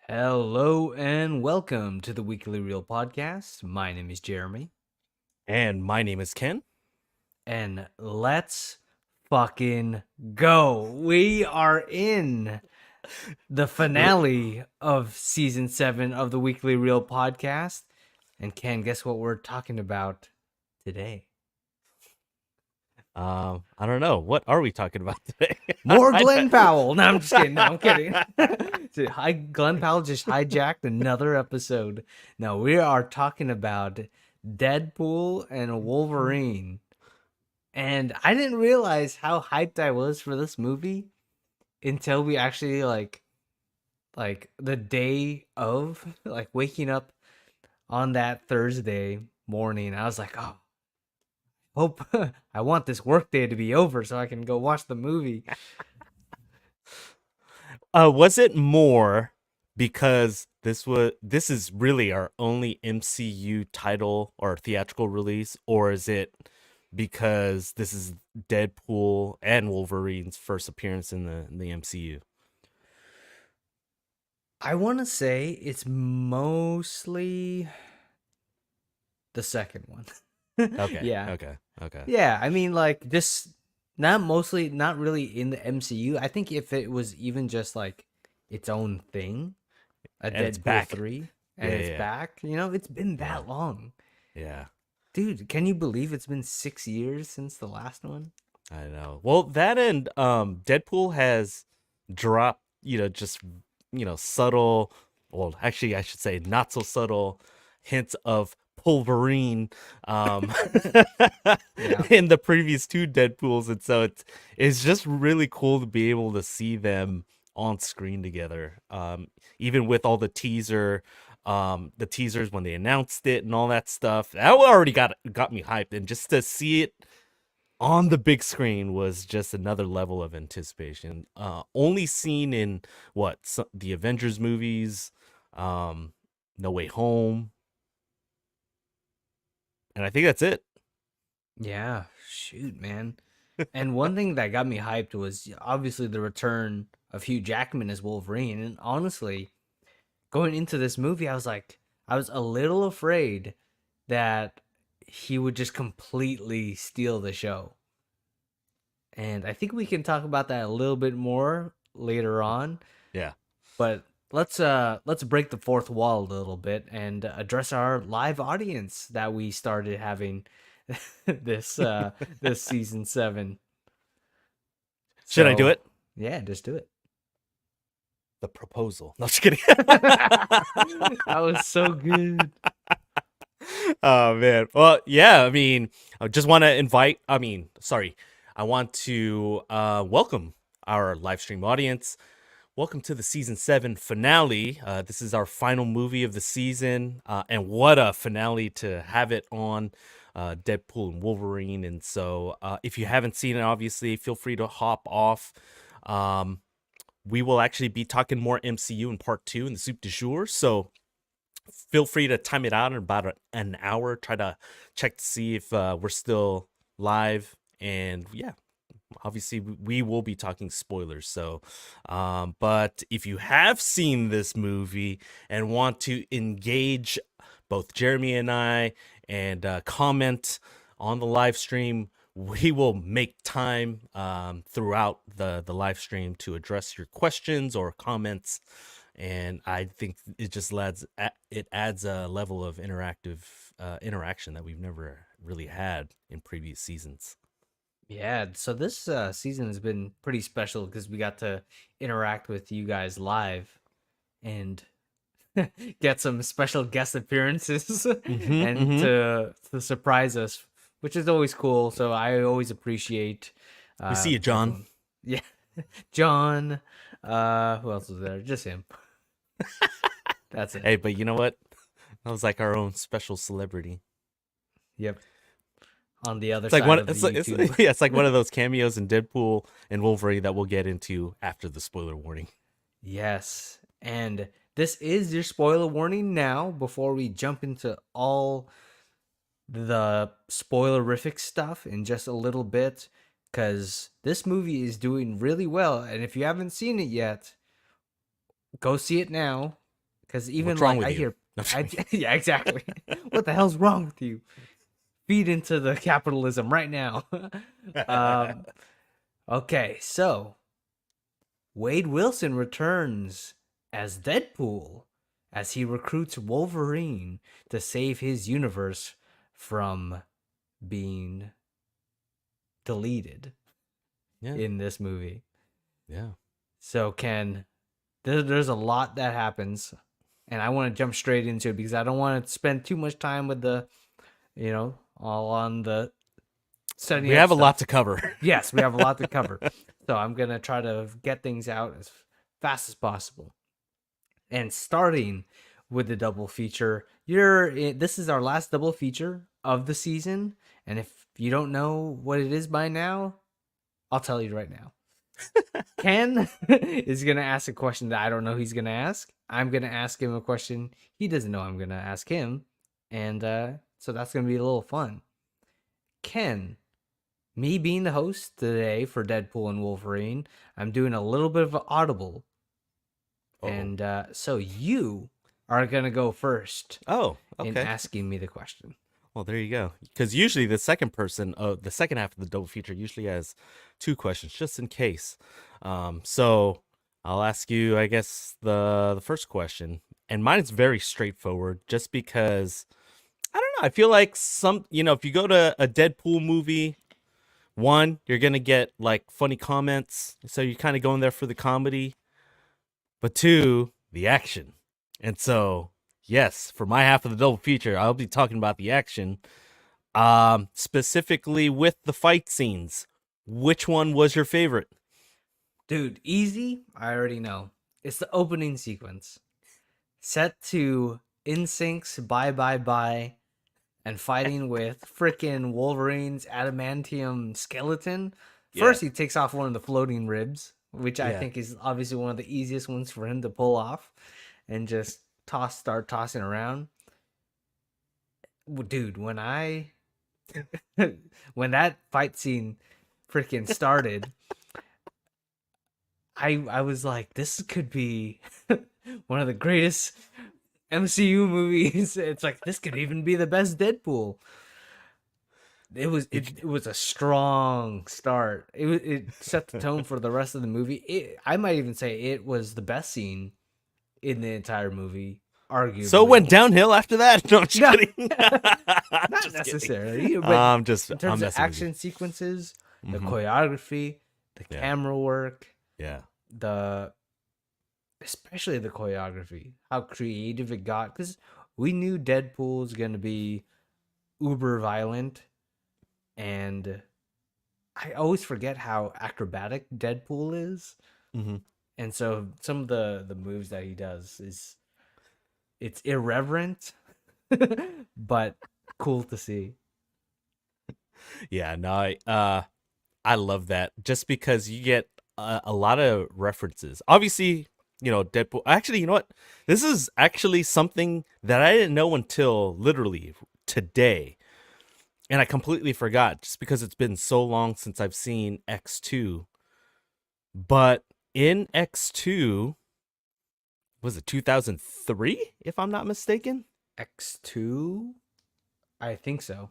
Hello and welcome to the Weekly Reel Podcast. My name is Jeremy, And my name is Ken. and let's fucking go. We are in the finale of season 7 of the Weekly Reel Podcast. And Ken, guess what we're talking about today? I don't know. What are we talking about today? More Glenn Powell. No, I'm just kidding. No, I'm kidding. Glenn Powell just hijacked another episode. No, we are talking about Deadpool and Wolverine. And I didn't realize how hyped I was for this movie until we actually like the day of like waking up on that Thursday morning. I was like, "Oh, hope I want this workday to be over so I can go watch the movie." Was it more because this is really our only MCU title or theatrical release, or is it because this is Deadpool and Wolverine's first appearance in the MCU? I want to say it's mostly the second one. Okay, Yeah. okay, okay. Yeah, I mean like just not really in the MCU. I think if it was even just like its own thing, a And it's Deadpool back. 3 and Yeah, it's yeah, back, it's been yeah, that long. yeah. Dude, can you believe it's been 6 years since the last one? I know. Well, that and Deadpool has dropped, just subtle, well, actually I should say not so subtle hints of Wolverine Yeah. in the previous two Deadpools, and so it's just really cool to be able to see them on screen together. Even with all the teasers when they announced it and all that stuff. That already got me hyped, and just to see it on the big screen was just another level of anticipation. Only seen in the Avengers movies, No Way Home, and I think that's it. Yeah, shoot, man. And one thing that got me hyped was obviously the return of Hugh Jackman as Wolverine. And honestly, going into this movie, I was a little afraid that he would just completely steal the show. And I think we can talk about that a little bit more later on. Yeah. But let's break the fourth wall a little bit and address our live audience that we started having this this season 7. Should I do So, it? yeah, just do it. The proposal. No, just kidding. That was so good. Oh man. Well, yeah. I mean, I just want to invite. I want to welcome our live stream audience. Welcome to the season 7 finale. This is our final movie of the season, and what a finale to have it on Deadpool and Wolverine. And so, if you haven't seen it, obviously, feel free to hop off. We will actually be talking more MCU in part 2 in the soup du jour. So feel free to time it out in about an hour. Try to check to see if we're still live. And yeah, obviously we will be talking spoilers. So, but if you have seen this movie and want to engage both Jeremy and I and comment on the live stream, we will make time throughout the live stream to address your questions or comments. And I think it just adds a level of interaction that we've never really had in previous seasons. Yeah, so this season has been pretty special because we got to interact with you guys live and get some special guest appearances Mm-hmm, and mm-hmm. to surprise us, which is always cool. So I always appreciate We see you, John. everyone. Yeah, John. Who else was there? Just him. That's it. Hey, but you know what? That was like our own special celebrity. Yep. On the other It's like side one. of the It's like YouTube. yeah, it's like one of those cameos in Deadpool and Wolverine that we'll get into after the spoiler warning. Yes. And this is your spoiler warning now before we jump into all the spoilerific stuff in just a little bit because this movie is doing really well. And if you haven't seen it yet, go see it now Because even What's wrong like with I you? hear, No, I'm just kidding. yeah, exactly. What the hell's wrong with you? Feed into the capitalism right now. um, okay, so Wade Wilson returns as Deadpool as he recruits Wolverine to save his universe from being deleted Yeah, in this movie. yeah. So, Ken, there's a lot that happens, and I want to jump straight into it because I don't want to spend too much time with the, all on the setting We up have a stuff. lot to cover. Yes, we have a lot to cover. So I'm going to try to get things out as fast as possible. And starting with the double feature, this is our last double feature of the season. And if you don't know what it is by now, I'll tell you right now. Ken is going to ask a question that I don't know he's going to ask. I'm going to ask him a question he doesn't know I'm going to ask him. And so that's going to be a little fun. Ken, me being the host today for Deadpool and Wolverine, I'm doing a little bit of an audible. Uh-oh. And so you are going to go first Oh, in okay. asking me the question. Well, there you go. Because usually the second half of the double feature usually has two questions, just in case. So I'll ask you, I guess, the first question, and mine is very straightforward, just because I don't know. I feel like if you go to a Deadpool movie, one, you're gonna get like funny comments, so you're kind of going there for the comedy, but two, the action, and so. Yes, for my half of the double feature, I'll be talking about the action, specifically with the fight scenes. Which one was your favorite? Dude, easy. I already know. It's the opening sequence. Set to InSync's Bye Bye Bye and fighting with freaking Wolverine's adamantium skeleton. First, he takes off one of the floating ribs, which I think is obviously one of the easiest ones for him to pull off, and just start tossing around. Dude, when that fight scene freaking started, I was like, this could be one of the greatest MCU movies. It's like, this could even be the best Deadpool. It was a strong start. It set the tone for the rest of the movie. I might even say it was the best scene in the entire movie, arguably. So it went downhill after that? No, I'm just kidding. Not Just necessarily. kidding. But in terms of action sequences, the choreography, the camera work, especially the choreography, how creative it got. Because we knew Deadpool was going to be uber violent, and I always forget how acrobatic Deadpool is. Mm-hmm. And so some of the moves that he does it's irreverent, but cool to see. Yeah, no, I love that, just because you get a lot of references. Obviously, Deadpool. Actually, you know what? This is actually something that I didn't know until literally today. And I completely forgot, just because it's been so long since I've seen X2. But in X2, was it 2003, if I'm not mistaken? X2? I think so.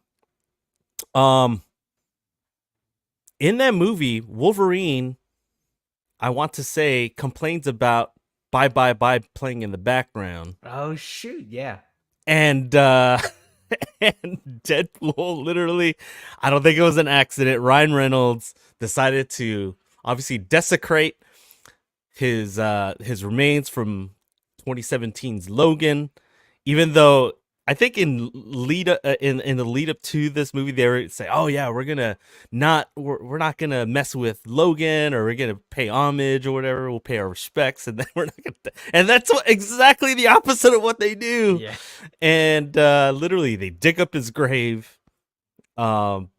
In that movie, Wolverine, I want to say, complains about Bye Bye Bye playing in the background. Oh, shoot, yeah. And and Deadpool literally, I don't think it was an accident. Ryan Reynolds decided to obviously desecrate his remains from 2017's Logan, even though I think in the lead up to this movie, they were say, "Oh yeah, we're not gonna mess with Logan, or we're gonna pay homage or whatever. We'll pay our respects, and then we're not gonna." And that's exactly the opposite of what they do. Yeah. And literally, they dig up his grave. And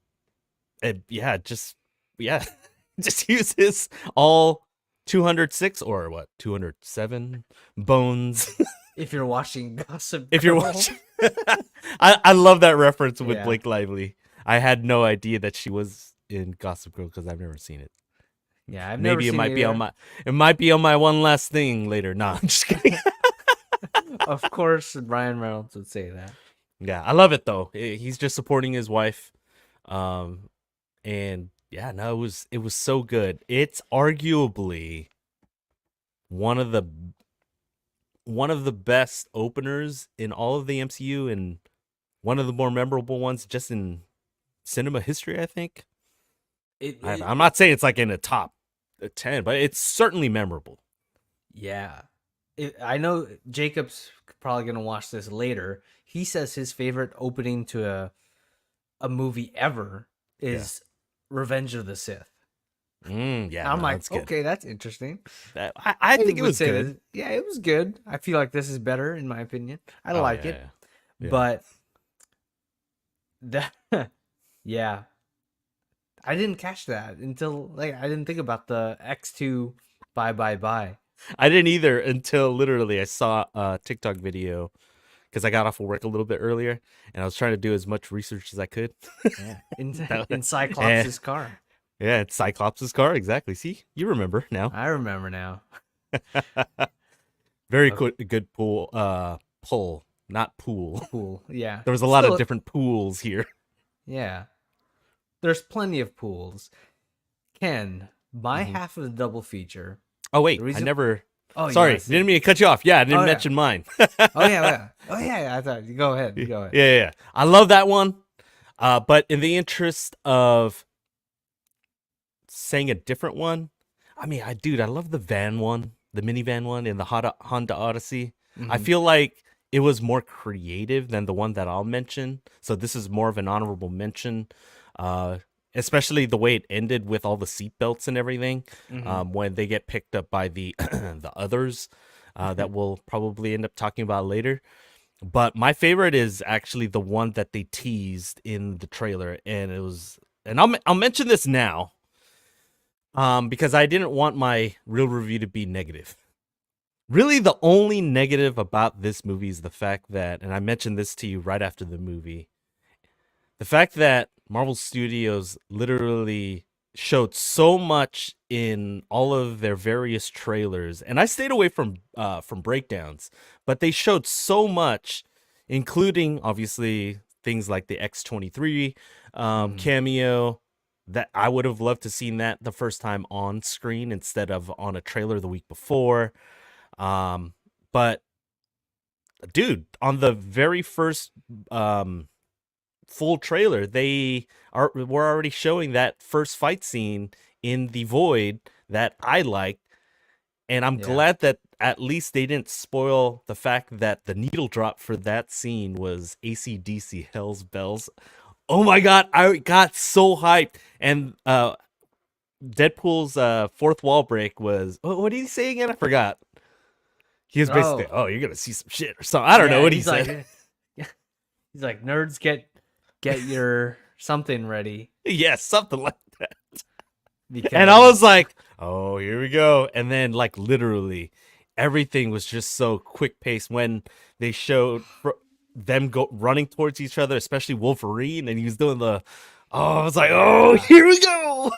just use his all 206 or what 207 bones. If you're watching Gossip If you're Girl. watching, I love that reference with Yeah. Blake Lively. I had no idea that she was in Gossip Girl because I've never seen it. Yeah, I've never Maybe seen it might be on my one last thing later. Nah, I'm just kidding. Of course, Ryan Reynolds would say that. Yeah, I love it though. He's just supporting his wife. Um, and yeah, no, it was so good. It's arguably one of the one of the best openers in all of the MCU and one of the more memorable ones just in cinema history, I think. It, I'm it not saying it's like in the top 10, but it's certainly memorable. Yeah. I know Jacob's probably going to watch this later. He says his favorite opening to a movie ever Yeah. is Revenge of the Sith. Yeah, I'm no, like, that's good. okay, that's interesting. I think it would was say good. that, yeah, it was good. I feel like this is better in my opinion. I Oh like yeah, it. yeah. Yeah. But that yeah, I didn't catch that until like I didn't think about the X2 bye bye bye. I didn't either until literally I saw a TikTok video because I got off of work a little bit earlier and I was trying to do as much research as I could. Yeah, in and, Cyclops' car. yeah, it's Cyclops' car. Exactly. See, you remember now. I remember now. Very Okay. good pull, not pool. Pool. Yeah. There was a lot of Still, different pools here. yeah. There's plenty of pools. Ken, my Mhm. half of the double feature. Oh wait, The I reason. never. Oh, Sorry, yes. didn't mean to cut you off. Yeah, I didn't Oh, yeah. mention mine. Oh yeah. Oh yeah. I thought. Go ahead. Go ahead. Yeah. I love that one. But in the interest of saying a different one, I mean, I love the van one, the minivan one in the Honda Odyssey. I Mm-hmm. feel like it was more creative than the one that I'll mention. So this is more of an honorable mention. Especially the way it ended with all the seatbelts and everything. Mm-hmm. When they get picked up by the the others that we'll probably end up talking about later. But my favorite is actually the one that they teased in the trailer, and it was, and I'll mention this now, because I didn't want my real review to be negative. Really, the only negative about this movie is the fact that, and I mentioned this to you right after the movie, the fact that Marvel Studios literally showed so much in all of their various trailers, and I stayed away from breakdowns, but they showed so much, including obviously things like the X-23 cameo, that I would have loved to seen that the first time on screen instead of on a trailer the week before. But dude, on the very first full trailer, were already showing that first fight scene in the void that I liked, and I'm Yeah. glad that at least they didn't spoil the fact that the needle drop for that scene was AC/DC Hell's Bells. Oh my god, I got so hyped. And Deadpool's fourth wall break was, what did he say again? I forgot. He was basically, Oh. you're gonna see some shit or something. I don't know what he said. Like, he's like, nerds, get your something ready. Yeah, something like that. Because And I was like, oh, here we go. And then, like, literally, everything was just so quick paced when they showed them running towards each other, especially Wolverine, and he was doing I was like, oh, here we go.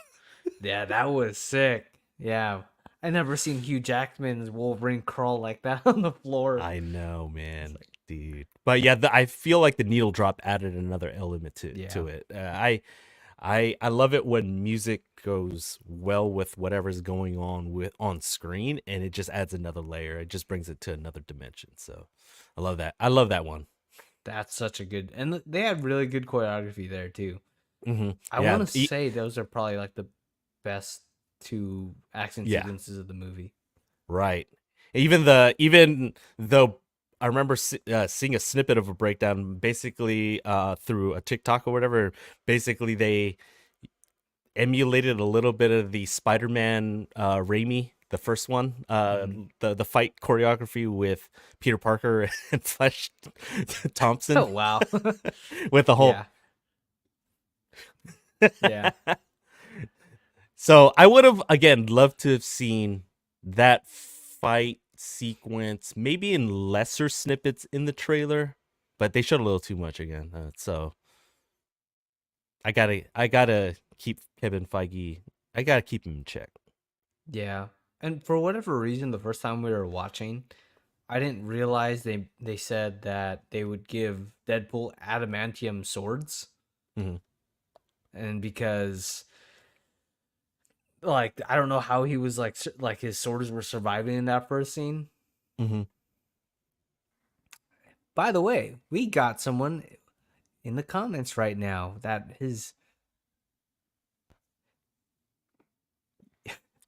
yeah, that was sick. Yeah. I never seen Hugh Jackman's Wolverine crawl like that on the floor. I know, man, dude. But yeah, I feel like the needle drop added another element to it. I love it when music goes well with whatever's going on screen, and it just adds another layer. It just brings it to another dimension. So I love that. I love that one. That's such a good, and they had really good choreography there too. Mm-hmm. I want to say those are probably like the best two action sequences of the movie. Right. Even though I remember seeing a snippet of a breakdown, basically through a TikTok or whatever. Basically, they emulated a little bit of the Spider-Man Raimi, the first one, the fight choreography with Peter Parker and Flash Thompson. Oh wow! With the whole yeah. So I would have, again, loved to have seen that fight sequence, maybe in lesser snippets in the trailer, but they showed a little too much again. So I gotta keep Kevin Feige. I gotta keep him in check. Yeah, and for whatever reason, the first time we were watching, I didn't realize they said that they would give Deadpool adamantium swords, Hmm. and because like I don't know how he was like his swords were surviving in that first scene. Hmm. By the way, we got someone in the comments right now that his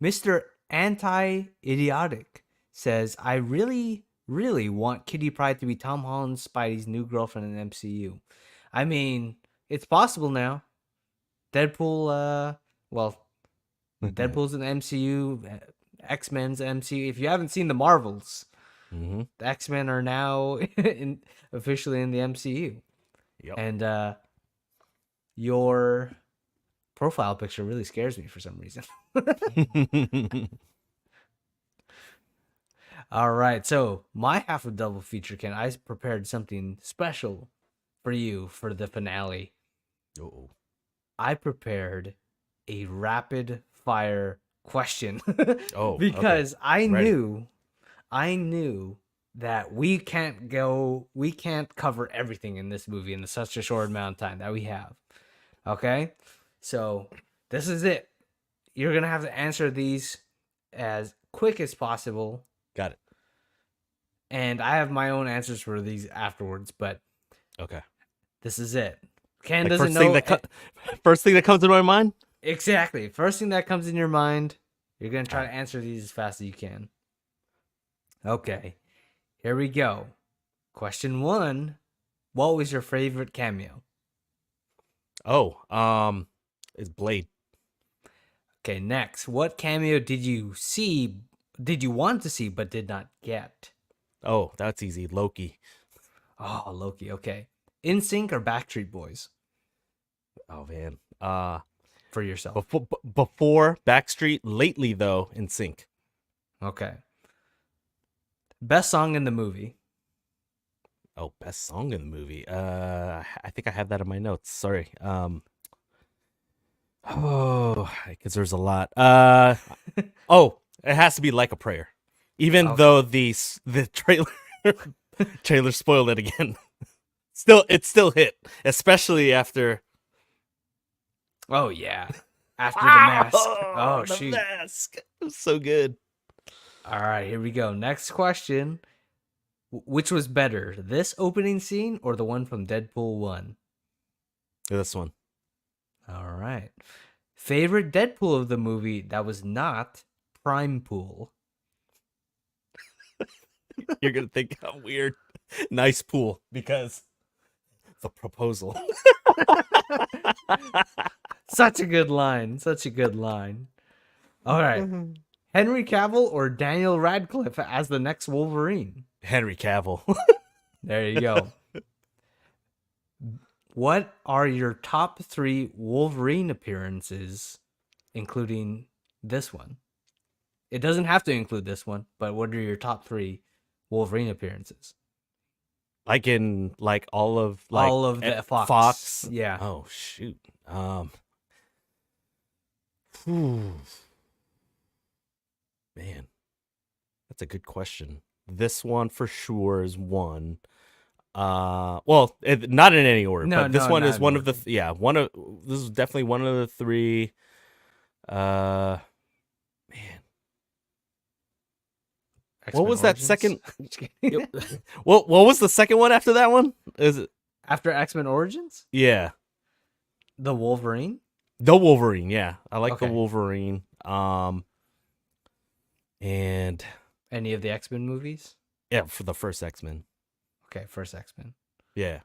Mr. Anti-Idiotic says, I really, really want Kitty Pryde to be Tom Holland Spidey's new girlfriend in the MCU. I mean, it's possible now. Deadpool, well, Deadpool's in the MCU, X-Men's MCU. If you haven't seen the Marvels, Hmm. the X-Men are now officially in the MCU. Yep. And your profile picture really scares me for some reason. All right, so my half of double feature, Ken. I prepared something special for you for the finale. Oh. I prepared a rapid fire question Oh, okay. because I Ready. knew that we can't cover everything in this movie in such a short amount of time that we have. Okay, so this is it. You're gonna have to answer these as quick as possible. Got it. And I have my own answers for these afterwards, but Okay. this is it. Ken Like doesn't know first thing that comes to my mind. exactly. First thing that comes in your mind, you're gonna try to answer these as fast as you can. Okay, here we go. Question 1: what was your favorite cameo? Oh, it's Blade. Okay, next, what cameo did you want to see but did not get? Oh, that's easy. Loki. Oh, Loki. Okay, NSYNC or Backstreet Boys Oh man. for yourself? Before Backstreet, lately though, in Sync. Okay, best song in the movie. Oh, best song in the movie. I think I have that in my notes. Sorry. Oh, because there's a lot. Oh, it has to be Like a Prayer, even Okay. though the trailer spoiled it again. It still hit, especially after. Oh yeah, after the mask. Oh the shoot! mask. It was so good. All right, here we go. Next question: which was better, this opening scene or the one from Deadpool 1? This one. All right. Favorite Deadpool of the movie that was not Prime Pool? You're gonna think I'm weird. Nice pool because the proposal. Such a good line. Such a good line. All right. Henry Cavill or Daniel Radcliffe as the next Wolverine? Henry Cavill. There you go. What are your top 3 Wolverine appearances, including this one? It doesn't have to include this one, but what are your top 3 Wolverine appearances? Like in all of the Fox. Yeah. Oh shoot. Whew. Man, that's a good question. This one for sure is one. Well, not in any order, but this one is one of the this is definitely one of the 3. Man, X-Men what was that Origins? second? What was the second one after that one? Is it After X-Men Origins? Yeah, The Wolverine? the Wolverine? Yeah, I like the Okay. Wolverine. And Any of the X-Men movies? yeah, for the first X-Men. Okay, first X-Men. Yeah.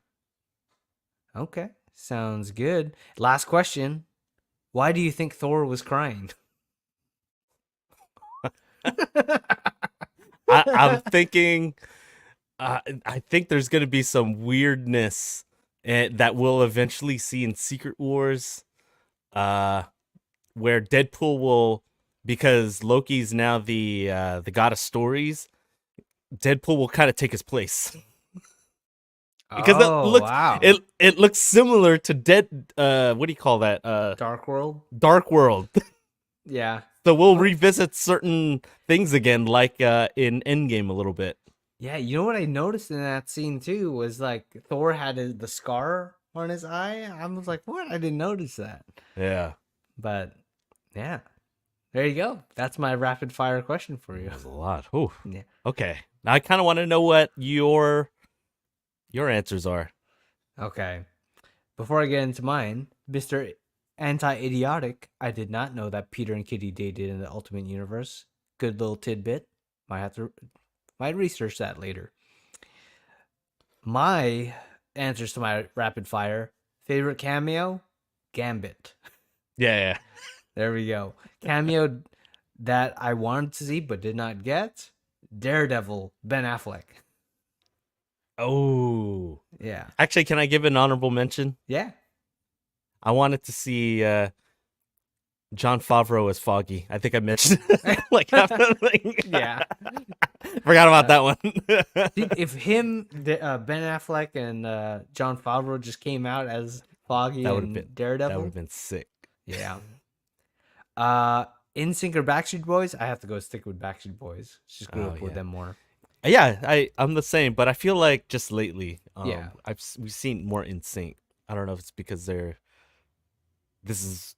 Okay, sounds good. Last question. Why do you think Thor was crying? I'm thinking. I think there's gonna be some weirdness that we'll eventually see in Secret Wars, where Deadpool will, because Loki's now the god of stories. Deadpool will kind of take his place because wow. it looks similar to what do you call that? Dark World? Dark World. Yeah. So we'll revisit certain things again, like in Endgame a little bit. Yeah, you know what I noticed in that scene too was like Thor had the scar on his eye. I was like, what? I didn't notice that. Yeah. But yeah, there you go. That's my rapid fire question for you. That was a lot. Ooh. Yeah. Okay. Now I kind of want to know what your answers are. Okay. Before I get into mine, Mr. Anti-Idiotic, I did not know that Peter and Kitty dated in the Ultimate Universe. Good little tidbit. Might research that later. My answers to my rapid fire. Favorite cameo? Gambit. Yeah. There we go. Cameo that I wanted to see but did not get. Daredevil, Ben Affleck. Oh. Yeah. Actually, can I give an honorable mention? Yeah. I wanted to see John Favreau as Foggy. I think I mentioned like half the thing. Yeah. Forgot about that one. Dude, if Ben Affleck and John Favreau just came out as Foggy That would've and been- Daredevil, that would have been sick. yeah. NSYNC or Backstreet Boys? I have to go stick with Backstreet Boys. Just grew up with them more. Yeah, I'm the same, but I feel like just lately, Yeah. we've seen more in sync. I don't know if it's because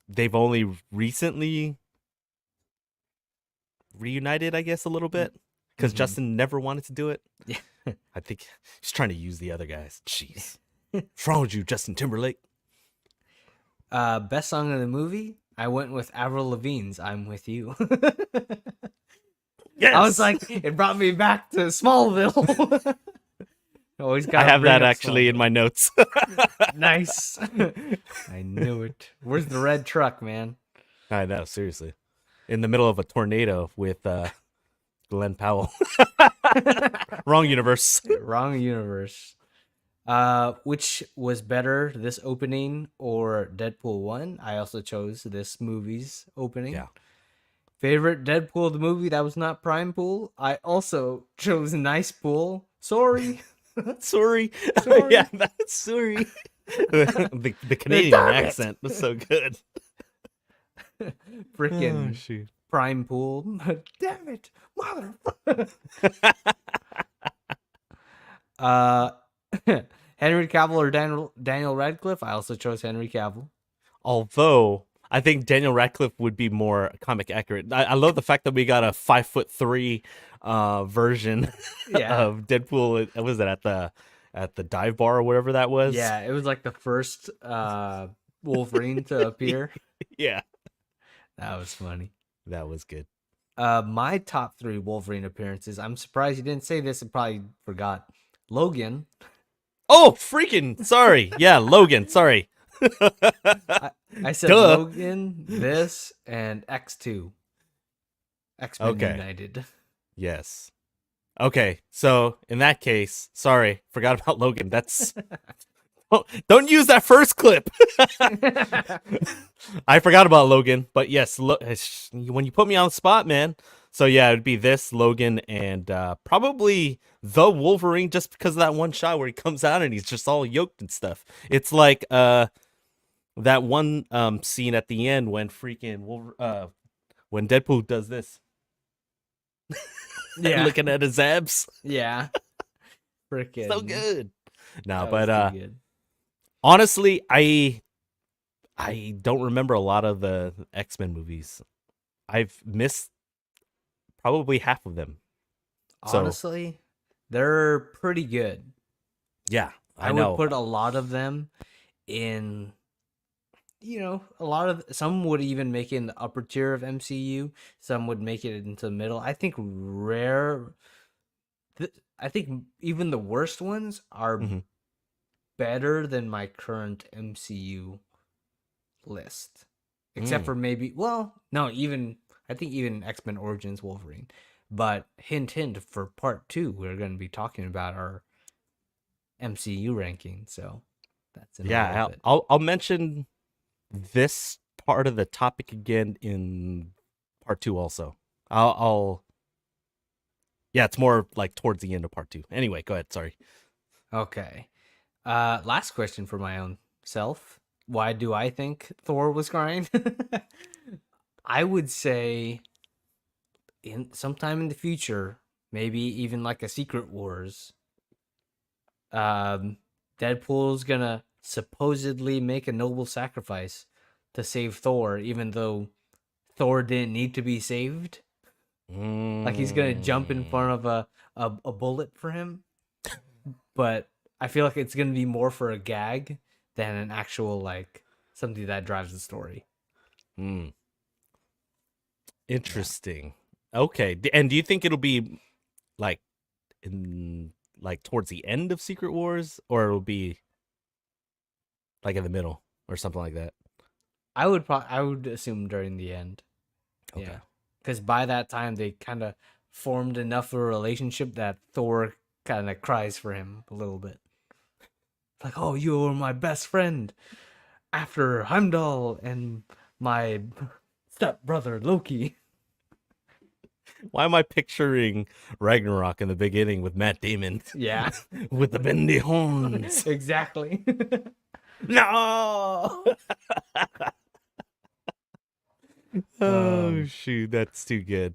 they've only recently reunited, I guess, a little bit because Mhm. Justin never wanted to do it. Yeah. I think he's trying to use the other guys. Jeez, what's wrong with you, Justin Timberlake? Best song of the movie? I went with Avril Lavigne's "I'm With You." Yes, I was like, it brought me back to Smallville. Always got. I have that actually in my notes. Nice. I knew it. Where's the red truck, man? I know, seriously, in the middle of a tornado with Glenn Powell. Wrong universe. Wrong universe. Which was better, this opening or Deadpool 1? I also chose this movie's opening. Yeah. Favorite Deadpool the movie that was not Prime Pool? I also chose Nice Pool. Sorry. Sorry. Sorry. Yeah, that's sorry. the Canadian Damn it. accent was so good. Freaking shoot. Prime Pool. Damn it, mother. Henry Cavill or Daniel Radcliffe? I also chose Henry Cavill. Although I think Daniel Radcliffe would be more comic accurate. I love the fact that we got a 5'3" version Yeah. of Deadpool. Was it at the dive bar or whatever that was? Yeah, it was like the first Wolverine to appear. Yeah. That was funny. That was good. My top 3 Wolverine appearances. I'm surprised you didn't say this and probably forgot. Logan. Oh, freaking sorry. Yeah, Logan, sorry. I said Duh. Logan, this, and X2. X-Men Okay. United. Yes. Okay, so in that case, sorry, forgot about Logan. That's don't use that first clip. I forgot about Logan, but yes, when you put me on the spot, man. So yeah, it'd be this Logan and probably the Wolverine, just because of that one shot where he comes out and he's just all yoked and stuff. It's like that one scene at the end when when Deadpool does this. Yeah. Looking at his abs. Yeah. Freaking. So good. No, That was but too good. honestly, I don't remember a lot of the X-Men movies. I've missed probably half of them. So, Honestly, they're pretty good. yeah, I I know. would put a lot of them in, some would even make it in the upper tier of MCU. Some would make it into the middle. I think I think even the worst ones are Mhm. better than my current MCU list. Except for maybe, I think even X-Men Origins Wolverine. But hint, for part 2, we're going to be talking about our MCU ranking. So that's in a Yeah, little bit. I'll mention this part of the topic again in part 2 also. Yeah, it's more like towards the end of part 2. Anyway, go ahead. Sorry. Okay. Last question for my own self. Why do I think Thor was crying? I would say sometime in the future, maybe even like a Secret Wars. Um, Deadpool's gonna supposedly make a noble sacrifice to save Thor, even though Thor didn't need to be saved. Like he's gonna jump in Mm. front of a bullet for him, but I feel like it's gonna be more for a gag than an actual like something that drives the story. Mm. Yeah. Interesting. Okay. And do you think it'll be like in like towards the end of Secret Wars, or it'll be like in the middle or something like that? I would assume during the end. Okay. Yeah, because by that time they kind of formed enough of a relationship that Thor kind of cries for him a little bit. Like, oh, you were my best friend after Heimdall and my step brother Loki. Why am I picturing Ragnarok in the beginning with Matt Damon Yeah, with the bendy horns? exactly. No. Oh um, shoot, that's too good.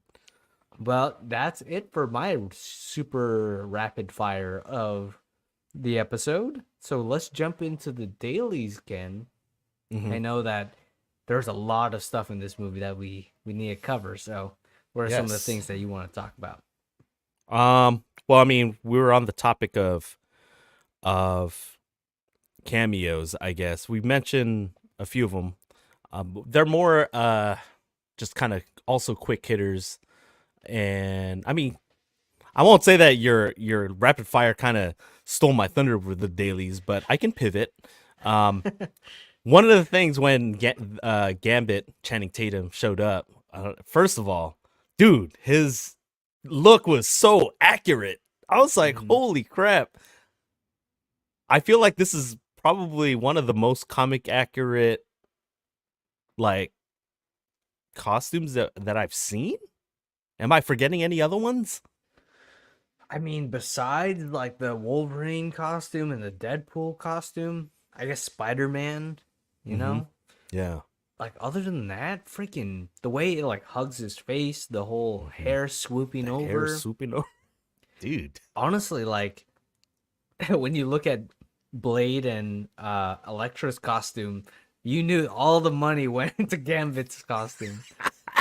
well, that's it for my super rapid fire of the episode. So let's jump into the dailies, Ken. Hmm. I know that there's a lot of stuff in this movie that we need to cover. So, what are some of the Yes. things that you want to talk about? Well, I mean, we were on the topic of cameos, I guess. We mentioned a few of them. They're more just kind of also quick hitters, and I mean, I won't say that your rapid fire kind of stole my thunder with the dailies, but I can pivot. Um, One of the things when Gambit Channing Tatum showed up, first of all, dude, his look was so accurate. I was like, Mhm. holy crap. I feel like this is probably one of the most comic accurate like costumes that I've seen. Am I forgetting any other ones? I mean, besides like the Wolverine costume and the Deadpool costume, I guess Spider Man. You Mm-hmm. know, Yeah. like other than that, freaking the way it like hugs his face, the whole Mm-hmm. hair swooping The hair over. swooping over. Dude. Honestly, like when you look at Blade and Elektra's costume, you knew all the money went into Gambit's costume.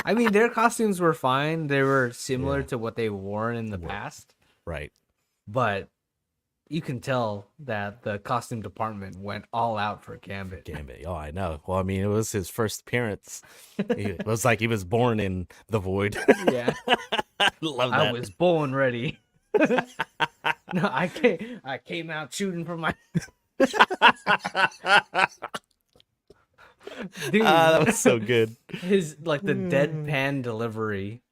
I mean, their costumes were fine. They were similar Yeah. to what they wore in the What? past, Right. but you can tell that the costume department went all out for For Gambit. Gambit. Oh, I know. Well, I mean, it was his first appearance. It was like he was born in the void. Yeah, Love I that. was born ready. No, I came out shooting from my That dude. was so good. His like the deadpan delivery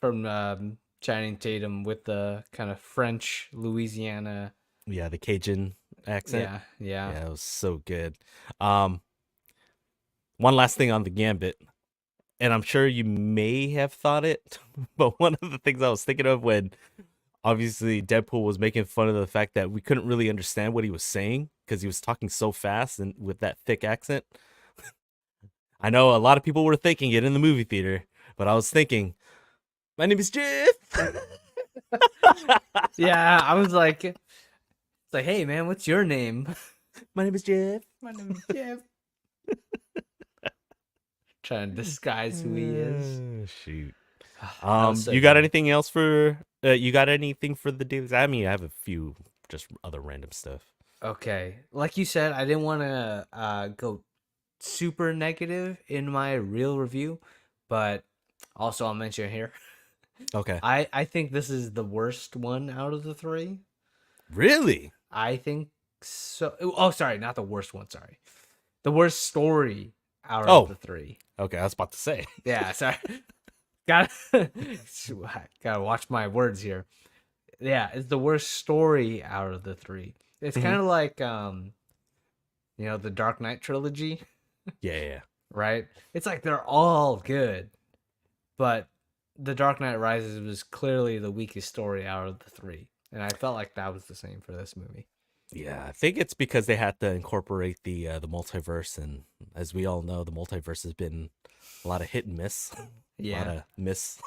from Channing Tatum with the kind of French Louisiana. Yeah, the Cajun accent. Yeah, yeah. Yeah, it was so good. Um, One last thing on the Gambit, and I'm sure you may have thought it, but one of the things I was thinking of when obviously Deadpool was making fun of the fact that we couldn't really understand what he was saying because he was talking so fast and with that thick accent. I know a lot of people were thinking it in the movie theater, but I was thinking, my name is Jeff. Yeah, I was like, it's like, hey man, what's your name? My name is Jeff. My name is Jeff. Trying to disguise who he is. Shoot. That was so You got good. anything else for? You got anything for the dailies? I mean, I have a few just other random stuff. Okay, like you said, I didn't want to go super negative in my real review, but also I'll mention it here. Okay. I think this is the worst one out of the three. Really? I think so. Oh, sorry, not the worst one. Sorry, the worst story out of Oh, the three. okay. I was about to say. Yeah, sorry. Gotta gotta watch my words here. Yeah, it's the worst story out of the three. It's Mhm. kind of like the Dark Knight trilogy, Yeah. right? It's like they're all good, but the Dark Knight Rises was clearly the weakest story out of the three, and I felt like that was the same for this movie. Yeah. I think it's because they had to incorporate the multiverse, and as we all know, the multiverse has been a lot of hit and miss, a lot Yeah, of miss.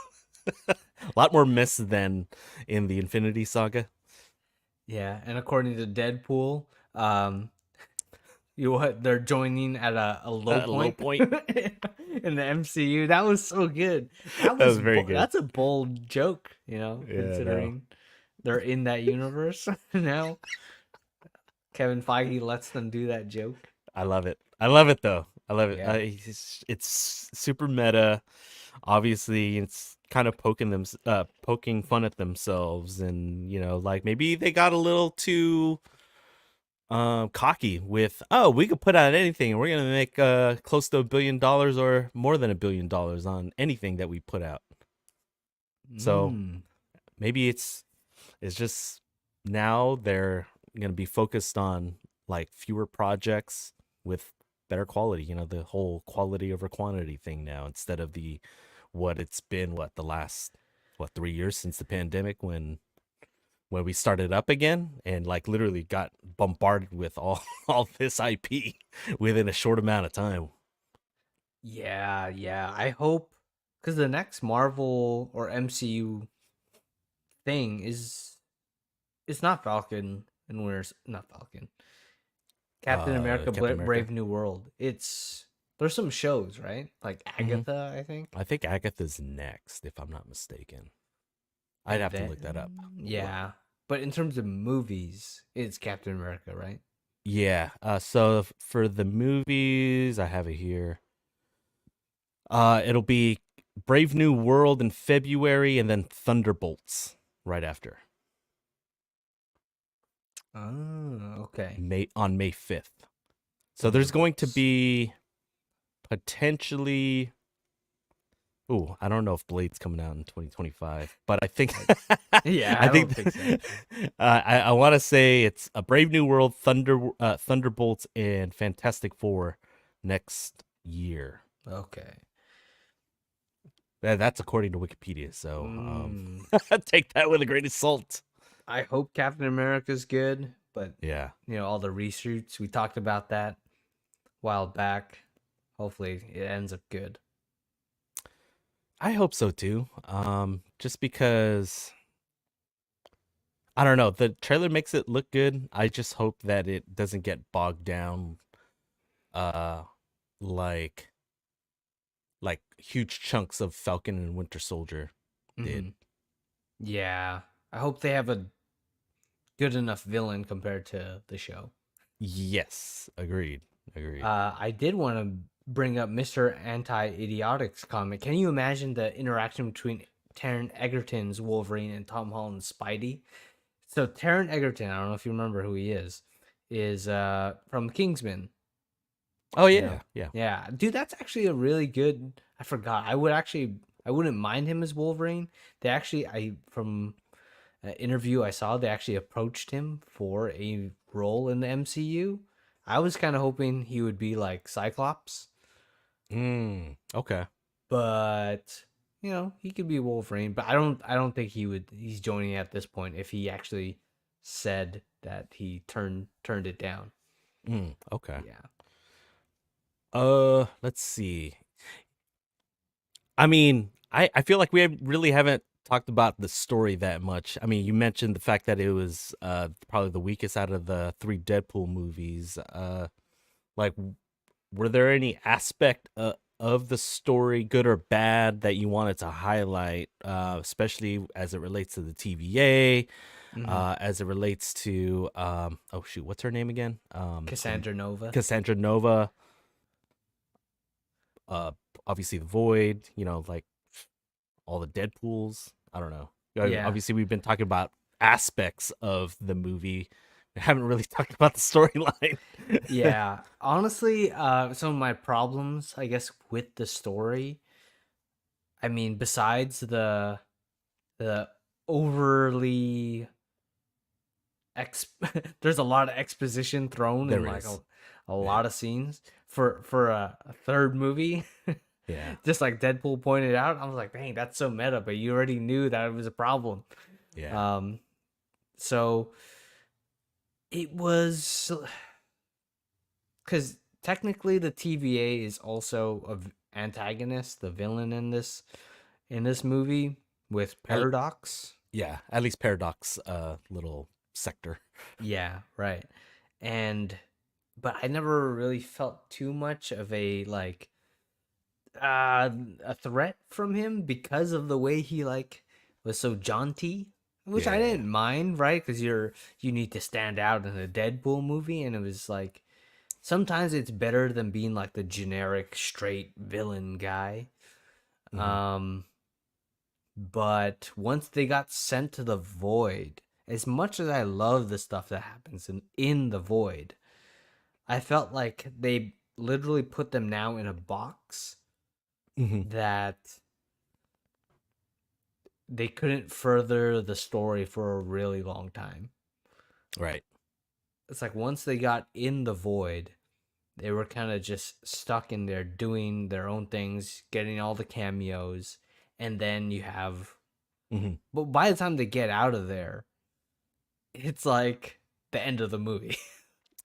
A lot more mess than in the Infinity Saga. Yeah, and according to Deadpool, um, you what they're joining at a low A low point point. in the MCU. That was so good. That was very good. That's a bold joke, Yeah, no. considering they're in that universe now. Kevin Feige lets them do that joke. I love it. I love it though. I love it. Yeah. It's super meta. Obviously, it's kind of poking fun at themselves, and like maybe they got a little too cocky with, oh, we could put out anything and we're gonna make close to $1 billion or more than $1 billion on anything that we put out. So Mm. maybe it's just now they're gonna be focused on like fewer projects with better quality, the whole quality over quantity thing now, instead of the what it's been, the last 3 years since the pandemic, when we started up again and like literally got bombarded with all all this IP within a short amount of time. Yeah, yeah. I hope because the next Marvel or MCU thing is it's not Falcon and Winter's not Falcon. Captain America Captain America. Brave New World. There's some shows, right? Like Hmm. Agatha, I think. I think Agatha's next, if I'm not mistaken. I'd And have to look that up. then yeah. But in terms of movies, it's Captain America, right? Yeah. So for the movies, I have it here. It'll be Brave New World in February, and then Thunderbolts right after. Oh, okay. May 5th. So there's going to Thunderbolts. be potentially. Ooh, I don't know if Blade's coming out in 2025, but I think Yeah, I I don't think think so. I want to say it's a Brave New World, Thunderbolts, and Fantastic Four next year. Okay. That's according to Wikipedia, so Mm, take that with a grain of salt. I hope Captain America's good, but Yeah, all the reshoots we talked about that a while back. Hopefully, it ends up good. I hope so too. Just because I don't know, the trailer makes it look good. I just hope that it doesn't get bogged down, uh, like huge chunks of Falcon and Winter Soldier did. Hmm. Yeah, I hope they have a good enough villain compared to the show. Yes, agreed, agreed. I did want to bring up Mr. Anti-Idiotic's comment. Can you imagine the interaction between Taron Egerton's Wolverine and Tom Holland's Spidey? So Taron Egerton, I don't know if you remember who he is from Kingsman. Oh You yeah, know, yeah. yeah, dude, that's actually a really good. I forgot. I wouldn't mind him as Wolverine. They actually, I from an interview I saw, they actually approached him for a role in the MCU. I was kind of hoping he would be like Cyclops, Okay. but he could be Wolverine. But I don't think he would. He's joining at this point if he actually said that he turned it down. Okay. Yeah. Let's see. I mean, I feel like we really haven't talked about the story that much. I mean, you mentioned the fact that it was probably the weakest out of the three Deadpool movies. Like, were there any aspect of the story, good or bad, that you wanted to highlight, especially as it relates to the TVA, Hmm. as it relates to oh shoot, what's her name again? From Cassandra Nova. Cassandra Nova. Uh, Obviously the Void. Like all the Deadpools. I don't know. Yeah. Obviously, we've been talking about aspects of the movie. We haven't really talked about the storyline. Yeah, honestly, some of my problems, I guess, with the story. I mean, besides the overly ex, there's a lot of exposition thrown in There like is. a Yeah. lot of scenes for a third movie. Yeah. Just like Deadpool pointed out, I was like, dang, that's so meta, but you already knew that it was a problem. Yeah. Um, so it was because technically the TVA is also a antagonist, the villain in this movie, with At- Paradox. yeah, at least Paradox little sector. Yeah, right. And but I never really felt too much of a like a threat from him because of the way he like was so jaunty, which I Yeah. didn't mind, right? Because you need to stand out in a Deadpool movie, and it was like sometimes it's better than being like the generic straight villain guy. Hmm. Um, but once they got sent to the void, as much as I love the stuff that happens in the void, I felt like they literally put them now in a box Hmm. that they couldn't further the story for a really long time. Right. It's like once they got in the void, they were kind of just stuck in there doing their own things, getting all the cameos, and then you have. Hmm. But by the time they get out of there, it's like the end of the movie,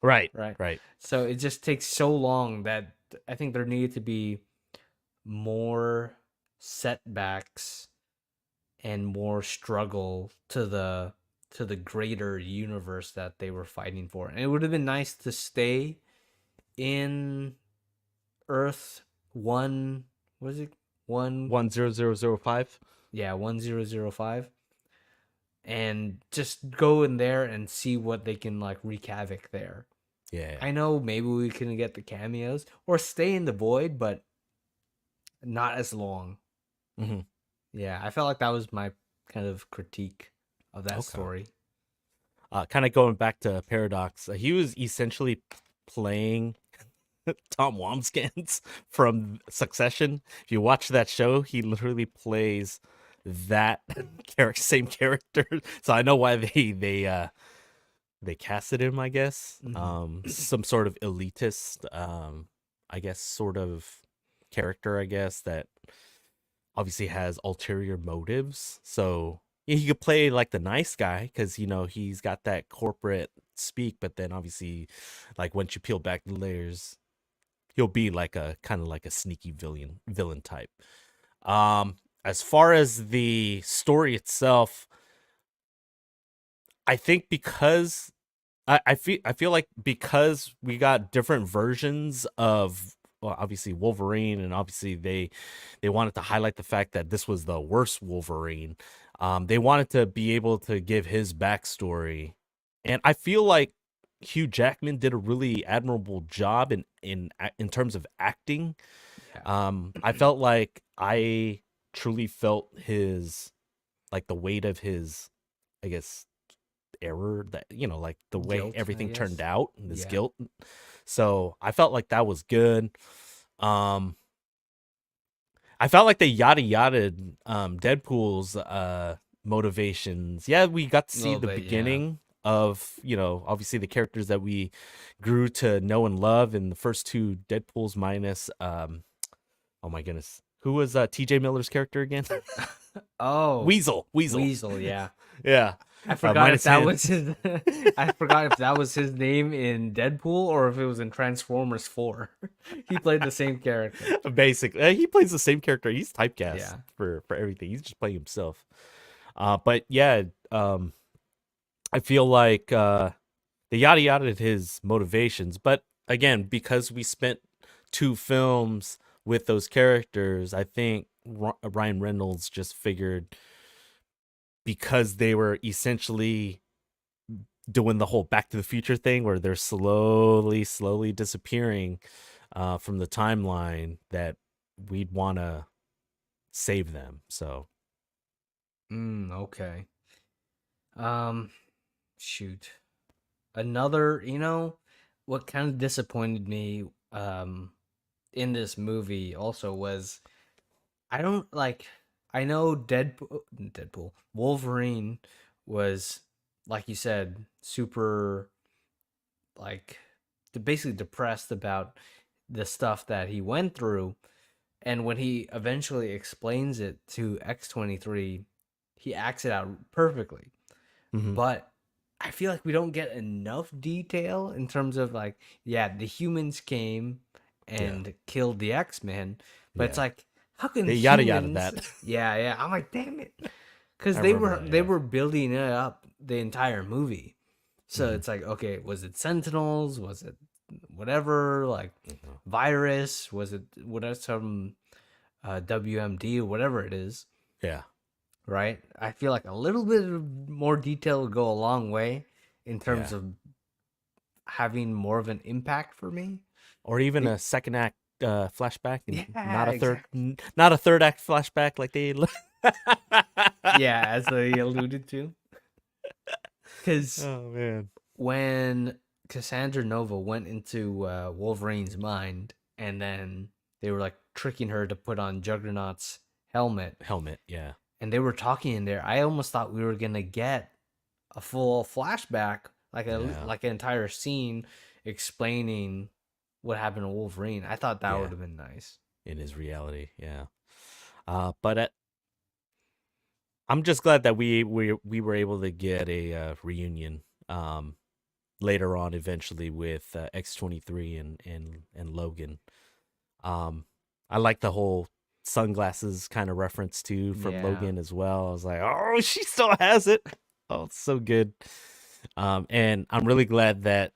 Right. right? Right. So it just takes so long that I think there needed to be more setbacks and more struggle to the greater universe that they were fighting for. And it would have been nice to stay in Earth 1, what is it? 1 10005. yeah, 1005, and just go in there and see what they can like wreak havoc there. Yeah. I know maybe we can get the cameos or stay in the void, but not as long. Hmm. Yeah, I felt like that was my kind of critique of that Okay. story. Kind of going back to Paradox, he was essentially playing Tom Wamskins from Succession. If you watch that show, he literally plays that same character. So I know why they casted him, I guess. Mhm. Some sort of elitist, I guess, sort of character, I guess, that obviously has ulterior motives. So yeah, he could play like the nice guy because he's got that corporate speak, but then obviously, like once you peel back the layers, he'll be like a kind of like a sneaky villain type. As far as the story itself, I think because I feel like because we got different versions of, well, obviously Wolverine, and obviously they wanted to highlight the fact that this was the worst Wolverine. They wanted to be able to give his backstory, and I feel like Hugh Jackman did a really admirable job in terms of acting. Yeah. I felt like I truly felt his, like, the weight of his, I guess, error, that like the way Guilt, I everything turned guess. out and his Yeah. guilt. So I felt like that was good. um I felt like they yada yada Deadpool's motivations. Yeah, we got to A see little the bit, yeah. beginning of, obviously the characters that we grew to know and love in the first two Deadpools, minus oh my goodness, who was TJ Miller's character again? Oh, Weasel. Weasel, yeah. Yeah. I forgot if Minus that him. was his I forgot if that was his name in Deadpool or if it was in Transformers 4. He played the same character. Basically, he plays the same character. He's typecast Yeah. for everything. He's just playing himself. But yeah, I feel like they yada yada his motivations. But again, because we spent two films with those characters, I think Ryan Reynolds just figured, because they were essentially doing the whole Back to the Future thing where they're slowly disappearing from the timeline, that we'd want to save them. So Okay. Um shoot. Another, what kind of disappointed me in this movie also was I don't like I know Deadpool Wolverine was, like you said, super like basically depressed about the stuff that he went through, and when he eventually explains it to X-23, he acts it out perfectly. mhm. But I feel like we don't get enough detail in terms of like, yeah, the humans came Yeah, and killed the X-Men, but it's yeah, like, how can they yada yada humans? that. Yeah, yeah. I'm like, damn it. because I they remember were that, they yeah. were building it up the entire movie. So Mhm. it's like, okay, was it Sentinels? Was it whatever? Like Mhm. virus? Was it some WMD or whatever it is? Yeah. Right? I feel like a little bit of more detail would go a long way in terms Yeah. of having more of an impact for me. Or even It- a second act flashback, and yeah, exactly. not a third act flashback like they. Yeah, as they alluded to, because Oh man. when Cassandra Nova went into Wolverine's mind, and then they were like tricking her to put on Juggernaut's helmet, Helmet. Yeah. and they were talking in there. I almost thought we were gonna get a full flashback, Yeah. like an entire scene explaining what happened to Wolverine. I thought that would Yeah. have been nice. In his reality. Yeah. But I'm just glad that we were able to get a reunion later on, eventually with X-23 and Logan. Um, I like the whole sunglasses kind of reference too from Yeah, Logan as well. I was like, oh, she still has it. Oh, it's so good. And I'm really glad that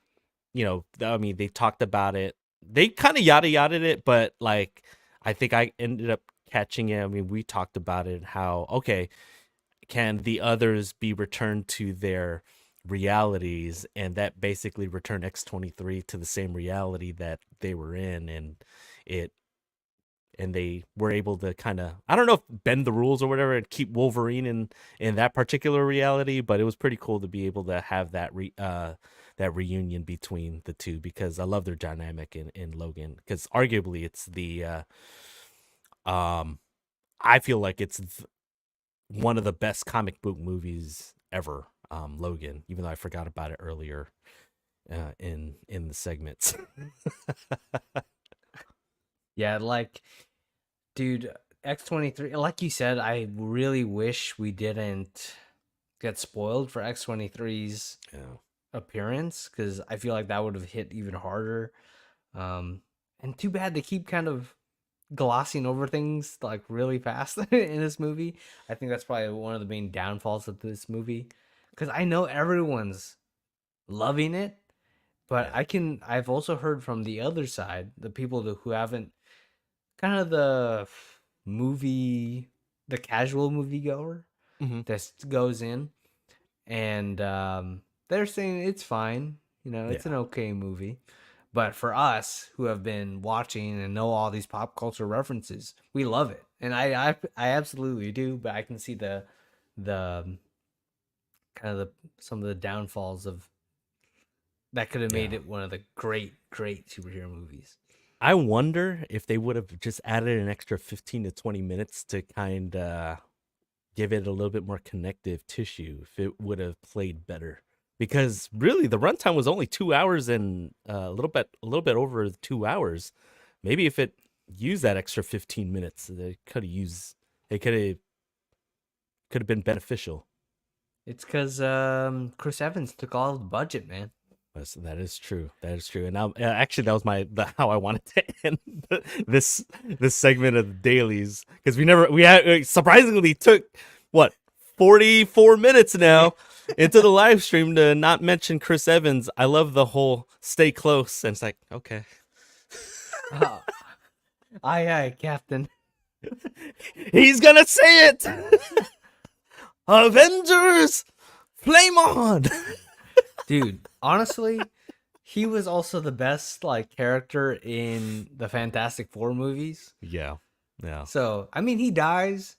I mean, they talked about it. They kind of yada yada it, but like I think I ended up catching it. I mean, we talked about it. How okay, can the others be returned to their realities, and that basically return X-23 to the same reality that they were in, it and they were able to kind of, I don't know if bend the rules or whatever and keep Wolverine in that particular reality, but it was pretty cool to be able to have that reunion between the two, because I love their dynamic in Logan, because arguably it's the um I feel like it's one of the best comic book movies ever, Logan, even though I forgot about it earlier in the segments. yeah, like dude, X-23, like you said, I really wish we didn't get spoiled for X-23's Yeah. appearance, because I feel like that would have hit even harder. And too bad they keep kind of glossing over things like really fast in this movie. I think that's probably one of the main downfalls of this movie, because I know everyone's loving it, but Yeah. I've also heard from the other side, the people who haven't, kind of movie, the casual moviegoer Hmm. that goes in, and they're saying it's fine. It's an Yeah. okay movie. But for us who have been watching and know all these pop culture references, we love it, and I absolutely do. But I can see the kind of some of the downfalls of that could have made Yeah. it one of the great superhero movies. I wonder if they would have just added an extra 15 to 20 minutes to kind of give it a little bit more connective tissue, if it would have played better. Because really the runtime was only 2 hours and a little bit over 2 hours. Maybe if it used that extra 15 minutes, they could have used it could have been beneficial. It's because Chris Evans took all of the budget, man. That is true. That is true. And now, actually, that was how I wanted to end this segment of the dailies, because we had surprisingly took what 44 minutes now into the live stream to not mention Chris Evans. I love the whole stay close, and it's like, okay, Uh, aye, Captain. he's gonna say it. Avengers, flame on. Dude, honestly, he was also the best like character in the Fantastic Four movies. Yeah, yeah, So, I mean, he dies,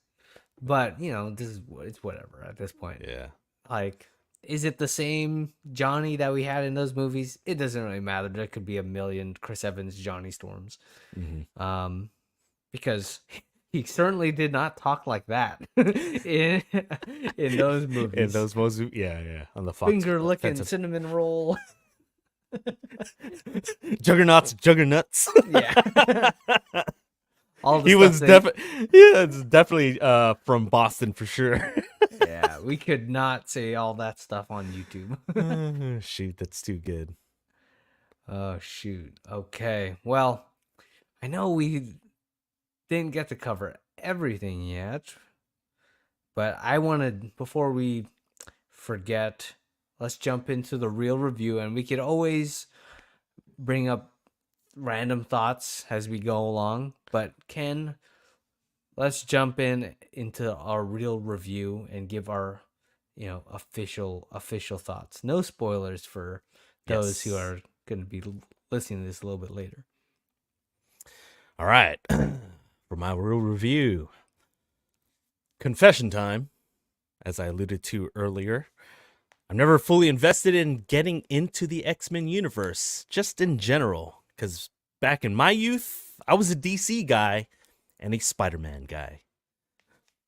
but it's whatever at this point. yeah. Like, is it the same Johnny that we had in those movies? It doesn't really matter. There could be a million Chris Evans Johnny Storms. Hmm. Because he certainly did not talk like that in in those In movies. those most, yeah, yeah, on the Fox Finger licking offensive. cinnamon roll. Juggernauts. Yeah. All the He stuff was they definitely, yeah, it's definitely from Boston for sure. Yeah, we could not say all that stuff on YouTube. Shoot, that's too good. Oh shoot. Okay. Well, I know we didn't get to cover everything yet, But I wanted, before we forget, let's jump into the real review, and we could always bring up random thoughts as we go along. But Ken, let's jump into our real review and give our, official thoughts. No spoilers for those who Yes. are going to be listening to this a little bit later. All right. For my real review, confession time. As I alluded to earlier, I'm never fully invested in getting into the X-Men universe, just in general, because back in my youth, I was a DC guy and a Spider-Man guy.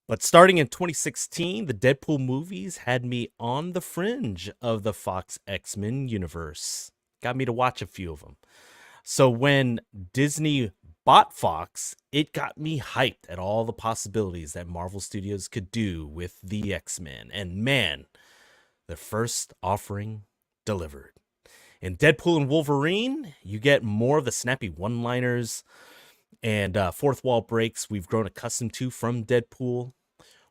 But starting in 2016, the Deadpool movies had me on the fringe of the Fox X-Men universe. Got me to watch a few of them. So when Disney bought Fox, it got me hyped at all the possibilities that Marvel Studios could do with the X-Men. And man, the first offering delivered. In Deadpool and Wolverine, you get more of the snappy one-liners and fourth wall breaks we've grown accustomed to from Deadpool.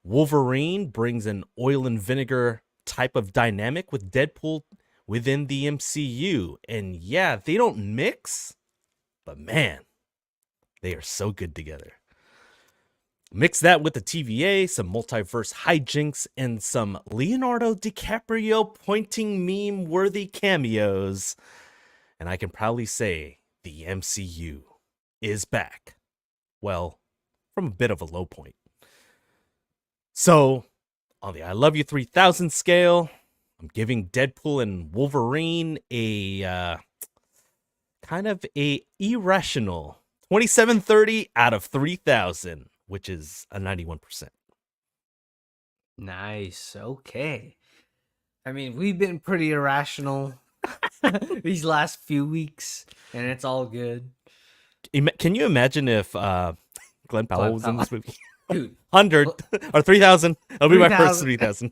Wolverine brings an oil and vinegar type of dynamic with Deadpool within the MCU. And yeah, they don't mix, but man, they are so good together. Mix that with the TVA, some multiverse hijinks, and some Leonardo DiCaprio pointing meme-worthy cameos. And I can proudly say the MCU is back. Well, from a bit of a low point. So, on the I Love You 3000 scale, I'm giving Deadpool and Wolverine a kind of a irrational 2730 out of 3000, which is a 91%. Nice. Okay. I mean, we've been pretty irrational these last few weeks, and it's all good. Can you imagine if Glenn Powell was in this movie? Dude, 100 or 3000. It'll be my first 3000.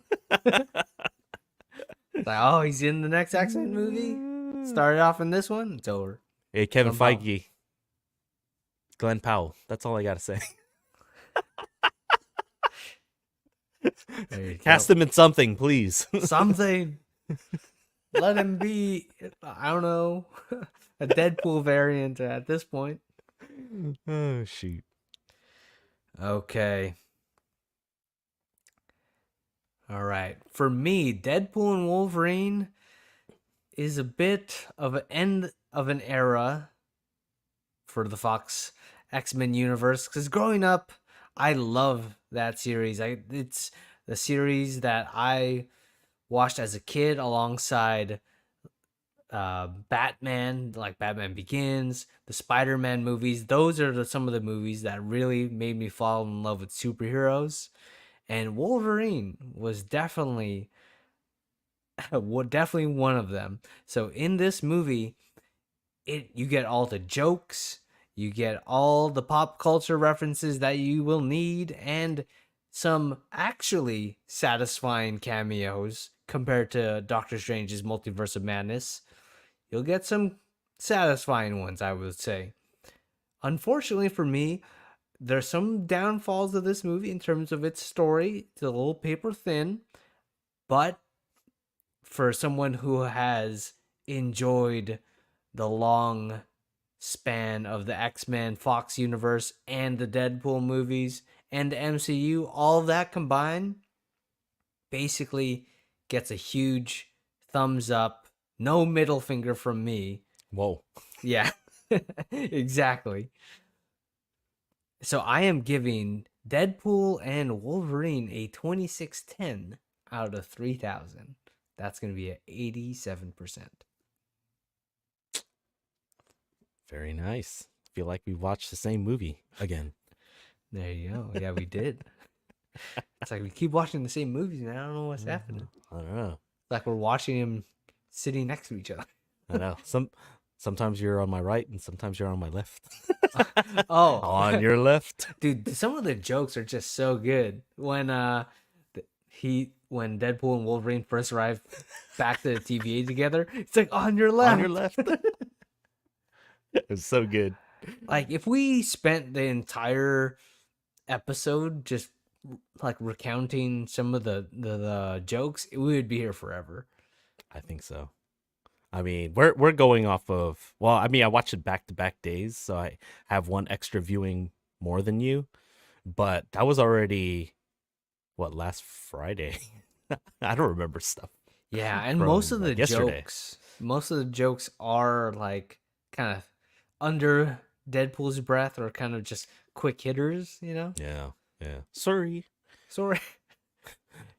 Like, oh, he's in the next X-Men movie? Started off in this one? It's over. Hey, Kevin Glenn Feige. Glenn Powell. That's all I got to say. Cast him in something, please. Something. Let him be, I don't know, a Deadpool variant at this point. Oh, shoot. Okay. All right. For me, Deadpool and Wolverine is a bit of an end of an era for the Fox X-Men universe, because growing up, I love that series. It's the series that I watched as a kid alongside Batman, like Batman Begins, the Spider-Man movies. Those are some of the movies that really made me fall in love with superheroes. And Wolverine was definitely one of them. So in this movie, you get all the jokes, you get all the pop culture references that you will need, and some actually satisfying cameos compared to Doctor Strange's Multiverse of Madness. You'll get some satisfying ones, I would say. Unfortunately for me, there's some downfalls of this movie in terms of its story. It's a little paper thin, but for someone who has enjoyed the long span of the X-Men Fox universe and the Deadpool movies and the MCU, all of that combined basically gets a huge thumbs up. No middle finger from me. Whoa. Yeah, exactly. So I am giving Deadpool and Wolverine a 2610 out of 3000. That's going to be at 87%. Very nice. Feel like we watched the same movie again. There you go. Yeah, we did. It's like we keep watching the same movies, and I don't know what's happening. I don't know. It's like we're watching them sitting next to each other. I know. Sometimes you're on my right and sometimes you're on my left. Oh, On your left. dude, some of the jokes are just so good. When when Deadpool and Wolverine first arrived back to the TVA together, it's like on your left. On your left. It was so good. Like if we spent the entire episode just like recounting some of the jokes, we would be here forever. I think so. I mean, we're going off of, well, I mean, I watched it back-to-back days, so I have one extra viewing more than you, but that was already what, last Friday. I don't remember stuff Yeah, and from like yesterday. most of the jokes are like kind of under Deadpool's breath or kind of just quick hitters, you know? Yeah, yeah. Sorry. Sorry.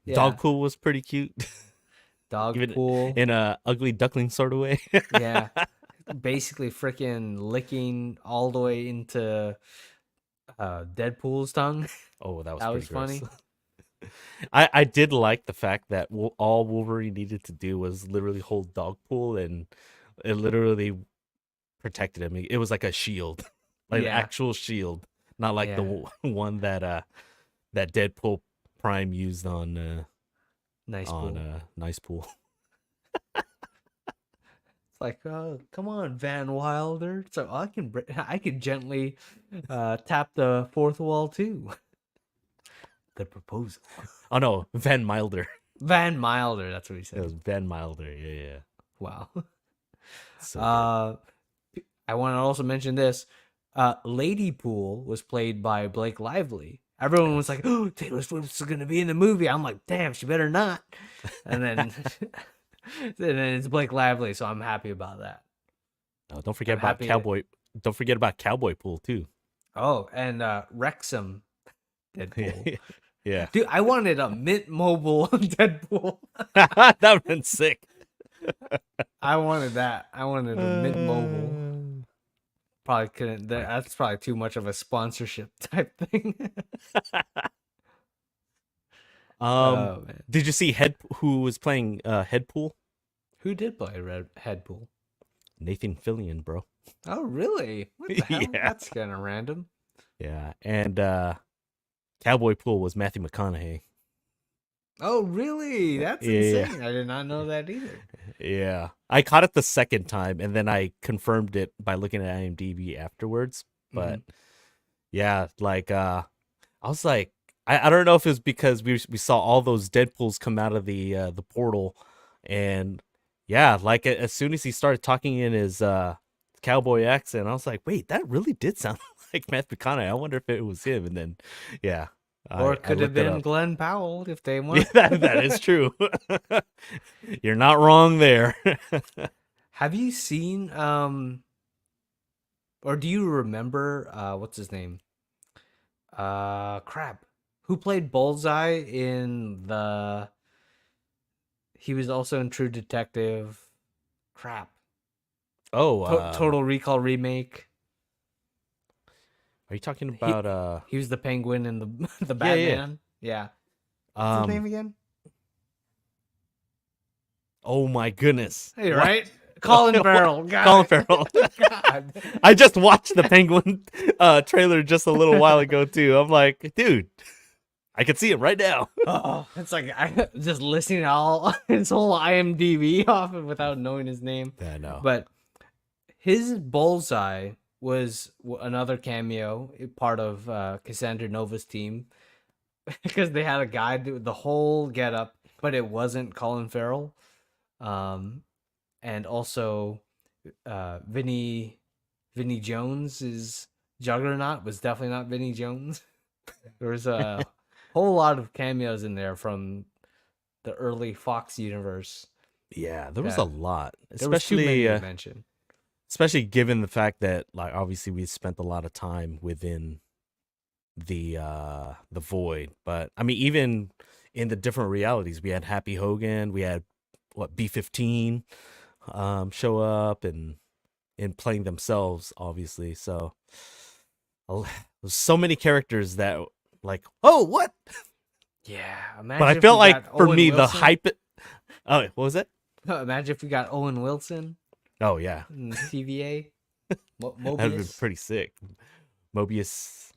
Yeah. Dogpool was pretty cute, even Dogpool. in a ugly duckling sort of way. Yeah. Basically freaking licking all the way into Deadpool's tongue. Oh, that was That was pretty gross. funny. I did like the fact that all Wolverine needed to do was literally hold Dogpool, and it literally protected him. It was like a shield, like an Yeah. actual shield, not like the one that Deadpool Prime used on Nice pool. Nice Pool. It's like, come on, Van Wilder. So I can gently tap the fourth wall too. The proposal. Oh no, Van Milder. Van Milder, that's what he It said. was Van Milder. Yeah. Wow. So good. I want to also mention this. Lady Pool was played by Blake Lively. Everyone was like, "Oh, Taylor Swift's gonna be in the movie." I'm like, "Damn, she better not." And then, and then it's Blake Lively, so I'm happy about that. Oh, don't forget I'm about happy Cowboy. Don't forget about Cowboy Pool too. Oh, and Wrexham Deadpool. Yeah. Dude, I wanted a Mint Mobile Deadpool. That would've been sick. I wanted that. I wanted a Mint Mobile. Probably couldn't. That's probably too much of a sponsorship type thing. Oh man, Did you see who was playing Headpool? who did play Red Headpool? Nathan Fillion, bro. Oh really? What the hell? Yeah. That's kind of random. Yeah, and Cowboy Pool was Matthew McConaughey. Oh really? That's Yeah. insane. I did not know that either. Yeah, I caught it the second time, and then I confirmed it by looking at IMDb afterwards. But yeah, like I was like, I don't know if it was because we saw all those Deadpools come out of the portal, and yeah, like as soon as he started talking in his cowboy accent, I was like, wait, that really did sound like Matthew McConaughey. I wonder if it was him. And then yeah, Or it I could have looked it been up. Glenn Powell if they Yeah, want. that is true. You're not wrong there. Have you seen or do you remember what's his name? Crap. Who played Bullseye in the he was also in True Detective. Crap. Oh, Total Recall remake. are you talking about He was the Penguin in the the Yeah, yeah. Batman. Yeah. What's his name again? Oh my goodness. Hey, What? right? Colin Farrell. God. Colin Farrell. God. I just watched the Penguin trailer just a little while ago too. I'm like, dude, I can see him right now. Oh, it's like I just listening to all his whole IMDb off it without knowing his name. Yeah, I know. But his Bullseye was another cameo, part of Cassandra Nova's team, because they had a guy do the whole getup, but it wasn't Colin Farrell. And also Vinny Jones's Juggernaut was definitely not Vinny Jones. There was a whole lot of cameos in there from the early Fox universe. Yeah, there was Yeah. a lot, There was too many especially to mention. especially given the fact that like obviously we spent a lot of time within the void. But I mean, even in the different realities, we had Happy Hogan, we had what B-15 show up and playing themselves, obviously. So there's so many characters that like, oh, what? Yeah, imagine But I if felt we like got for Owen me the Wilson. hype. Oh, what was it? Imagine if we got Owen Wilson Oh yeah, in the TVA. that would have been Mobius. pretty sick. Mobius,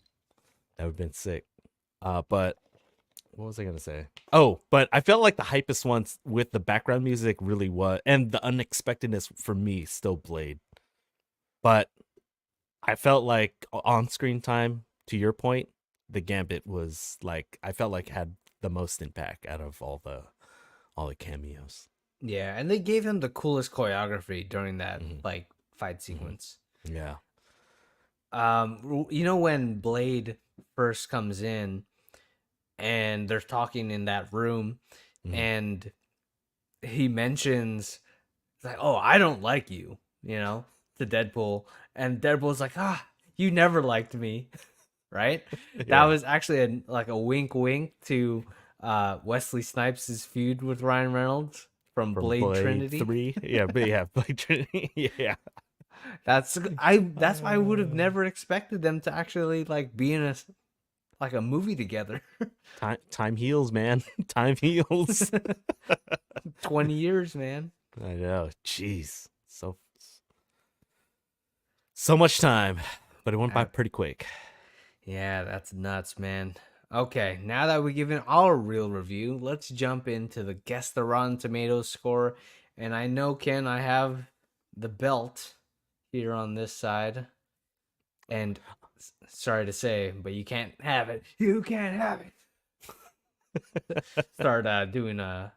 that would have been sick. But what was I gonna say? Oh, but I felt like the hypest ones with the background music really was, and the unexpectedness for me still Blade. But I felt like on-screen time, to your point, the Gambit was like I felt like had the most impact out of all the cameos. Yeah, and they gave him the coolest choreography during that Mhm, like fight mhm. sequence. Yeah. You know when Blade first comes in and they're talking in that room, Mhm. and he mentions like, "Oh, I don't like you," to Deadpool, and Deadpool's like, "Ah, you never liked me," right? That Yeah. was actually a wink, wink to Wesley Snipes' feud with Ryan Reynolds from From Blade Blade Trinity. 3. Yeah, but yeah, Blade Trinity. Yeah. That's why I would have Uh, never expected them to actually like be in a movie together. time heals, man. Time heals. 20 years, man. I know. Jeez. So much time, but it went by Uh, pretty quick. Yeah, that's nuts, man. Okay, now that we've given our real review, let's jump into the Guess the Rotten Tomatoes score. And I know, Ken, I have the belt here on this side. And sorry to say, but you can't have it. You can't have it. Start doing a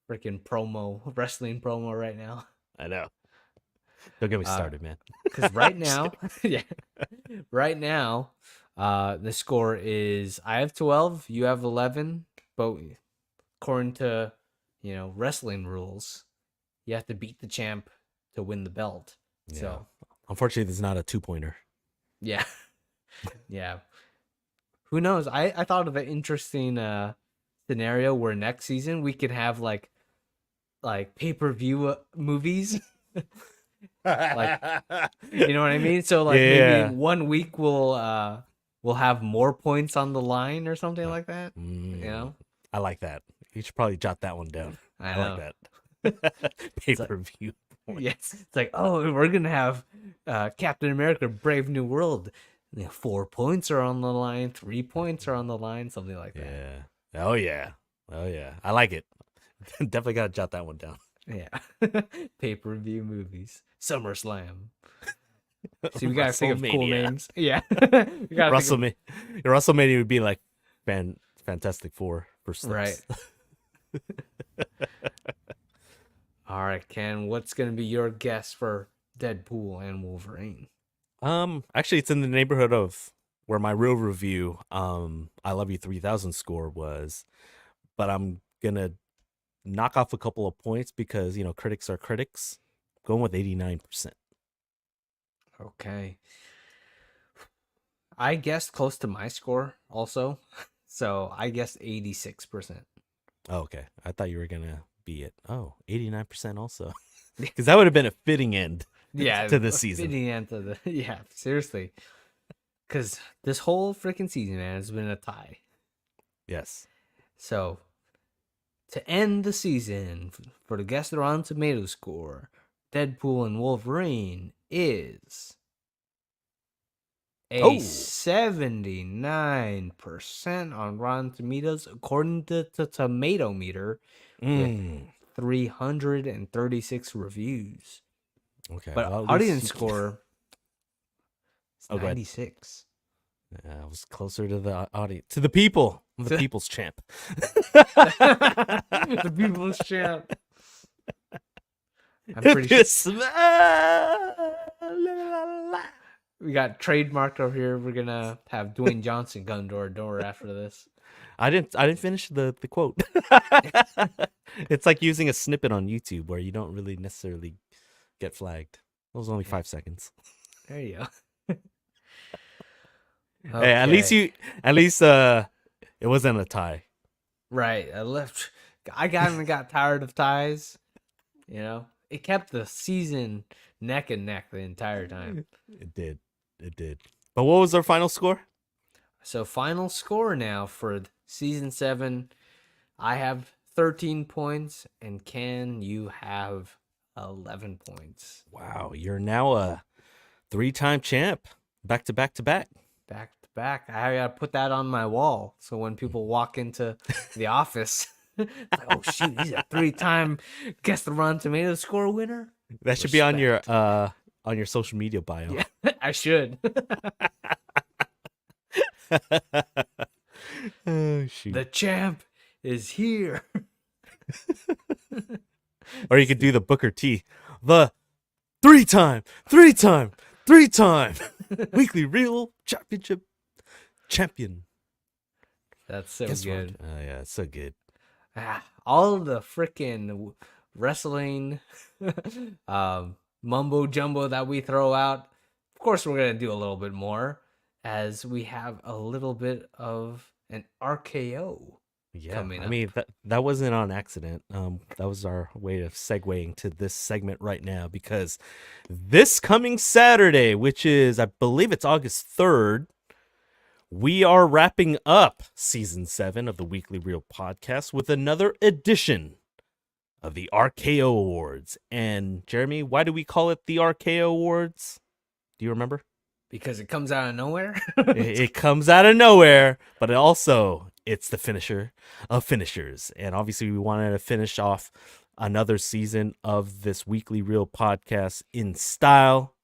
freaking promo, wrestling promo right now. I know. Don't get me Uh, started, man. because right Just now, kidding. yeah, right now, the score is I have 12, you have 11, but according to wrestling rules, you have to beat the champ to win the belt. Yeah. So Unfortunately, this is not a 2-pointer. yeah, yeah. Who knows? I thought of an interesting scenario where next season we could have like pay-per-view movies. Like, you know what I mean? So like maybe Yeah. 1 week we'll have more points on the line or something like that. You Mm, know? I like that. You should probably jot that one down. I I like know. that. Pay It's like per view yes, points. it's like, oh, we're gonna have Captain America Brave New World. 4 points are on the line, 3 points are on the line, something like that. Yeah. Oh yeah. Oh yeah. I like it. Definitely gotta jot that one down. Yeah. Pay-per-view movies. SummerSlam. See, we gotta think of cool WrestleMania. names. Yeah. We gotta think of WrestleMania. WrestleMania would be like Fantastic Four for right. slips. All right, Ken, what's going to be your guess for Deadpool and Wolverine? Actually, it's in the neighborhood of where my real review, I Love You 3000 score was, but I'm gonna knock off a couple of points because critics are critics. Going with 89%. Okay. I guessed close to my score also. So I guessed 86%. Oh, okay. I thought you were gonna be at 89% also, because that would have been a fitting end Yeah, to this season. fitting into the yeah, seriously. Cuz this whole freaking season, man, has been a tie. Yes. So, to end the season for the Guess the Rotten Tomato score, Deadpool and Wolverine is a Oh. 79% on Rotten Tomatoes, according to the Tomato Meter, with Mm. 336 reviews. Okay. But Well, at audience least. score is Oh, go ahead. 96. I was closer to the audience, to the people. I'm the people's champ. The people's champ. I'm pretty sure we got trademarked over here. We're gonna have Dwayne Johnson come to our door after this. I didn't finish the quote. It's like using a snippet on YouTube where you don't really necessarily get flagged. It was only 5 seconds. There you go. Hey, at least Okay. it wasn't a tie. Right. I got tired of ties. It kept the season neck and neck the entire time. It did. It did. But what was our final score? So final score now for season 7. I have 13 points, and Ken, you have 11 points. Wow, you're now a 3-time champ. Back to back to back. Back to back. I gotta put that on my wall so when people walk into the office, it's like, oh shoot, he's a 3-time Guess the Rotten Tomatoes score winner. That should be on Respect. your social media bio. Yeah, I should. Oh, shoot. The champ is here. Or you could do the Booker T. The three-time weekly real championship champion. That's so Guess good. what? Oh, yeah, it's so good. All the freaking wrestling mumbo jumbo that we throw out. Of course, we're going to do a little bit more as we have a little bit of an RKO Yeah, coming I up. mean that wasn't on accident. That was our way of segueing to this segment right now, because this coming Saturday, which is, I believe it's August 3rd, we are wrapping up season 7 of the Weekly Reel podcast with another edition of the RKO Awards. And Jeremy, why do we call it the RKO Awards? Do you remember? Because it comes out of nowhere. It comes out of nowhere, but it's the finisher of finishers. And obviously we wanted to finish off another season of this Weekly Reel podcast in style.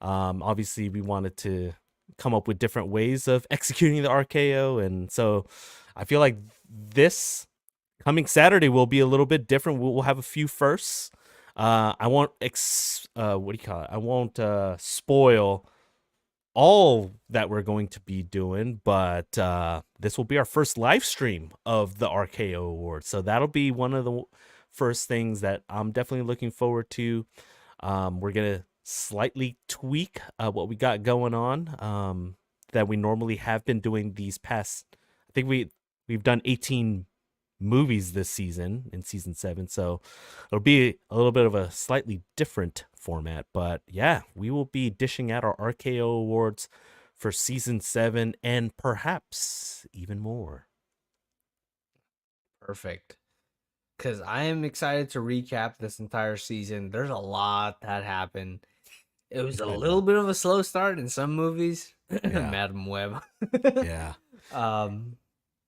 Obviously we wanted to come up with different ways of executing the RKO, and so I feel like this coming Saturday will be a little bit different. We'll have a few firsts. I won't I won't spoil all that we're going to be doing, but this will be our first live stream of the RKO Awards, so that'll be one of the first things that I'm definitely looking forward to. We're gonna slightly tweak what we got going on, that we normally have been doing these past. I think we've done 18 movies this season in season 7, so it'll be a little bit of a slightly different format. But yeah, we will be dishing out our RKO awards for season 7 and perhaps even more. Perfect. Because I am excited to recap this entire season. There's a lot that happened. It was a little bit of a slow start in some movies. Yeah. Madam Web. Yeah.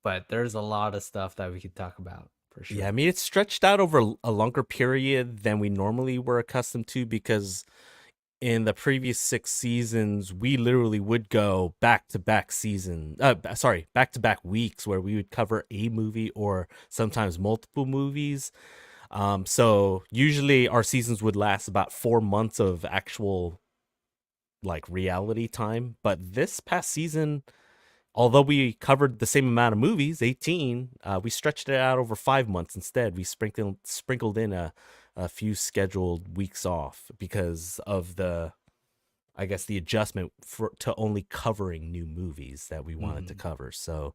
But there's a lot of stuff that we could talk about for sure. Yeah, I mean, it's stretched out over a longer period than we normally were accustomed to, because in the previous 6 seasons, we literally would go back-to-back back-to-back weeks where we would cover a movie or sometimes multiple movies. So usually our seasons would last about 4 months of actual like reality time. But this past season, although we covered the same amount of movies, 18, we stretched it out over 5 months instead. We sprinkled in a few scheduled weeks off because of the adjustment to only covering new movies that we wanted to cover. So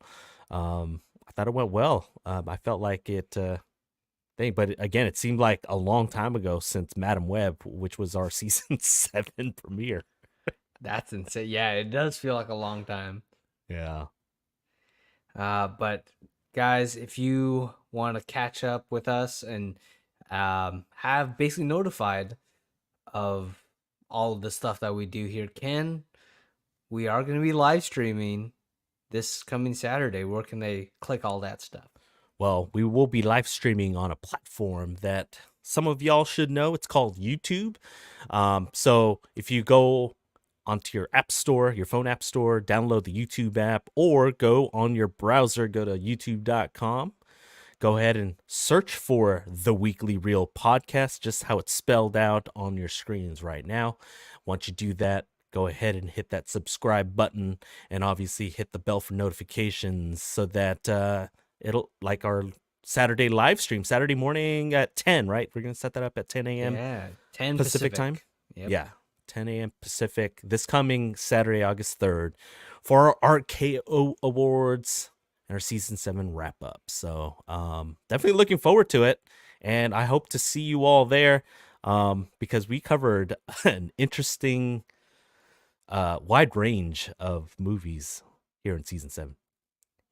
I thought it went well. I felt like it but again, it seemed like a long time ago since Madam Web, which was our season 7 premiere. That's insane. Yeah, it does feel like a long time. Yeah. But guys, if you want to catch up with us and have basically notified of all of the stuff that we do here, we are going to be live streaming this coming Saturday. Where can they click all that stuff? Well, we will be live streaming on a platform that some of y'all should know. It's called YouTube. So if you go onto your app store, your phone app store, download the YouTube app, or go on your browser, go to youtube.com. Go ahead and search for The Weekly Reel Podcast, just how it's spelled out on your screens right now. Once you do that, go ahead and hit that subscribe button, and obviously hit the bell for notifications so that it'll, like our Saturday live stream, Saturday morning at 10, right? We're going to set that up at 10 a.m. Yeah, 10 Pacific time. Yep. Yeah, 10 a.m. Pacific this coming Saturday, August 3rd, for our RKO Awards and our season 7 wrap up. So definitely looking forward to it, and I hope to see you all there, because we covered an interesting wide range of movies here in season 7.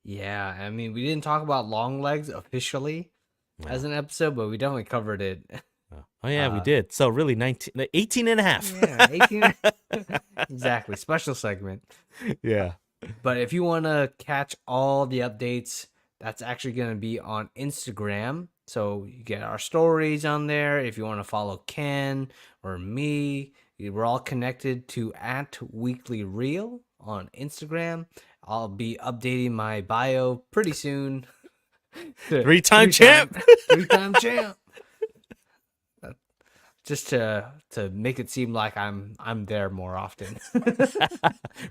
Yeah, I mean, we didn't talk about Long Legs officially as an episode, but we definitely covered it. Oh yeah, we did. So really 18 and a half. Yeah, 18. Exactly. Special segment. Yeah. But if you want to catch all the updates, that's actually going to be on Instagram. So you get our stories on there. If you want to follow Ken or me, we're all connected to @weeklyreel on Instagram. I'll be updating my bio pretty soon. to Three-time champ. Three-time champ. Just to make it seem like I'm there more often.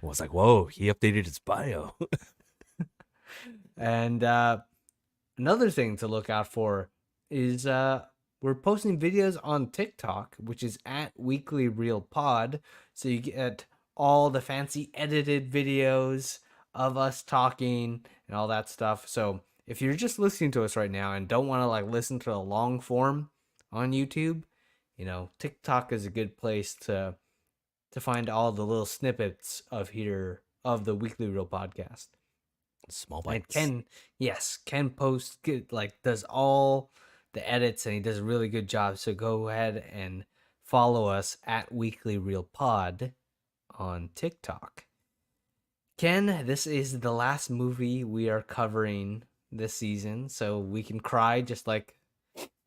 Well, it's like, whoa, he updated his bio. And another thing to look out for is we're posting videos on TikTok, which is at Weekly Real Pod. So you get all the fancy edited videos of us talking and all that stuff. So if you're just listening to us right now and don't want to like listen to a long form on YouTube, you know, TikTok is a good place to find all the little snippets of the Weekly Real podcast. Small bites. And Ken posts good, like does all the edits, and he does a really good job. So go ahead and follow us at Weekly Real Pod on TikTok. Ken, this is the last movie we are covering this season, so we can cry just like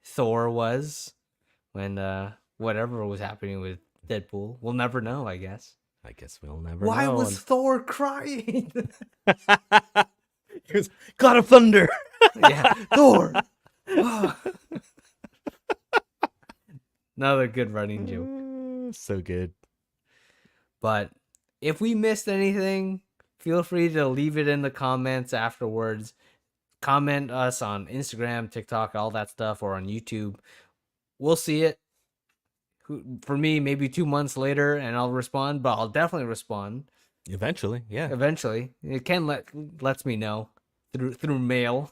Thor was when whatever was happening with Deadpool. We'll never know, I guess. I guess we'll never know. Why was Thor crying? He was God of Thunder. Yeah, Thor. Another good running joke. So good. But if we missed anything, feel free to leave it in the comments afterwards. Comment us on Instagram, TikTok, all that stuff, or on YouTube. We'll see it. For me, maybe 2 months later, and I'll respond, but I'll definitely respond. Eventually, yeah. Eventually. Ken lets me know through mail.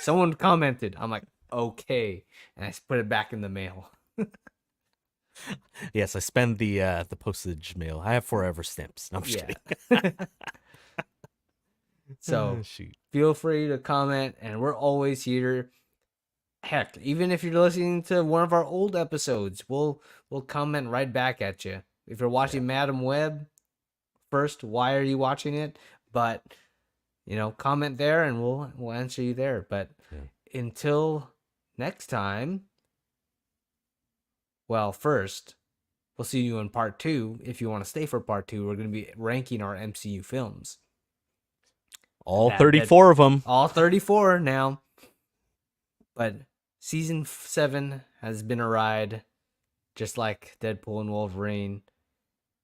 Someone commented. I'm like, okay. And I put it back in the mail. Yes, I spend the postage mail. I have forever stamps. No, I'm just kidding. So shoot. Feel free to comment, and we're always here. Heck, even if you're listening to one of our old episodes, we'll comment right back at you. If you're watching Madam Web, first, why are you watching it? But you know, comment there, and we'll answer you there. But until next time, well, first, we'll see you in part 2. If you want to stay for part 2, we're going to be ranking our MCU films. All 34 of them. All 34 now. But season 7 has been a ride, just like Deadpool and Wolverine.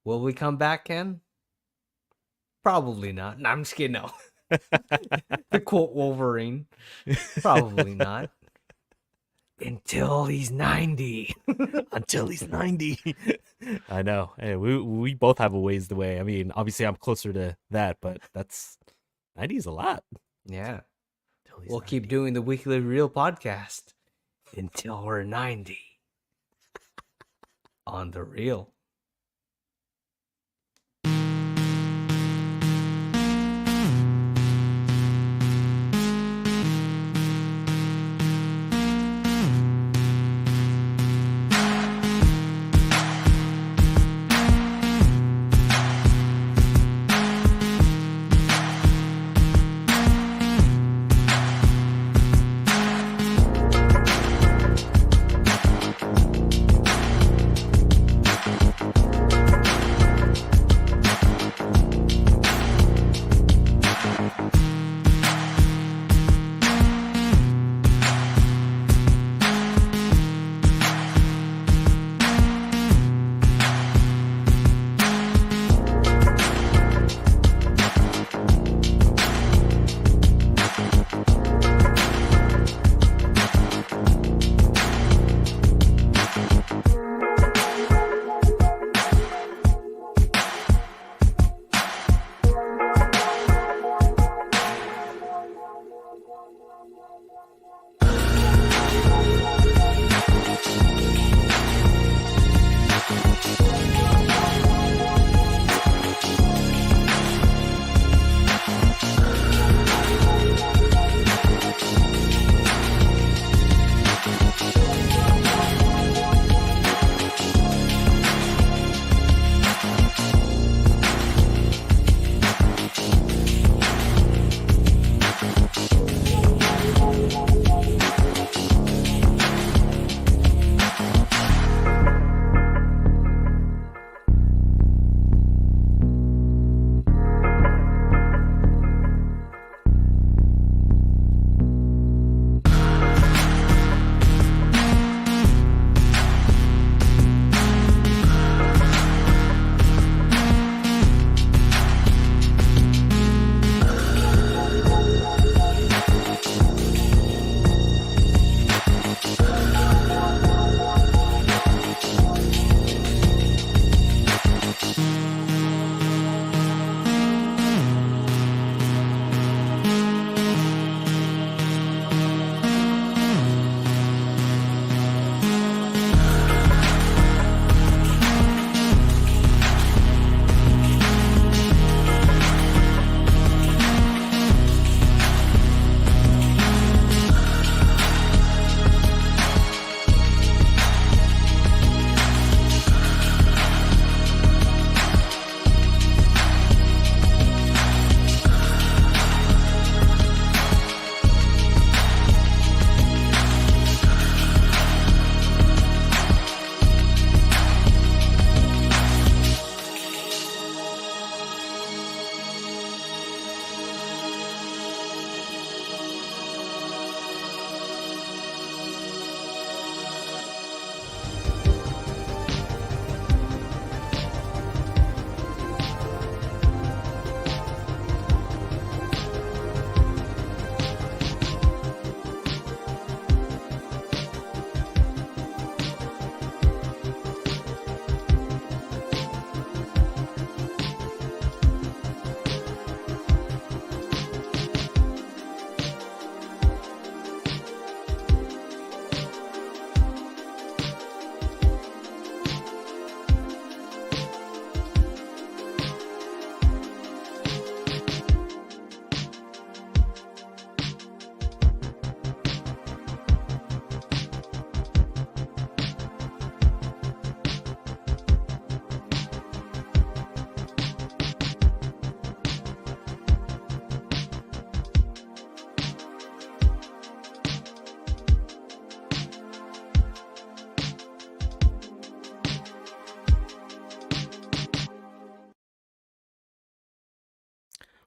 Will we come back, Ken? Probably not. No, I'm just kidding. No. To quote Wolverine, probably not. Until he's 90. Until he's 90. I know. Hey, we both have a ways to way. I mean, obviously I'm closer to that, but 90 is a lot. Yeah. We'll keep doing the Weekly Real podcast until we're 90. On the real.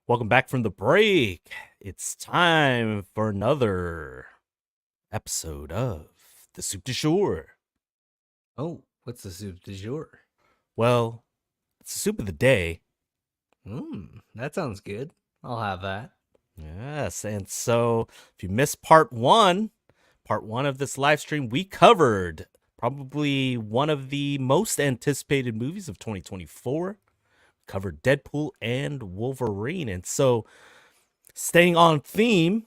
Welcome back from the break. It's time for another episode of the Soup du Jour. Oh, what's the soup du jour? Well, it's the soup of the day. That sounds good. I'll have that. Yes, and so if you missed part one of this live stream, we covered probably one of the most anticipated movies of 2024. Covered Deadpool and Wolverine. And so, staying on theme,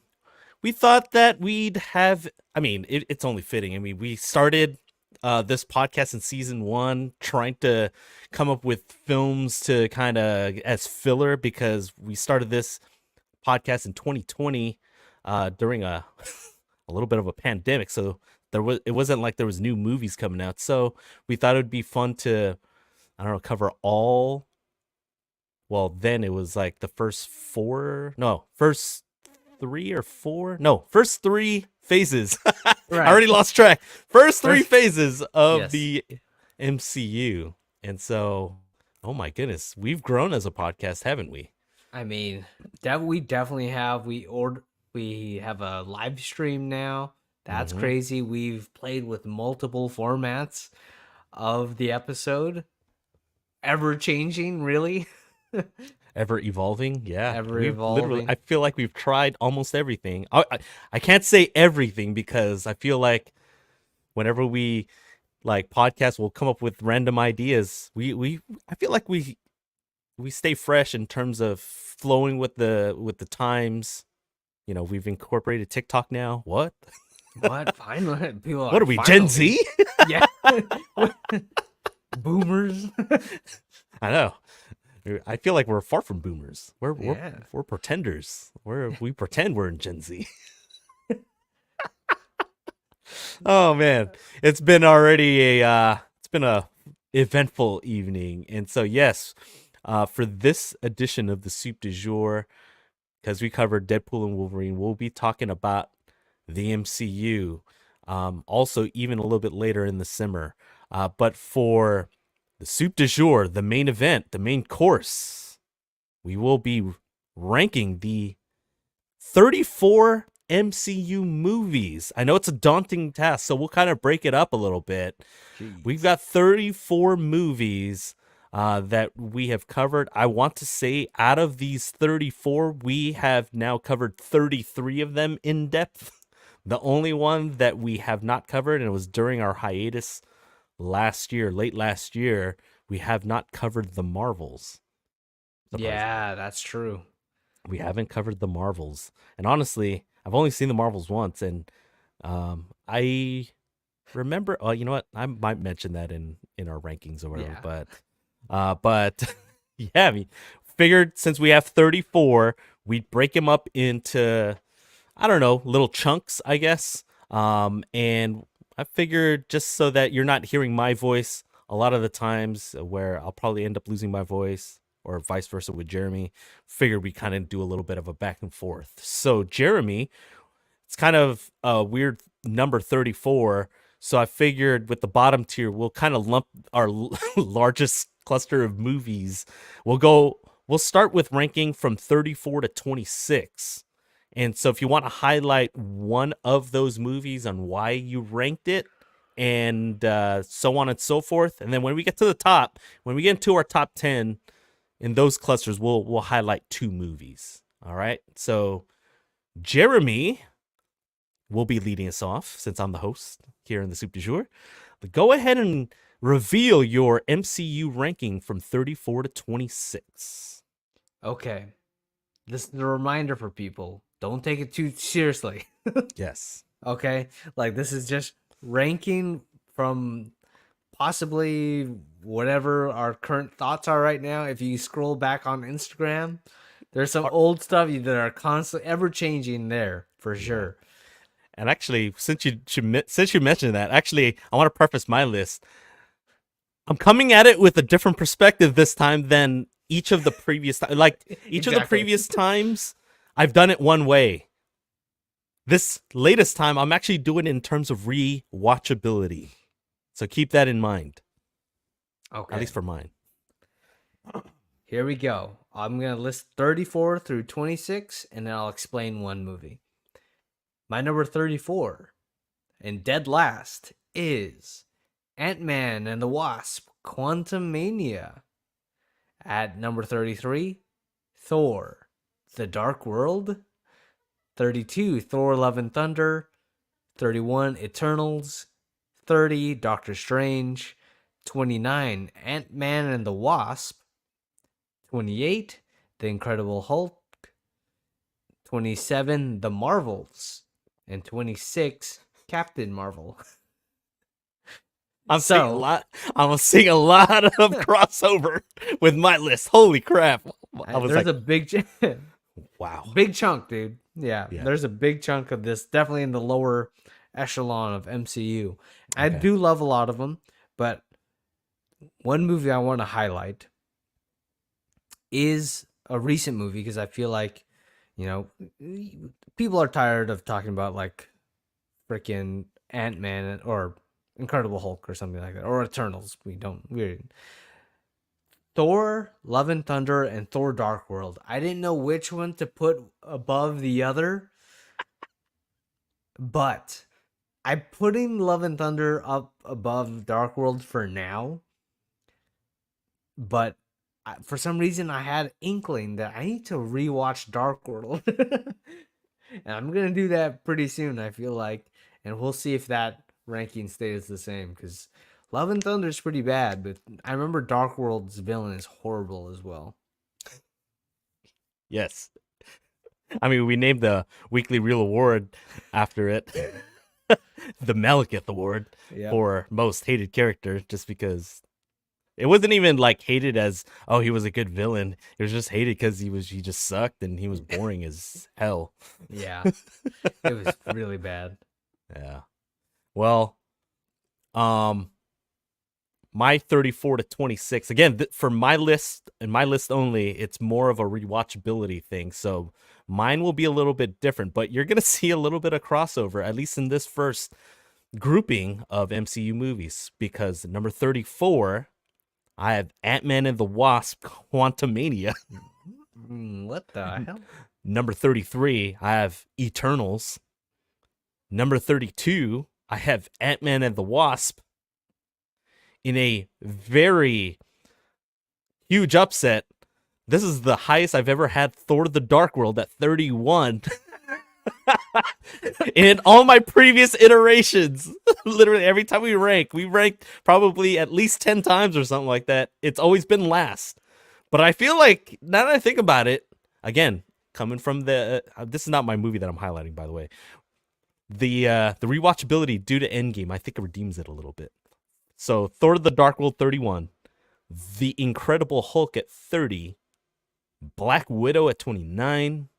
we thought that we'd have, it's only fitting. I mean, we started this podcast in season 1 trying to come up with films to kind of as filler, because we started this podcast in 2020 during a little bit of a pandemic. So it wasn't like there was new movies coming out. So we thought it would be fun to, cover all. Well, then it was like the first 3 phases. Right. I already lost track. First 3 phases of Yes. the MCU. And so, oh my goodness, we've grown as a podcast, haven't we? I mean, we definitely have. We have a live stream now. That's crazy. We've played with multiple formats of the episode. Ever changing, really. Ever evolving, yeah. Ever We've evolving. I feel like we've tried almost everything. I can't say everything, because I feel like whenever we like podcast, we'll come up with random ideas. I feel like we stay fresh in terms of flowing with the times. You know, we've incorporated TikTok now. What? Finally, people What are we, Gen Z? Yeah. Boomers. I know. I feel like we're far from boomers. We're pretenders. We pretend we're in Gen Z. Oh man, it's been already a eventful evening, and so yes, for this edition of the Soup du Jour, because we covered Deadpool and Wolverine, we'll be talking about the MCU. Also, even a little bit later in the simmer, but for the Soup du Jour, the main event, the main course, we will be ranking the 34 MCU movies. I know it's a daunting task, so we'll kind of break it up a little bit. Jeez. We've got 34 movies that we have covered. I want to say out of these 34, we have now covered 33 of them in depth. The only one that we have not covered, and it was during our hiatus late last year, we have not covered the Marvels. Yeah, that's true. We haven't covered the Marvels. And honestly, I've only seen the Marvels once, and I remember, you know what? I might mention that in our rankings or whatever. Yeah. But yeah, I mean, figured since we have 34, we'd break them up into, I don't know, little chunks, I guess. And I figured, just so that you're not hearing my voice a lot of the times where I'll probably end up losing my voice, or vice versa with Jeremy, figured we kind of do a little bit of a back and forth. So Jeremy, it's kind of a weird number 34. So I figured with the bottom tier, we'll kind of lump our largest cluster of movies. We'll start with ranking from 34 to 26. And so if you want to highlight one of those movies on why you ranked it, and so on and so forth. And then when we get to the top, when we get into our top 10 in those clusters, we'll highlight 2 movies. All right. So Jeremy will be leading us off, since I'm the host here in the Soup du Jour. But go ahead and reveal your MCU ranking from 34 to 26. Okay. This is a reminder for people. Don't take it too seriously. Yes. Okay? Like, this is just ranking from possibly whatever our current thoughts are right now. If you scroll back on Instagram, there's some old stuff that are constantly ever changing there for sure. And actually, since you mentioned that, actually, I want to preface my list. I'm coming at it with a different perspective this time than each of the previous times. Like, each of the previous times, I've done it one way. This latest time, I'm actually doing it in terms of rewatchability. So keep that in mind. Okay. At least for mine. Here we go. I'm going to list 34 through 26, and then I'll explain one movie. My number 34, and dead last, is Ant-Man and the Wasp: Quantumania. At number 33, Thor: The Dark World. 32, Thor: Love and Thunder. 31, Eternals. 30, Doctor Strange. 29, Ant-Man and the Wasp. 28, The Incredible Hulk. 27, The Marvels. And 26, Captain Marvel. I'm seeing a lot of crossover with my list. Holy crap. I was There's like, a big wow. big chunk, dude. Yeah, Yeah. there's a big chunk of this, definitely in the lower echelon of MCU. I Okay. do love a lot of them, but one movie I want to highlight is a recent movie because I feel like, you know, people are tired of talking about like freaking Ant-Man or Incredible Hulk or something like that, or Eternals. We're Thor: Love and Thunder and Thor: Dark World. I didn't know which one to put above the other, but I'm putting Love and Thunder up above Dark World for now. But for some reason, I had inkling that I need to rewatch Dark World, and I'm gonna do that pretty soon. I feel like, and we'll see if that ranking stays the same. Because Love and Thunder is pretty bad, but I remember Dark World's villain is horrible as well. Yes. I mean, we named the weekly reel award after it. The Malekith Award for most hated character, just because it wasn't even like hated as, oh, he was a good villain. It was just hated because he just sucked and he was boring as hell. Yeah. It was really bad. Yeah. Well, my 34 to 26, again, for my list and my list only, it's more of a rewatchability thing. So mine will be a little bit different, but you're going to see a little bit of crossover, at least in this first grouping of MCU movies, because number 34, I have Ant-Man and the Wasp: Quantumania. What the hell? Number 33, I have Eternals. Number 32, I have Ant-Man and the Wasp. In a very huge upset, this is the highest I've ever had Thor: The Dark World at 31. In all my previous iterations, literally every time we ranked probably at least 10 times or something like that. It's always been last. But I feel like, now that I think about it, again, coming from this is not my movie that I'm highlighting, by the way. The rewatchability due to Endgame, I think it redeems it a little bit. So Thor: The Dark World 31, The Incredible Hulk at 30, Black Widow at 29,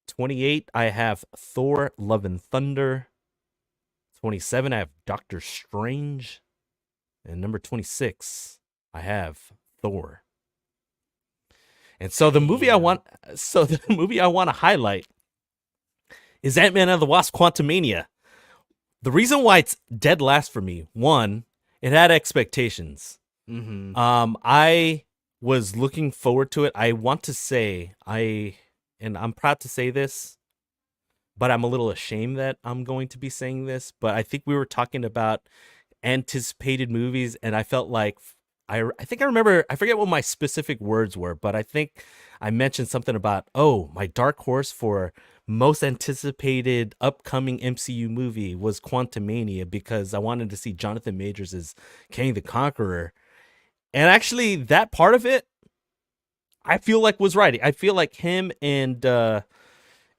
28, I have Thor: Love and Thunder. 27, I have Doctor Strange. And number 26, I have Thor. And so the movie I want to highlight is Ant-Man and the Wasp: Quantumania. The reason why it's dead last for me, one, it had expectations. Mm-hmm. I was looking forward to it. I want to say, and I'm proud to say this, but I'm a little ashamed that I'm going to be saying this, but I think we were talking about anticipated movies, and I felt like, I think I remember, I forget what my specific words were, but I think I mentioned something about, my dark horse for most anticipated upcoming MCU movie was Quantumania, because I wanted to see Jonathan Majors as Kang the Conqueror. And actually, that part of it, I feel like was right. I feel like him and oh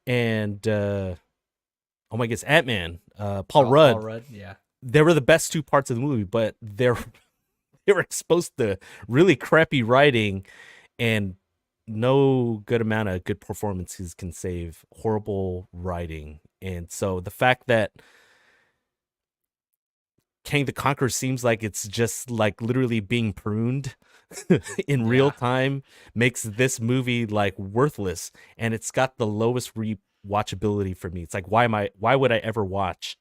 my goodness, Ant-Man, Paul Rudd, yeah, they were the best two parts of the movie, but they were exposed to really crappy writing, and no good amount of good performances can save horrible writing. And so the fact that Kang the Conqueror seems like it's just like literally being pruned in real time makes this movie like worthless, and it's got the lowest rewatchability for me. It's like, why would I ever watch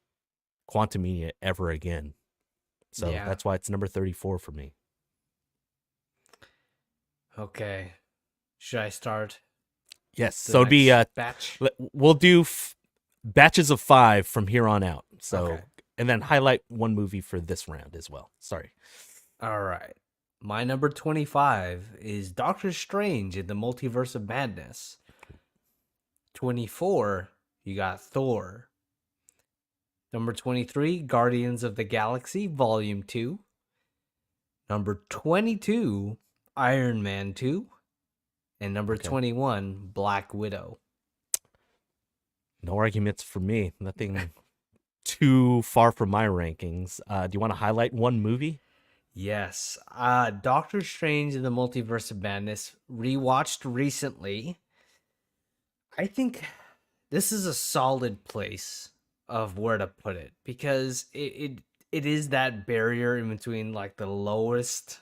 Quantumania ever again? So that's why it's number 34 for me. Okay. Should I start Yes. the So it'd be next batch? we'll do batches of 5 from here on out. Okay. So and then highlight one movie for this round as well. Sorry. All right. My number 25 is Doctor Strange in the Multiverse of Madness. 24, you got Thor. Number 23, Guardians of the Galaxy Volume 2. Number 22, Iron Man 2. And number Okay. 21, Black Widow. No arguments for me. Nothing too far from my rankings. Do you want to highlight one movie? Yes. Doctor Strange in the Multiverse of Madness, rewatched recently. I think this is a solid place of where to put it because it is that barrier in between like the lowest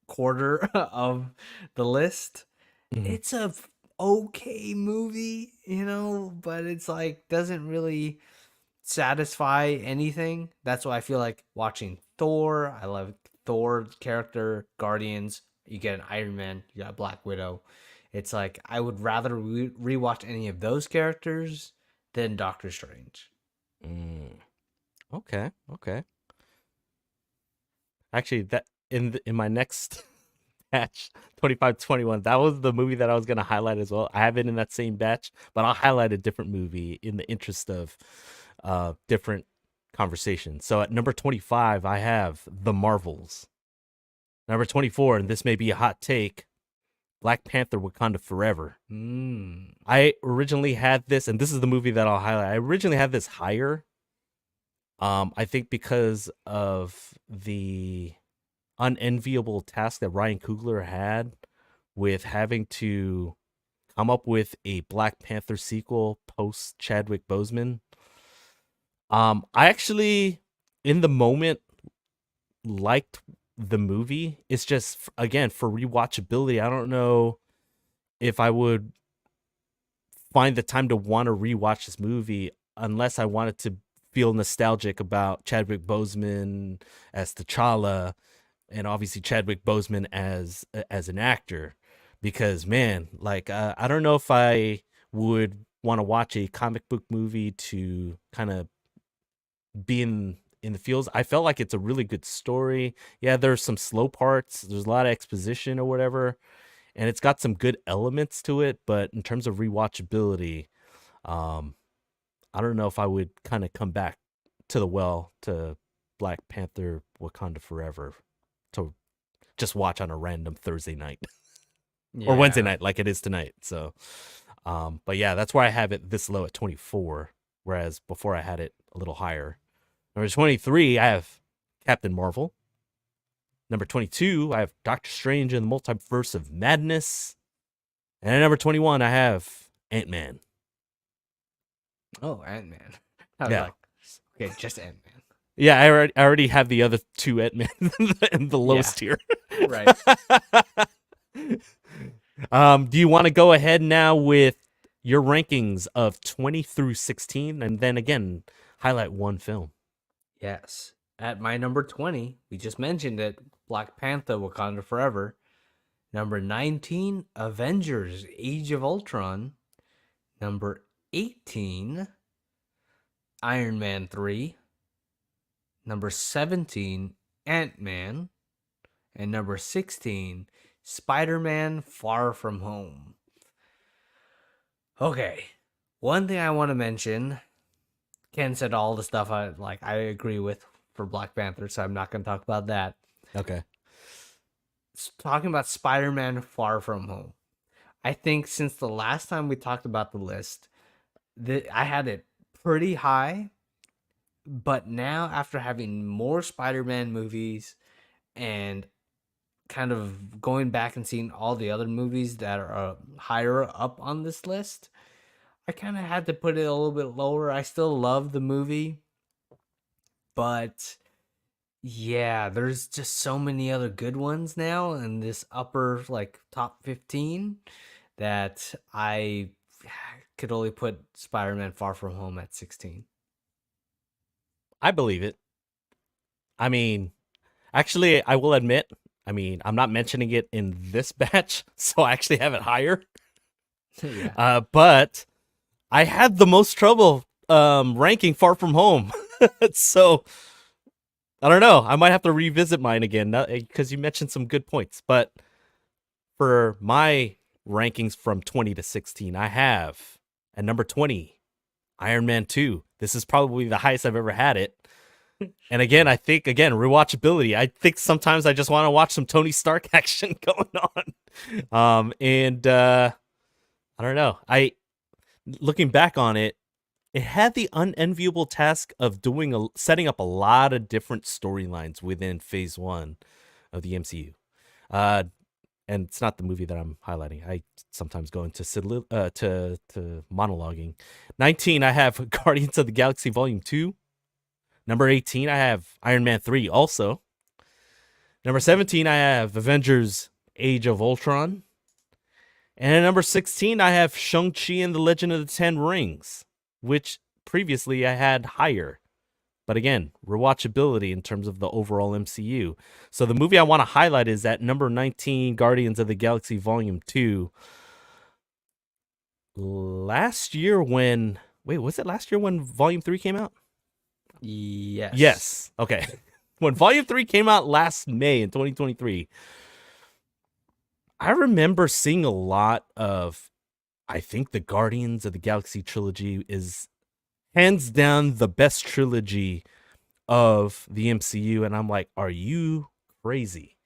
quarter of the list. Mhm. It's a okay movie, but it's like doesn't really satisfy anything. That's why I feel like watching Thor. I love Thor character, Guardians. You get an Iron Man, you got Black Widow. It's like I would rather rewatch any of those characters than Doctor Strange. Mm. Okay. Okay. Actually, that in my next batch 25-21, that was the movie that I was going to highlight as well. I have it in that same batch, but I'll highlight a different movie in the interest of different conversations. So at number 25, I have The Marvels. Number 24, and this may be a hot take, Black Panther Wakanda Forever. I originally had this, and this is the movie that I'll highlight. I originally had this higher. I think because of the unenviable task that Ryan Coogler had with having to come up with a Black Panther sequel post Chadwick Boseman. I actually, in the moment, liked the movie. It's just, again, for rewatchability, I don't know if I would find the time to want to rewatch this movie unless I wanted to feel nostalgic about Chadwick Boseman as T'Challa and obviously Chadwick Boseman as an actor, because man, like I don't know if I would want to watch a comic book movie to kind of be in the fields. I felt like it's a really good story. Yeah, there's some slow parts. There's a lot of exposition or whatever, and it's got some good elements to it. But in terms of rewatchability, I don't know if I would kind of come back to the well to Black Panther Wakanda Forever to just watch on a random Thursday night or Wednesday night like it is tonight. So, but yeah, that's why I have it this low at 24, whereas before I had it a little higher. Number 23, I have Captain Marvel. Number 22, I have Doctor Strange in the Multiverse of Madness. And at number 21, I have Ant-Man. Oh, Ant-Man. I was Yeah. like, okay, just Ant-Man. Yeah, I already have the other two Ant-Man in the lowest tier. Right. Do you want to go ahead now with your rankings of 20 through 16 and then again highlight one film? Yes. At my number 20, we just mentioned it, Black Panther Wakanda Forever. Number 19, Avengers Age of Ultron. Number 18, Iron Man 3. Number 17, Ant-Man. And number 16, Spider-Man Far From Home. Okay. One thing I want to mention, Ken said all the stuff I agree with for Black Panther, so I'm not going to talk about that. Okay. Talking about Spider-Man Far From Home. I think since the last time we talked about the list, I had it pretty high, but now after having more Spider-Man movies and kind of going back and seeing all the other movies that are higher up on this list, I kind of had to put it a little bit lower. I still love the movie, but yeah, there's just so many other good ones now in this upper like top 15 that I could only put Spider-Man Far From Home at 16. I believe it. I mean, actually, I will admit, I mean, I'm not mentioning it in this batch, so I actually have it higher. Yeah. But I had the most trouble ranking Far From Home. So I don't know. I might have to revisit mine again because you mentioned some good points. But for my rankings from 20 to 16, I have at number 20, Iron Man 2. This is probably the highest I've ever had it. And again, I think rewatchability. I think sometimes I just want to watch some Tony Stark action going on. I don't know. I looking back on it, it had the unenviable task of setting up a lot of different storylines within Phase 1 of the MCU. And it's not the movie that I'm highlighting. I sometimes go into to monologuing. 19, I have Guardians of the Galaxy Volume 2. Number 18, I have Iron Man 3 also. Number 17, I have Avengers Age of Ultron. And at number 16, I have Shang-Chi and the Legend of the Ten Rings, which previously I had higher. But again, rewatchability in terms of the overall MCU. So the movie I want to highlight is at number 19, Guardians of the Galaxy Volume 2. Was it last year when Volume 3 came out? Yes. Yes. Okay. When Volume 3 came out last May in 2023, I remember seeing a lot of, I think the Guardians of the Galaxy trilogy is hands down the best trilogy of the MCU. And I'm like, are you crazy?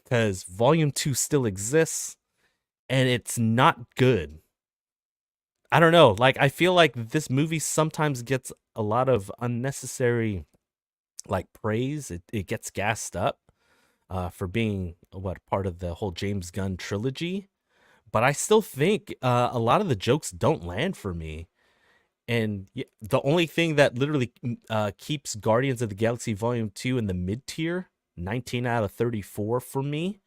Because Volume 2 still exists and it's not good. I don't know. Like, I feel like this movie sometimes gets a lot of unnecessary praise. It gets gassed up for being part of the whole James Gunn trilogy. But I still think a lot of the jokes don't land for me. And the only thing that literally keeps Guardians of the Galaxy Volume 2 in the mid tier, 19 out of 34 for me,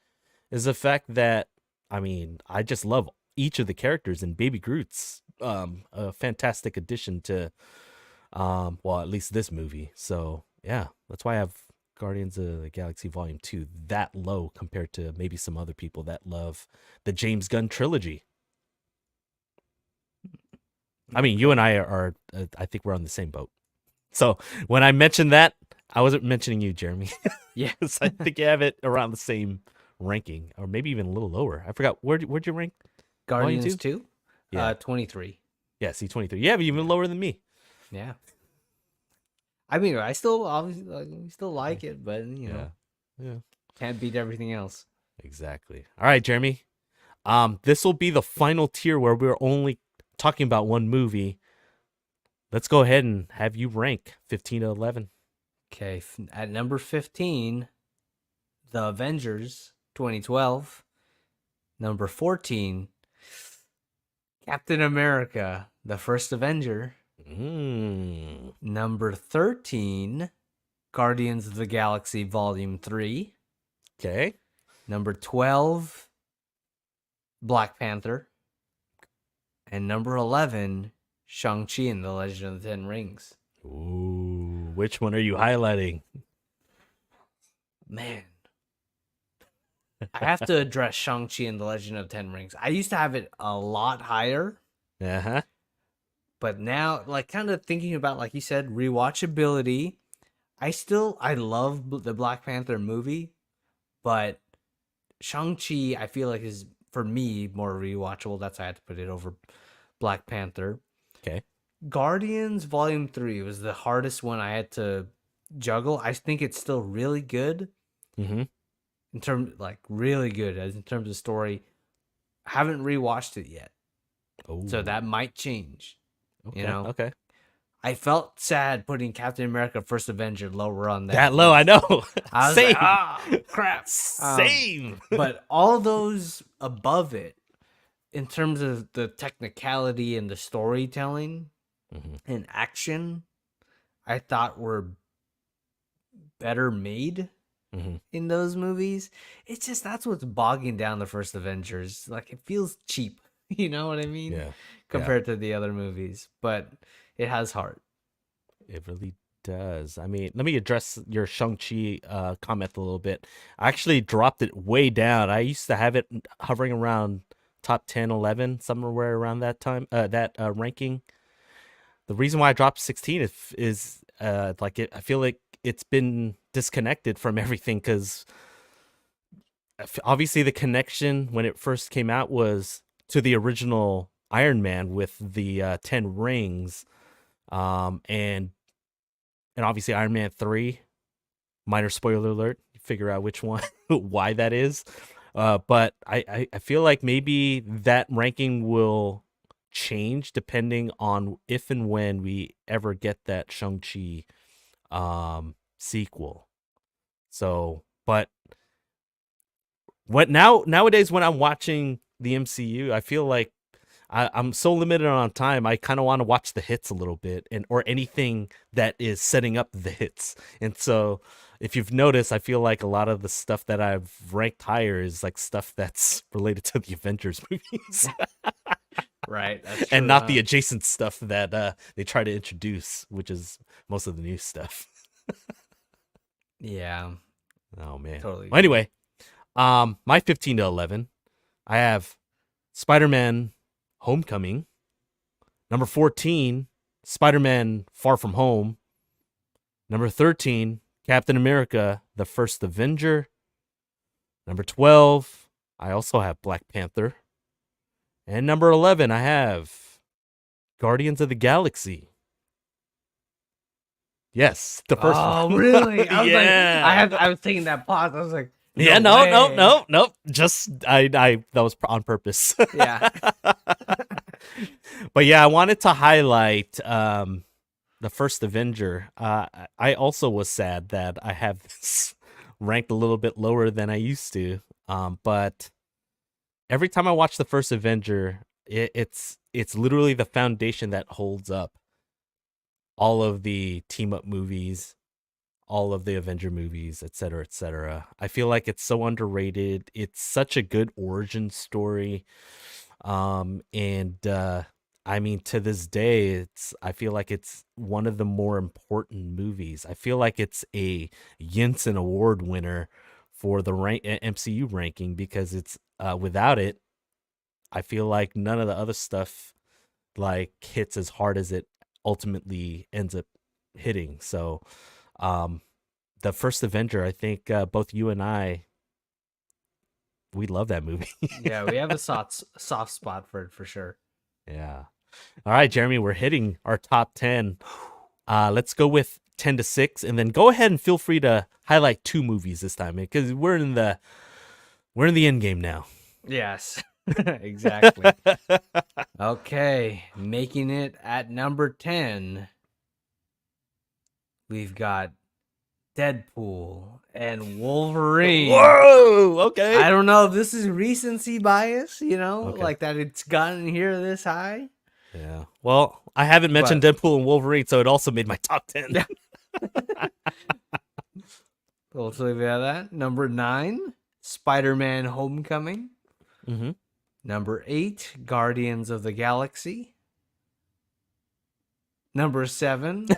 is the fact that, I mean, I just love each of the characters, and Baby Groot's a fantastic addition to, at least this movie. So, yeah, that's why I have Guardians of the Galaxy Volume 2 that low compared to maybe some other people that love the James Gunn trilogy. I mean, you and I are I think we're on the same boat. So when I mentioned that, I wasn't mentioning you, Jeremy. Yeah. I think you have it around the same ranking, or maybe even a little lower. I forgot. Where'd you rank? Guardians 2? Yeah. 23. Yeah, C23. Yeah, but even lower than me. Yeah. I mean, I still obviously still like it, but Yeah. can't beat everything else. Exactly. All right, Jeremy. This will be the final tier where we're only talking about one movie. Let's go ahead and have you rank 15 to 11. Okay, at number 15, The Avengers 2012. Number 14, Captain America, The First Avenger. Number 13, Guardians of the Galaxy Volume 3. Okay. Number 12, Black Panther. And number 11, Shang-Chi and the Legend of the Ten Rings. Ooh, which one are you highlighting? Man. I have to address Shang-Chi and the Legend of Ten Rings. I used to have it a lot higher. Uh-huh. But now, kind of thinking about, like you said, rewatchability. I love the Black Panther movie. But Shang-Chi, I feel like, is, for me, more rewatchable. That's why I had to put it over Black Panther. Okay. Guardians Volume 3 was the hardest one I had to juggle. I think it's still really good. Mm-hmm. In terms, really good in terms of story. Haven't rewatched it yet. Oh. So that might change. Okay. Okay. I felt sad putting Captain America First Avenger lower on that low, I know. I was Same. like, crap. Same. But all those above it, in terms of the technicality and the storytelling and action, I thought were better made in those movies. It's just that's what's bogging down the First Avengers. It feels cheap. You know what I mean? Yeah. Compared to the other movies, but it has heart. It really does. I mean, let me address your Shang-Chi comment a little bit. I actually dropped it way down. I used to have it hovering around top 10, 11, somewhere around that time, that ranking. The reason why I dropped 16 is like I feel like it's been disconnected from everything because obviously the connection when it first came out was to the original Iron Man with the 10 rings, and obviously Iron Man 3. Minor spoiler alert. Figure out which one, why that is. But I feel like maybe that ranking will change depending on if and when we ever get that Shang-Chi sequel. So, but nowadays when I'm watching the MCU, I feel like I'm so limited on time. I kind of want to watch the hits a little bit, or anything that is setting up the hits. And so, if you've noticed, I feel like a lot of the stuff that I've ranked higher is like stuff that's related to the Avengers movies, Right. That's and true, not huh? the adjacent stuff that they try to introduce, which is most of the new stuff. Yeah. Oh man. Totally Well, agree. anyway, my 15 to 11, I have Spider-Man Homecoming. Number 14, Spider-Man Far From Home. Number 13, Captain America, The First Avenger. Number 12, I also have Black Panther. And number 11, I have Guardians of the Galaxy. Yes, the first Oh, one. really? I was like, Yeah. I was taking that pause. I was like, Yeah, no way. no. Just I that was on purpose. Yeah. But yeah, I wanted to highlight the first Avenger. I also was sad that I have this ranked a little bit lower than I used to. But every time I watch the first Avenger, it's literally the foundation that holds up all of the team up movies, all of the Avenger movies, et cetera, et cetera. I feel like it's so underrated. It's such a good origin story. And I mean, to this day, I feel like it's one of the more important movies. I feel like it's a Yinsen Award winner for the MCU ranking because it's without it, I feel like none of the other stuff like hits as hard as it ultimately ends up hitting. So, um, the first Avenger, I think both you and I, we love that movie. Yeah, we have a soft spot for it for sure. Yeah. All right, Jeremy, we're hitting our top 10. Let's go with 10 to 6, and then go ahead and feel free to highlight 2 movies this time because we're in the end game now. Yes. Exactly. Okay, making it at number 10. We've got Deadpool and Wolverine. Whoa, okay. I don't know if this is recency bias, Okay. like that it's gotten here this high. Yeah. Well, I haven't mentioned Deadpool and Wolverine, so it also made my top 10. Yeah. We'll leave it at that. Number 9, Spider-Man Homecoming. Mm-hmm. Number 8, Guardians of the Galaxy. Number 7.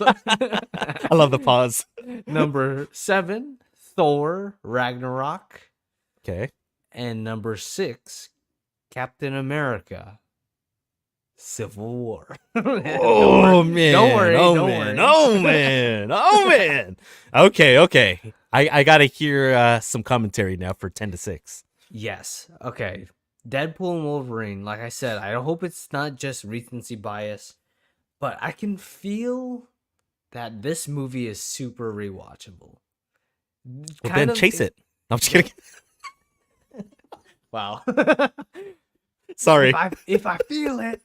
I love the pause. Number 7, Thor Ragnarok. Okay. And number 6, Captain America Civil War. Oh man. Don't worry. Oh Don't man. worry. Oh man. Oh man. Okay. I gotta hear some commentary now for 10 to 6. Yes. Okay. Deadpool and Wolverine, like I said, I hope it's not just recency bias, but I can feel that this movie is super rewatchable. Well, then chase it. No, I'm just kidding. Wow. Sorry. If I feel it.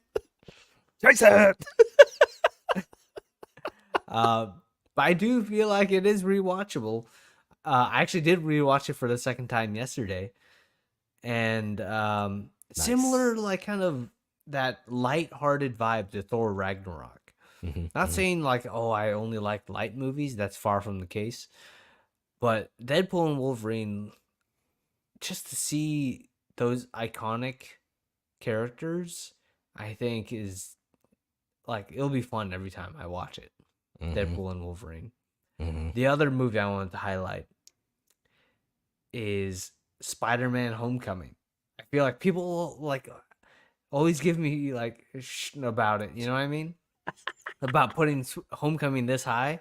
Chase it. But I do feel like it is rewatchable. I actually did rewatch it for the second time yesterday. And similar, like kind of that light-hearted vibe to Thor Ragnarok. Not saying like, oh, I only like light movies. That's far from the case. But Deadpool and Wolverine, just to see those iconic characters, I think is like, it'll be fun every time I watch it. Deadpool and Wolverine. Mm-hmm. The other movie I wanted to highlight is Spider-Man: Homecoming. I feel like people like always give me like about it. You know what I mean? About putting Homecoming this high,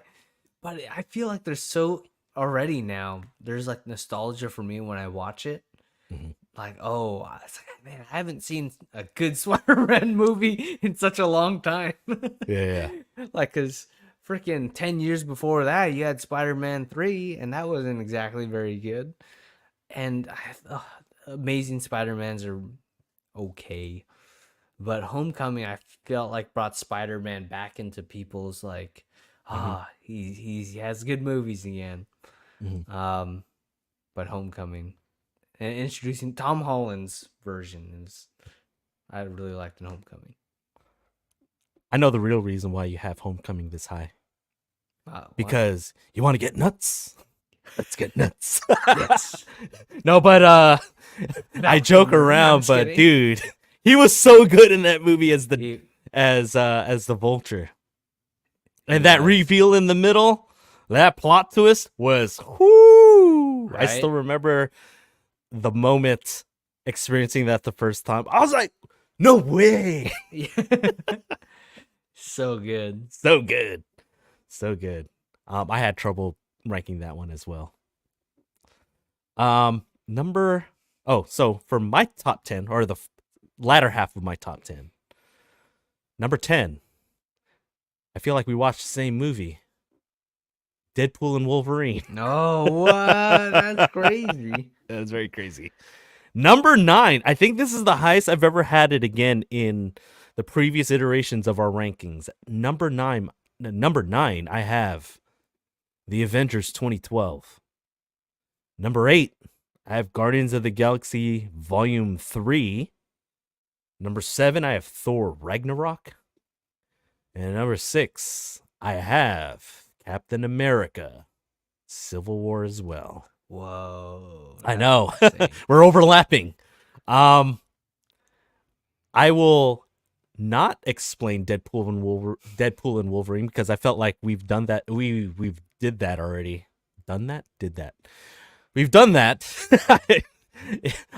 but I feel like there's so already now. There's like nostalgia for me when I watch it. Mm-hmm. Like, oh, it's like, man, I haven't seen a good Spider-Man movie in such a long time. Yeah. Like, cause freaking 10 years before that, you had Spider-Man 3, and that wasn't exactly very good. And Amazing Spider-Mans are okay. But Homecoming, I felt like brought Spider-Man back into people's like, Mm-hmm. he has good movies again. Mm-hmm. But Homecoming and introducing Tom Holland's version is I really liked in Homecoming. I know the real reason why you have Homecoming this high. What? Because you want to get nuts. Let's get nuts. Yes. No, but I joke I'm around, just but kidding. dude, he was so good in that movie as the He- as the Vulture. And He that was. reveal in the middle, that plot twist was whoo. I Right? still remember the moment experiencing that the first time. I was like, no way. So good. So good. So good. I had trouble ranking that one as well. So for my top 10, or the latter half of my top 10, number 10, I feel like we watched the same movie, Deadpool and Wolverine. No, what? That's crazy. That was very crazy. Number 9, I think this is the highest I've ever had it again in the previous iterations of our rankings. Number 9, I have The Avengers 2012. Number 8, I have Guardians of the Galaxy Volume 3. Number 7, I have Thor Ragnarok. And number 6, I have Captain America Civil War as well. Whoa. I know. insane. We're overlapping. I will not explain Deadpool and Wolverine because I felt like we've done that. We've did that already. Done that? Did that. We've done that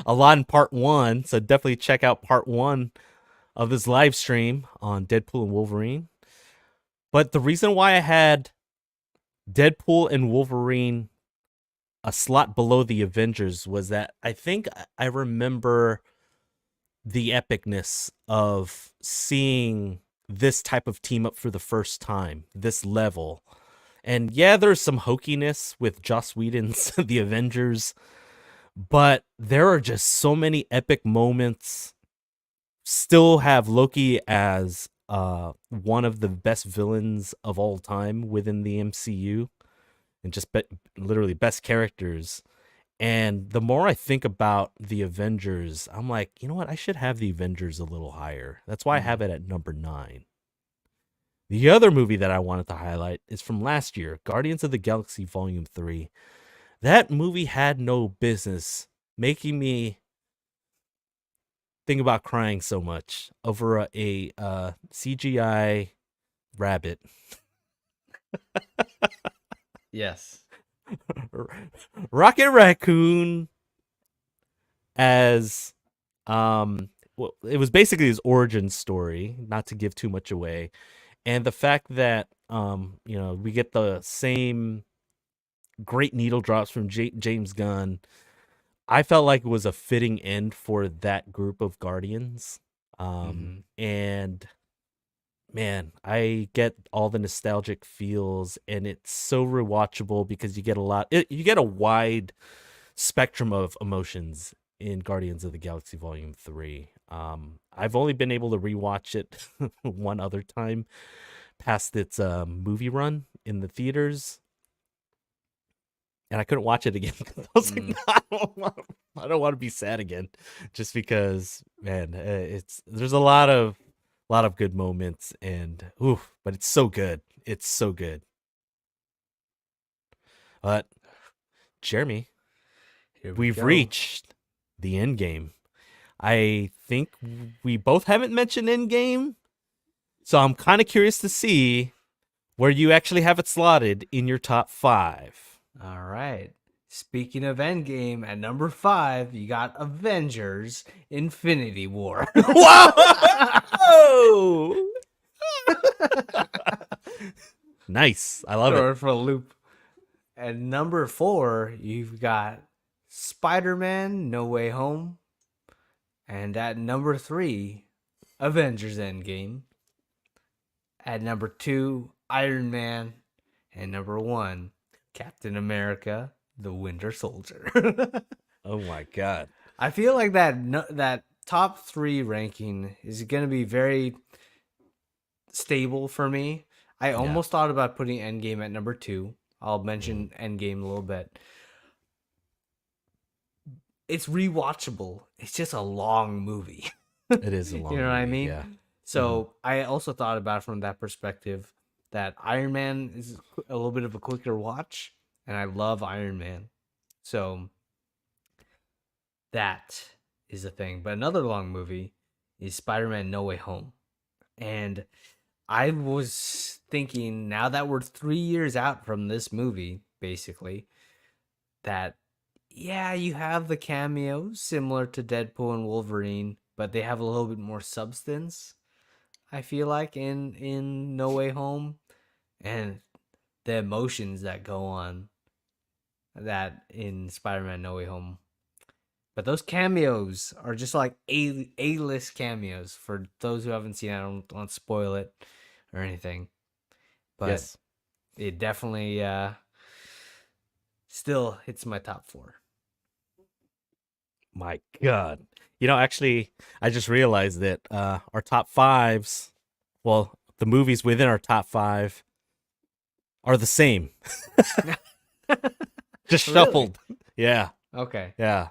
a lot in part 1, so definitely check out part 1 of this live stream on Deadpool and Wolverine. But the reason why I had Deadpool and Wolverine a slot below the Avengers was that I think I remember the epicness of seeing this type of team up for the first time, this level. And yeah, there's some hokiness with Joss Whedon's The Avengers, but there are just so many epic moments. Still have Loki as one of the best villains of all time within the MCU, and just literally best characters. And the more I think about the Avengers, I'm like, you know what? I should have the Avengers a little higher. That's why I have it at number 9. The other movie that I wanted to highlight is from last year, Guardians of the Galaxy Volume 3. That movie had no business making me think about crying so much over a CGI rabbit. Yes. Rocket Raccoon as well, it was basically his origin story, not to give too much away. And the fact that we get the same great needle drops from James Gunn, I felt like it was a fitting end for that group of Guardians. And man, I get all the nostalgic feels, and it's so rewatchable because you get you get a wide spectrum of emotions in Guardians of the Galaxy Volume 3. I've only been able to rewatch it one other time past its movie run in the theaters, and I couldn't watch it again. I was like, I don't want to be sad again, just because, man, there's a lot of good moments, and but it's so good. It's so good. But Jeremy, we've reached the end game. I think we both haven't mentioned Endgame, so I'm kind of curious to see where you actually have it slotted in your top 5. All right. Speaking of Endgame, at number 5, you got Avengers Infinity War. Whoa! Nice. I love Throw it. it for a loop. At number 4, you've got Spider-Man No Way Home. And at number 3, Avengers Endgame. At number 2, Iron Man. And number 1, Captain America, the Winter Soldier. Oh my god. I feel like that top 3 ranking is going to be very stable for me. I almost thought about putting Endgame at number 2. I'll mention Endgame a little bit. It's rewatchable. It's just a long movie. It is a long You know what I movie, mean? Yeah. So I also thought about it from that perspective that Iron Man is a little bit of a quicker watch, and I love Iron Man. So that is a thing. But another long movie is Spider-Man No Way Home. And I was thinking, now that we're 3 years out from this movie, basically, that yeah, you have the cameos similar to Deadpool and Wolverine, but they have a little bit more substance, I feel like, in No Way Home, and the emotions that go on that in Spider-Man No Way Home. But those cameos are just like A-list cameos. For those who haven't seen it, I don't want to spoil it or anything. But Yes. it definitely still hits my top 4. My god. Actually, I just realized that our top 5s, well, the movies within our top 5 are the same. Just Really? shuffled. Yeah. Okay. Yeah.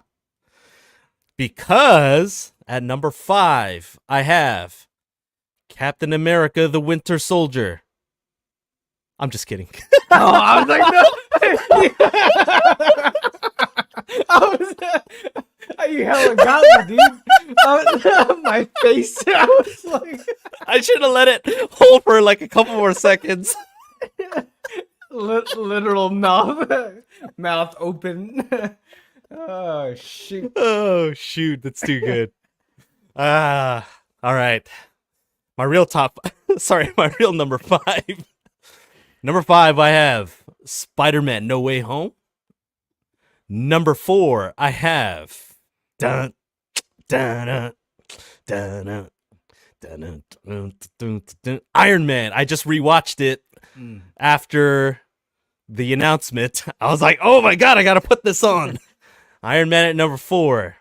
Because at number 5, I have Captain America the Winter Soldier. I'm just kidding. Oh, I was like, no. I was, you hella got me, dude. My face. I was like, I should have let it hold for like a couple more seconds. literal mouth open. Oh shoot. Oh, shoot. That's too good. All right. My real number 5. Number 5, I have Spider-Man No Way Home. Number 4, I have dun, dun, dun, dun, dun, dun, dun, dun, dun, Iron Man. I just rewatched it after the announcement. I was like, oh my god, I gotta put this on. Iron Man at number 4.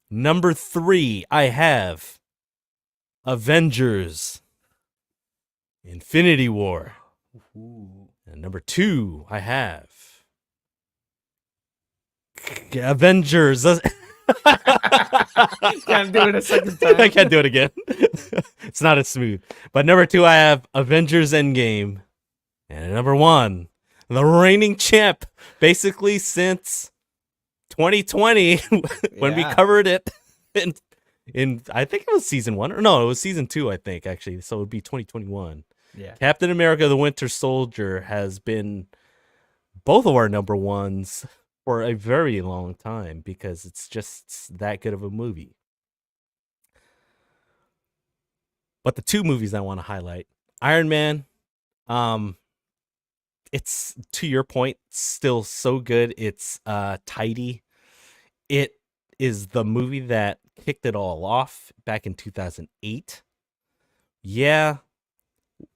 Number 3, I have Avengers Infinity War. Ooh. And number 2, I have Avengers. Can't do it a second time. I can't do it again. It's not as smooth. But number 2, I have Avengers Endgame. And number 1, the reigning champ, basically since 2020 when we covered it in I think it was season 1, or no, it was season 2, I think, actually. So it would be 2021. Yeah. Captain America the Winter Soldier has been both of our number 1s for a very long time because it's just that good of a movie. But the 2 movies I want to highlight, Iron Man, it's, to your point, still so good. It's tidy. It is the movie that kicked it all off back in 2008. Yeah,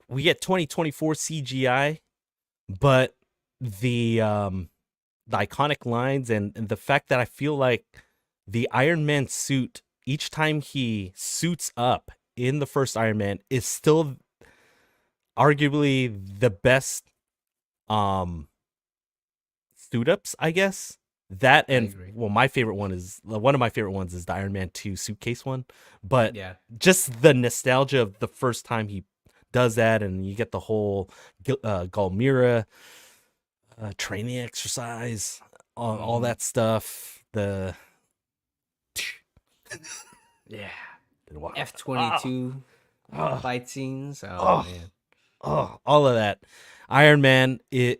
we get 2024 CGI, but the iconic lines and the fact that I feel like the Iron Man suit, each time he suits up in the first Iron Man, is still arguably the best suit ups, I guess. That and well, one of my favorite ones is the Iron Man 2 suitcase one. But just the nostalgia of the first time he does that, and you get the whole Galmira training exercise, all that stuff. The F-22 fight scenes. Oh man, Oh, all of that. Iron Man, I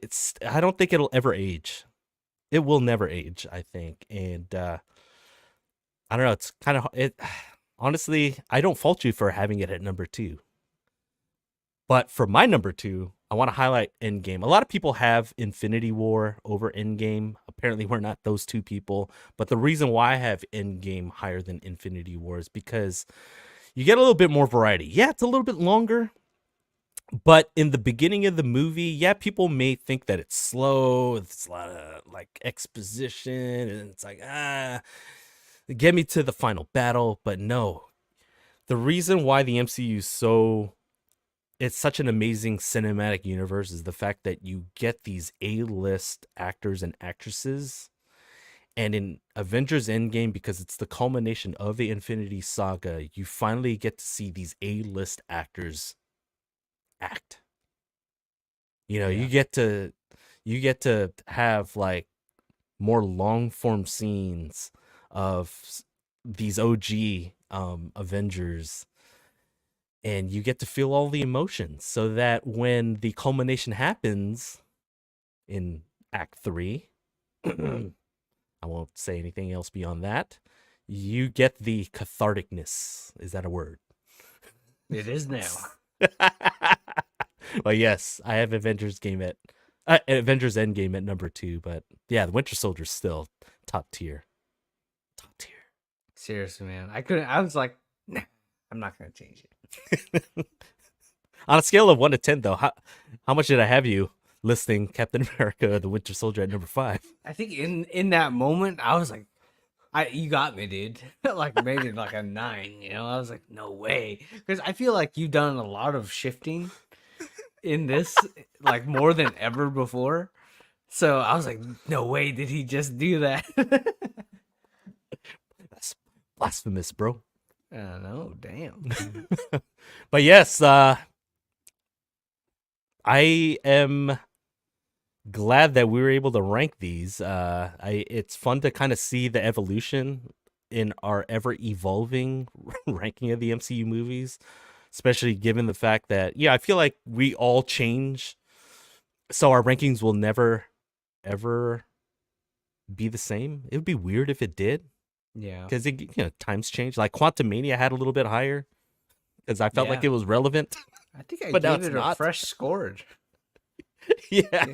don't think it'll ever age. It will never age, I think. And I don't know, it's kind of it honestly, I don't fault you for having it at number 2. But for my number 2, I want to highlight Endgame. A lot of people have Infinity War over Endgame. Apparently, we're not those two people. But the reason why I have Endgame higher than Infinity War is because you get a little bit more variety. Yeah, it's a little bit longer. But in the beginning of the movie, yeah, people may think that it's slow. It's a lot of like exposition. And it's like, get me to the final battle. But no, the reason why the MCU is it's such an amazing cinematic universe is the fact that you get these A-list actors and actresses. And in Avengers Endgame, because it's the culmination of the Infinity Saga, you finally get to see these A-list actors act. You know, Yeah. you get to have like more long form scenes of these OG Avengers, and you get to feel all the emotions so that when the culmination happens in Act 3, I won't say anything else beyond that, you get the catharticness. Is that a word? It is now. Well, yes, I have Avengers Endgame at number 2, but yeah, the Winter Soldier's still top tier. Top tier. Seriously, man. I was like, nah, I'm not gonna change it. On a scale of 1 to 10, though, how much did I have you listing Captain America: The Winter Soldier at number 5? I think in that moment, I was like, you got me, dude. Like maybe like a 9. You know, I was like, no way, because I feel like you've done a lot of shifting in this, like more than ever before. So I was like, no way, did he just do that? That's blasphemous, bro. I don't know, damn. But yes, I am glad that we were able to rank these. It's fun to kind of see the evolution in our ever evolving ranking of the MCU movies, especially given the fact that, yeah, I feel like we all change, so our rankings will never ever be the same. It would be weird if it did, Yeah. because times change. Like Quantumania had a little bit higher because I felt like it was relevant. I think I But now gave it's it not. a fresh score. Yeah.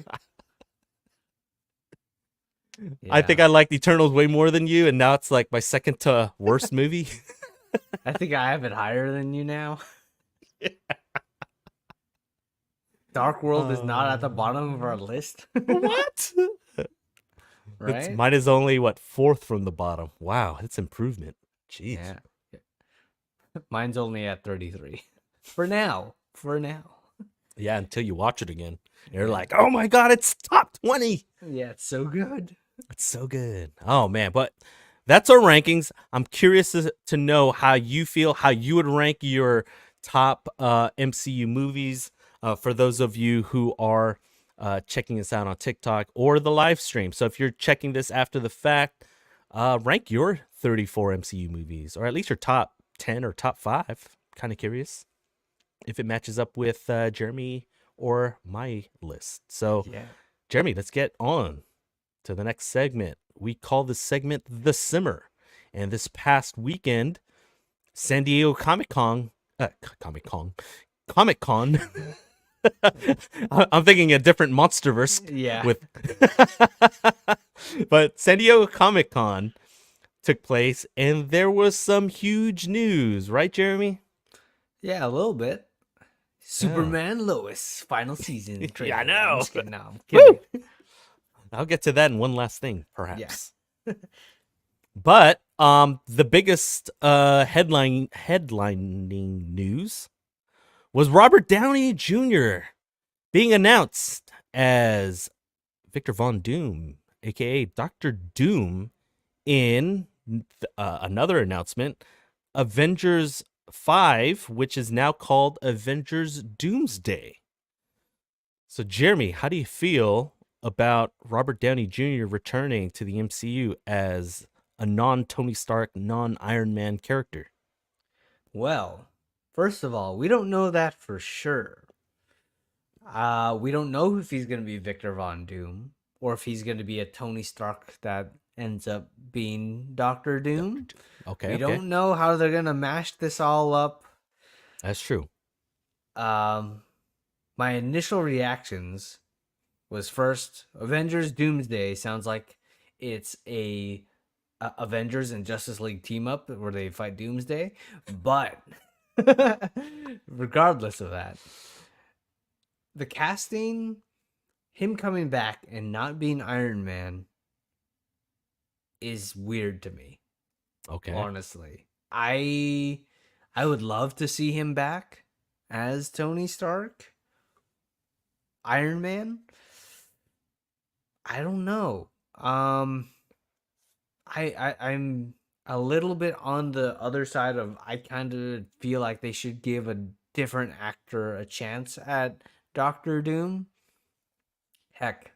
I think I liked Eternals way more than you, and now it's like my second to worst movie. I think I have it higher than you now. Dark World is not at the bottom of our list. What? Right? Mine is only 4th from the bottom. Wow, it's improvement. Jeez. Yeah. Mine's only at 33. For now. Yeah, until you watch it again. You're like, oh my god, it's top 20. Yeah, it's so good. It's so good. Oh man, but that's our rankings. I'm curious to know how you feel, how you would rank your top MCU movies. For those of you who are checking us out on TikTok or the live stream. So if you're checking this after the fact, rank your 34 MCU movies, or at least your top 10 or top 5. Kind of curious if it matches up with Jeremy or my list. So, Yeah. Jeremy, let's get on to the next segment. We call this segment The Simmer. And this past weekend, San Diego Comic-Con. I'm thinking a different MonsterVerse. Yeah. But San Diego Comic-Con took place, and there was some huge news, right, Jeremy? Yeah, a little bit. Superman Lois final season trailer. Yeah, I know. I'm just kidding. No, I'm kidding. I'll get to that in one last thing, perhaps. Yeah. But the biggest headlining news was Robert Downey Jr. being announced as Victor Von Doom, aka Dr. Doom, in another announcement, Avengers 5, which is now called Avengers Doomsday. So, Jeremy, how do you feel about Robert Downey Jr. returning to the MCU as a non-Tony Stark, non-Iron Man character? Well, first of all, we don't know that for sure. We don't know if he's gonna be Victor Von Doom or if he's gonna be a Tony Stark that ends up being Doctor Doctor Doom. Doom. Okay, We okay, don't know how they're gonna mash this all up. that's true. Um, my initial reactions was first Avengers Doomsday sounds like it's a Avengers and Justice League team up where they fight Doomsday, but regardless of that, the casting, him coming back and not being Iron Man is weird to me, Okay. honestly. I would love to see him back as Tony Stark, Iron Man. I don't know. I'm a little bit on the other side of I kind of feel like they should give a different actor a chance at Doctor Doom. Heck,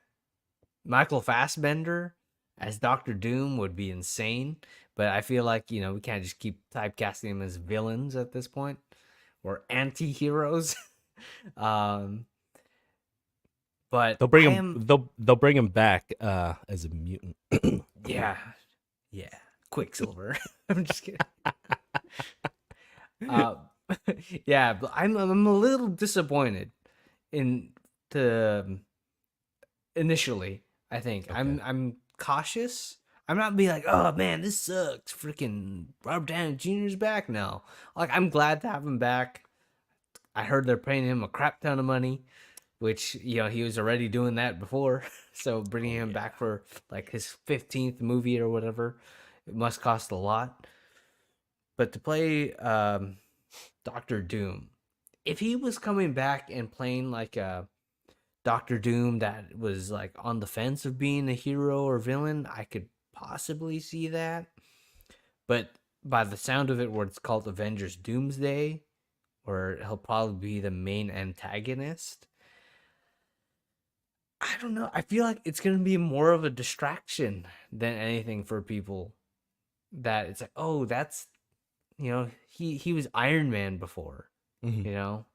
Michael Fassbender as Doctor Doom would be insane, but I feel like, we can't just keep typecasting them as villains at this point or anti-heroes. um but They'll bring I him. am They'll bring him back as a mutant. yeah, yeah, Quicksilver. I'm just kidding. Uh, yeah, but I'm a little disappointed in the initially. I think Okay. I'm cautious. I'm not being like, oh man, this sucks. Freaking Robert Downey Jr.'s back now. Like, I'm glad to have him back. I heard they're paying him a crap ton of money, which he was already doing that before. So bringing Oh him yeah. back for like his 15th movie or whatever, it must cost a lot. But to play Doctor Doom, if he was coming back and playing like a Doctor Doom that was like on the fence of being a hero or villain, I could possibly see that. But by the sound of it, where it's called Avengers Doomsday, where he'll probably be the main antagonist, I don't know. I feel like it's gonna be more of a distraction than anything for people. That it's like, oh, that's he was Iron Man before. Mhm. You know,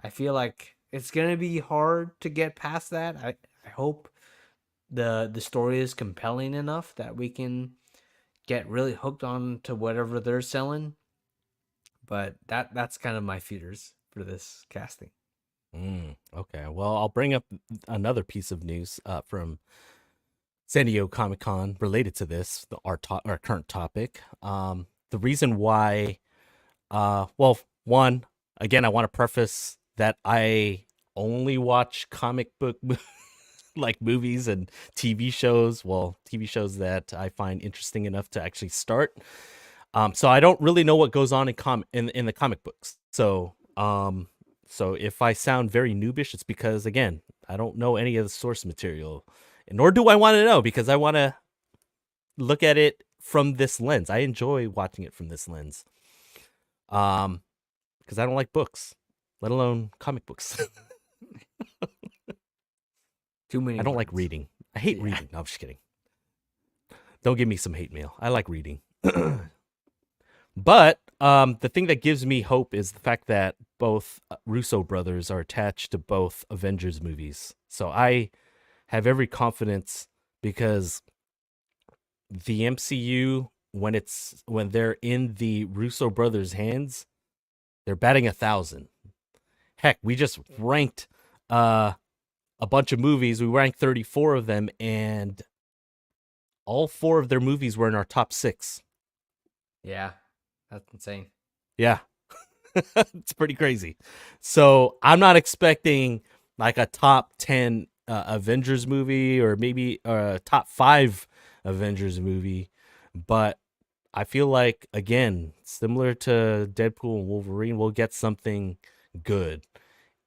I feel like it's gonna be hard to get past that. I hope the story is compelling enough that we can get really hooked on to whatever they're selling. But that's kind of my fears for this casting. Okay. Well, I'll bring up another piece of news from San Diego Comic Con related to this, our current topic. The reason why, well, one, again, I want to preface that I only watch comic book like movies and TV shows. Well, TV shows that I find interesting enough to actually start. So I don't really know what goes on in the comic books. So if I sound very noobish, it's because again, I don't know any of the source material, and nor do I want to know because I want to look at it from this lens. I enjoy watching it from this lens. Because I don't like books, let alone comic books. Too many I don't like words. reading. I hate Yeah. reading. No, I'm just kidding. Don't give me some hate mail. I like reading. But the thing that gives me hope is the fact that both Russo brothers are attached to both Avengers movies. So I have every confidence because the MCU, when they're in the Russo brothers' hands, they're batting 1,000. Heck, we just ranked a bunch of movies. We ranked 34 of them, and all 4 of their movies were in our top 6. Yeah, that's insane. Yeah. It's pretty crazy. So I'm not expecting like a top 10 Avengers movie or maybe a top 5 Avengers movie. But I feel like, again, similar to Deadpool and Wolverine, we'll get something good.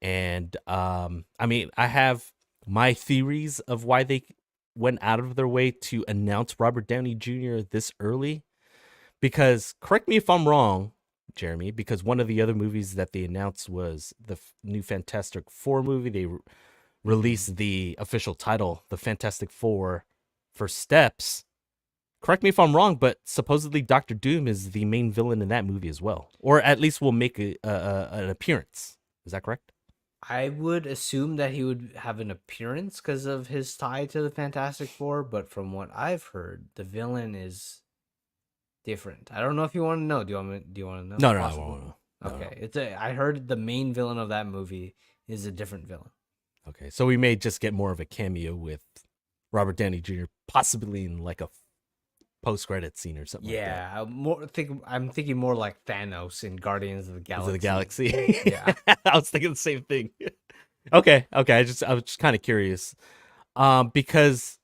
And I mean, I have my theories of why they went out of their way to announce Robert Downey Jr. this early. Because correct me if I'm wrong, Jeremy, because one of the other movies that they announced was the new Fantastic Four movie. They released the official title, The Fantastic Four for Steps. Correct me if I'm wrong, but supposedly Doctor Doom is the main villain in that movie as well, or at least will make an appearance. Is that correct? I would assume that he would have an appearance because of his tie to the Fantastic Four, but from what I've heard, the villain is different. I don't know if you want to know. Do you want to know? No, no, I Possibly. won't. No, no. Okay. I heard the main villain of that movie is a different villain. Okay, so we may just get more of a cameo with Robert Downey Jr. possibly in like a post-credit scene or something like that. Yeah, I'm thinking more like Thanos in Guardians of the Because Galaxy. of the galaxy. Yeah. I was thinking the same thing. Okay. I was just kind of curious. Because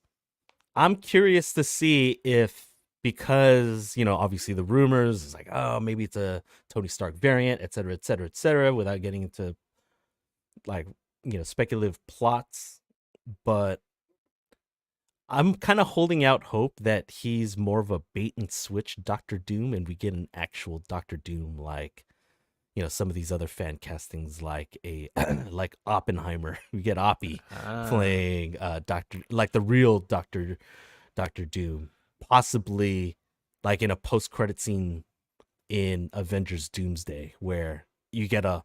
I'm curious to see if, because, obviously the rumors is like, oh, maybe it's a Tony Stark variant, et cetera, et cetera, et cetera, without getting into like, speculative plots. But I'm kind of holding out hope that he's more of a bait and switch Doctor Doom, and we get an actual Doctor Doom like, some of these other fan castings, like like Oppenheimer. We get Oppie playing like the real Doctor Doom, possibly like in a post credit scene in Avengers Doomsday, where you get a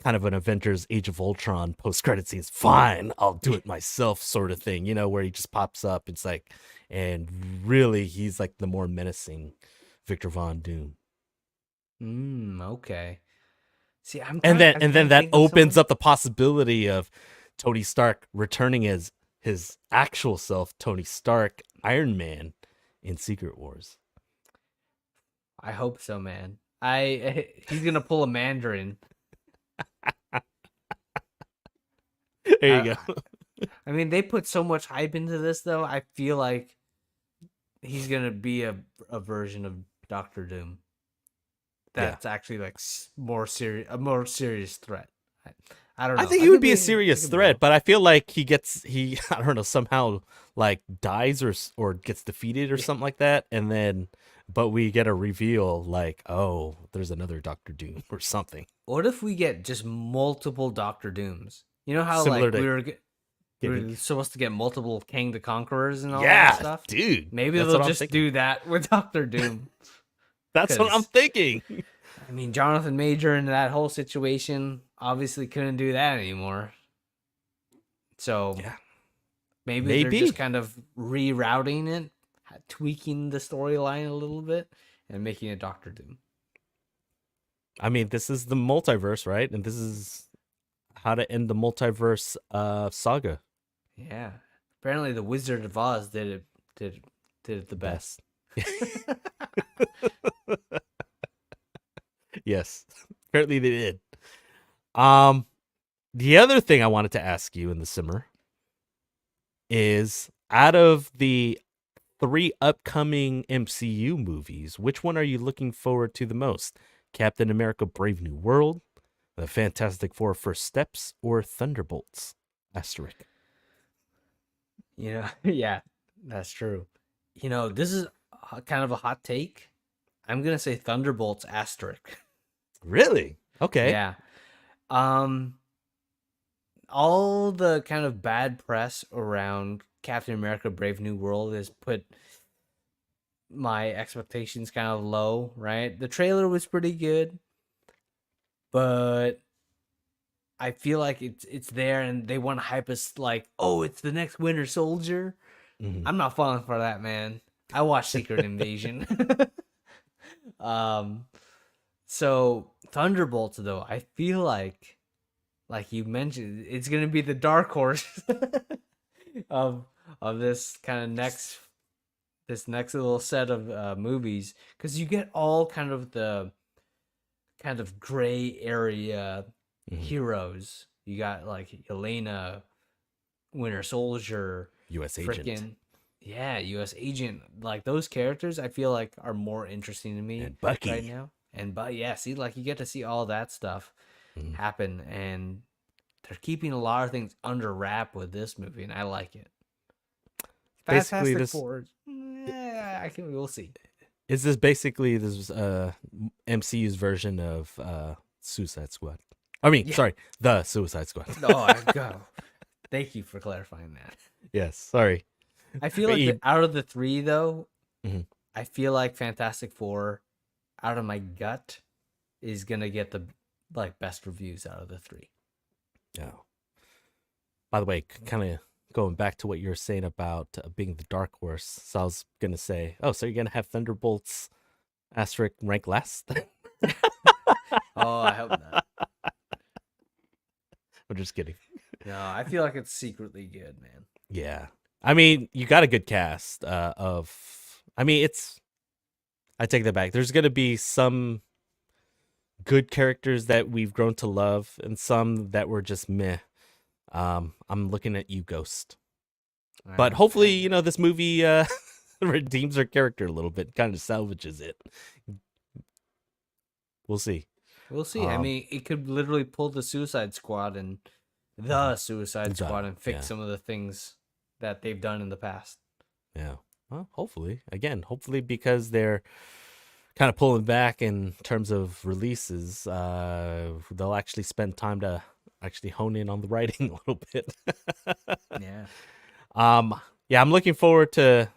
kind of an Avengers Age of Ultron post credit scenes. Fine, I'll do it myself, sort of thing. Where he just pops up. It's like, and really, he's like the more menacing Victor Von Doom. Okay. See, I'm And trying. then I'm and trying then to that think of opens someone. up the possibility of Tony Stark returning as his actual self, Tony Stark, Iron Man, in Secret Wars. I hope so, man. He's gonna pull a Mandarin. There you I go. I mean, they put so much hype into this, though. I feel like he's gonna be a version of Doctor Doom. Yeah. That's actually like a more serious threat. I, I don't I know. think I he would could be a be. I serious could be threat, wrong. but I feel like he I don't know, somehow like dies or gets defeated or Yeah. something like that, and then but we get a reveal like, oh, there's another Doctor Doom or something What if we get just multiple Doctor Dooms? You know how similar like to we getting. were supposed to get multiple Kang the Conquerors and all that Yeah, stuff? dude, Maybe that's they'll what I'm just thinking. do that with Doctor Doom. That's what I'm Because thinking. I mean, Jonathan Major in that whole situation obviously couldn't do that anymore. So Yeah, maybe they're just maybe. kind of rerouting it, tweaking the storyline a little bit, and making it Doctor Doom. I mean, this is the multiverse, right? And this is how to end the multiverse saga. Yeah. Apparently, the Wizard of Oz did did it the Best. best. Yes, apparently they did. Um, the other thing I wanted to ask you in the simmer is, out of the 3 upcoming MCU movies, which one are you looking forward to the most? Captain America: Brave New World, The Fantastic Four: First Steps, or Thunderbolts? Asterisk. Yeah, that's true. This is kind of a hot take. I'm gonna say Thunderbolts asterisk. Really? Okay. Yeah. Um, all the kind of bad press around Captain America: Brave New World has put my expectations kind of low. Right, the trailer was pretty good, but I feel like it's there, and they want to hype us like, oh, it's the next Winter Soldier. Mhm. I'm not falling for that, man. I watched Secret Invasion. um, so Thunderbolts, though, I feel like you mentioned, it's gonna be the dark horse of this kind of next little set of movies, because you get all kind of the kind of gray area Mhm. heroes. You got like Elena, Winter Soldier, U.S. Agent freaking yeah, U.S. Agent. Like those characters, I feel like are more interesting to me and right Bucky. now. But yeah, see, like you get to see all that stuff Mhm. happen, and they're keeping a lot of things under wrap with this movie, and I like it. Basically, Fantastic this Four, I can we'll see. is this basically this MCU's version of Suicide Squad. I mean, Yeah. sorry, the Suicide Squad. Oh, I go. Thank you for clarifying that. Yes, sorry. I feel But like you- out of the three, though, Mhm. I feel like Fantastic Four, out of my gut, is gonna get the best reviews out of the three. Yeah. By the way, kind of going back to what you were saying about being the dark horse. So I was gonna say, oh, so you're gonna have Thunderbolts asterisk rank last? Oh, I hope not. I'm just kidding. No, I feel like it's secretly good, man. Yeah. I mean, you got a good cast I mean, I take that back. There's going to be some good characters that we've grown to love and some that were just meh. I'm looking at you, Ghost. But hopefully, this movie redeems her character a little bit, kind of salvages it. We'll see. We'll see. I mean, it could literally pull the Suicide Squad and the Suicide Squad and fix some of the things that they've done in the past. Yeah. Well, hopefully. Again, hopefully because they're kind of pulling back in terms of releases, they'll actually spend time to actually hone in on the writing a little bit. Yeah. Yeah, I'm looking forward to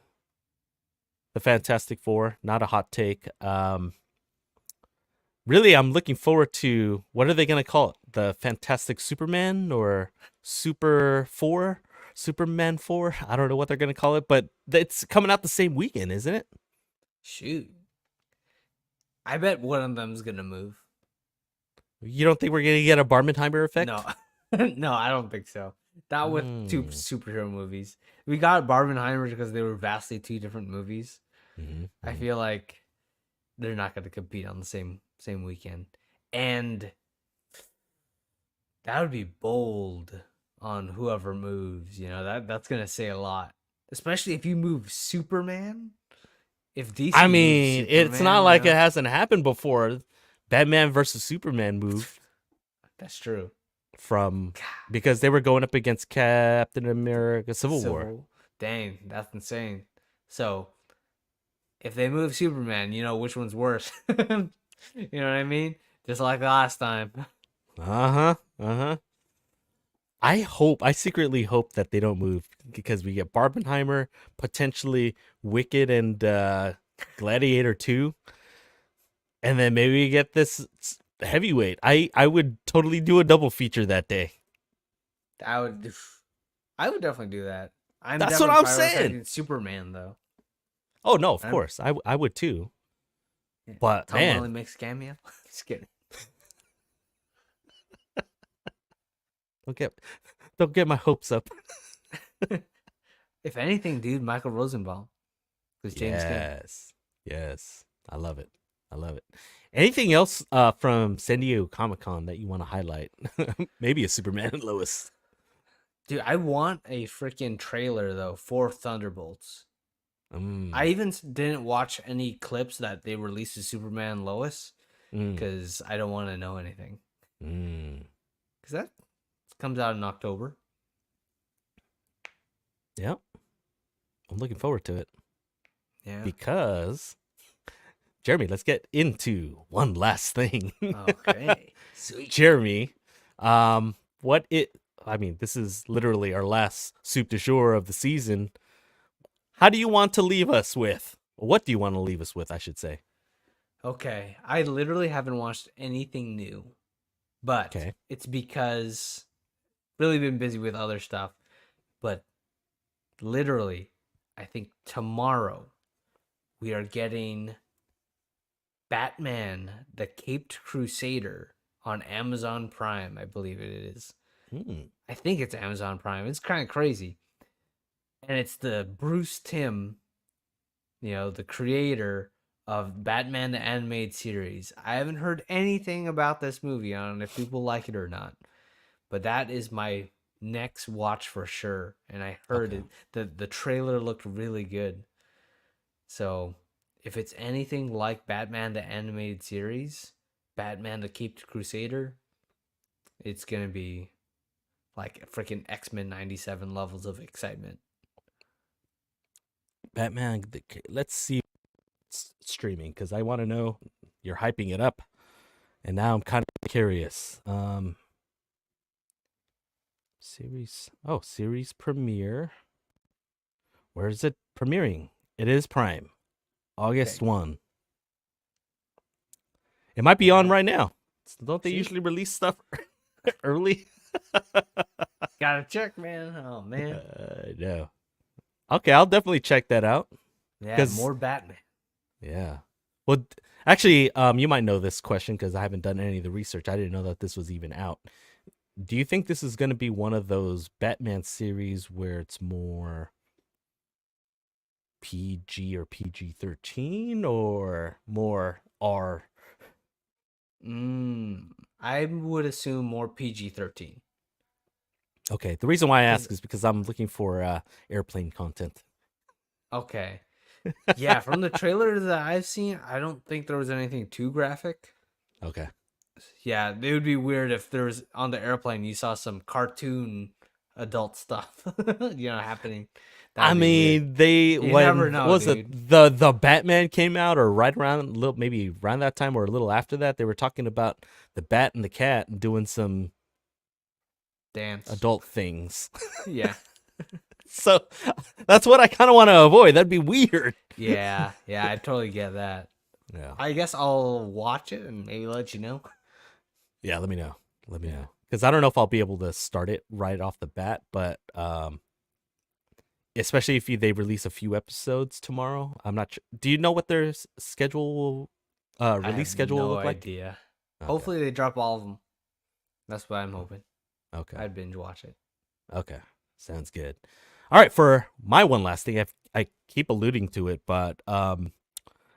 the Fantastic Four. Not a hot take. Really, I'm looking forward to, what are they going to call it? The Fantastic Superman or Super 4? Superman 4? I don't know what they're going to call it, but it's coming out the same weekend, isn't it? Shoot. I bet one of them's going to move. You don't think we're going to get a Barbenheimer effect? No. No, I don't think so. Not with two superhero movies. We got Barbenheimer because they were vastly two different movies. Mm-hmm. I feel like they're not going to compete on the same weekend. And that would be bold on whoever moves. That's going to say a lot. Especially if you move Superman. If DC I mean, moves Superman, it's not like it hasn't happened before. Batman versus Superman moved. That's true. Because they were going up against Captain America Civil War. Dang, that's insane. So, if they move Superman, you know which one's worse. You know what I mean? Just like last time. I secretly hope that they don't move because we get Barbenheimer, potentially Wicked and Gladiator 2. And then maybe we get this heavyweight. I would totally do a double feature that day. I would definitely do that. That's what I'm saying. Superman, though. Oh no, of course, I would too. Yeah. But Tom Welling makes a cameo. Just kidding. Don't get my hopes up. If anything, dude, Michael Rosenbaum. James Yes. I love it. Anything else from San Diego Comic-Con that you want to highlight? Maybe a Superman and Lois. Dude, I want a freaking trailer though for Thunderbolts. I even didn't watch any clips that they released of Superman and Lois because I don't want to know anything. Because that comes out in October. Yep. I'm looking forward to it. Yeah. Because, Jeremy, let's get into one last thing. Okay. Sweet. Jeremy, this is literally our last soup du jour of the season. How do you want to leave us with? What do you want to leave us with, I should say? Okay. I literally haven't watched anything new. But it's because really been busy with other stuff. But literally, I think tomorrow we are getting Batman, the Caped Crusader on Amazon Prime, I believe it is. I think it's Amazon Prime. It's kind of crazy. And it's the Bruce Timm, the creator of Batman the Animated Series. I haven't heard anything about this movie on if people like it or not. But that is my next watch for sure. And I heard it. The trailer looked really good. So if it's anything like Batman the Animated Series, Batman the Caped Crusader, it's going to be like freaking X-Men 97 levels of excitement. Batman, let's see it's streaming because I want to know. You're hyping it up. And now I'm kind of curious. Series premiere. Where is it premiering? It is Prime. August 1. It might be on right now. Don't they usually release stuff early? Gotta check, man. Oh man. No. Okay, I'll definitely check that out. Yeah, 'Cause- more Batman. Yeah. Well, actually, you might know this question because I haven't done any of the research. I didn't know that this was even out. Do you think this is going to be one of those Batman series where it's more PG or PG-13 or more R? I would assume more PG-13. Okay, the reason why I ask is because I'm looking for airplane content. Okay. Yeah, from the trailer that I've seen, I don't think there was anything too graphic. Okay. Yeah, it would be weird if there was on the airplane you saw some cartoon adult stuff, happening. That I would be weird. mean, they You when never know, what was dude. it the Batman came out or right around maybe around that time or a little after that, they were talking about the bat and the cat and doing some Dance. adult things. Yeah. So that's what I kind of want to avoid. That'd be weird. Yeah, I totally get that. Yeah. I guess I'll watch it and maybe let you know. Yeah, let me know. Let me know. Because I don't know if I'll be able to start it right off the bat, but especially if they release a few episodes tomorrow. I'm not sure. Do you know what their schedule release schedule will look like? Idea. Okay. Hopefully they drop all of them. That's what I'm hoping. Okay. I'd binge watch it. Okay. Sounds good. All right, for my one last thing, I keep alluding to it, but I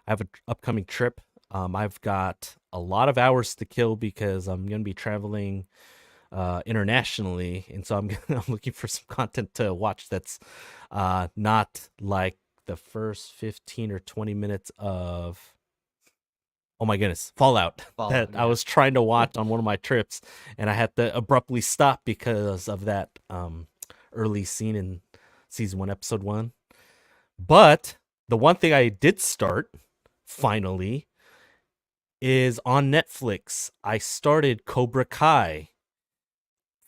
have an upcoming trip. I've got a lot of hours to kill because I'm going to be traveling internationally, and so I'm looking for some content to watch that's not like the first 15 or 20 minutes of, oh my goodness, Fallout that I was trying to watch on one of my trips, and I had to abruptly stop because of that early scene in season 1, episode 1. But the one thing I did start finally is on Netflix. I started Cobra Kai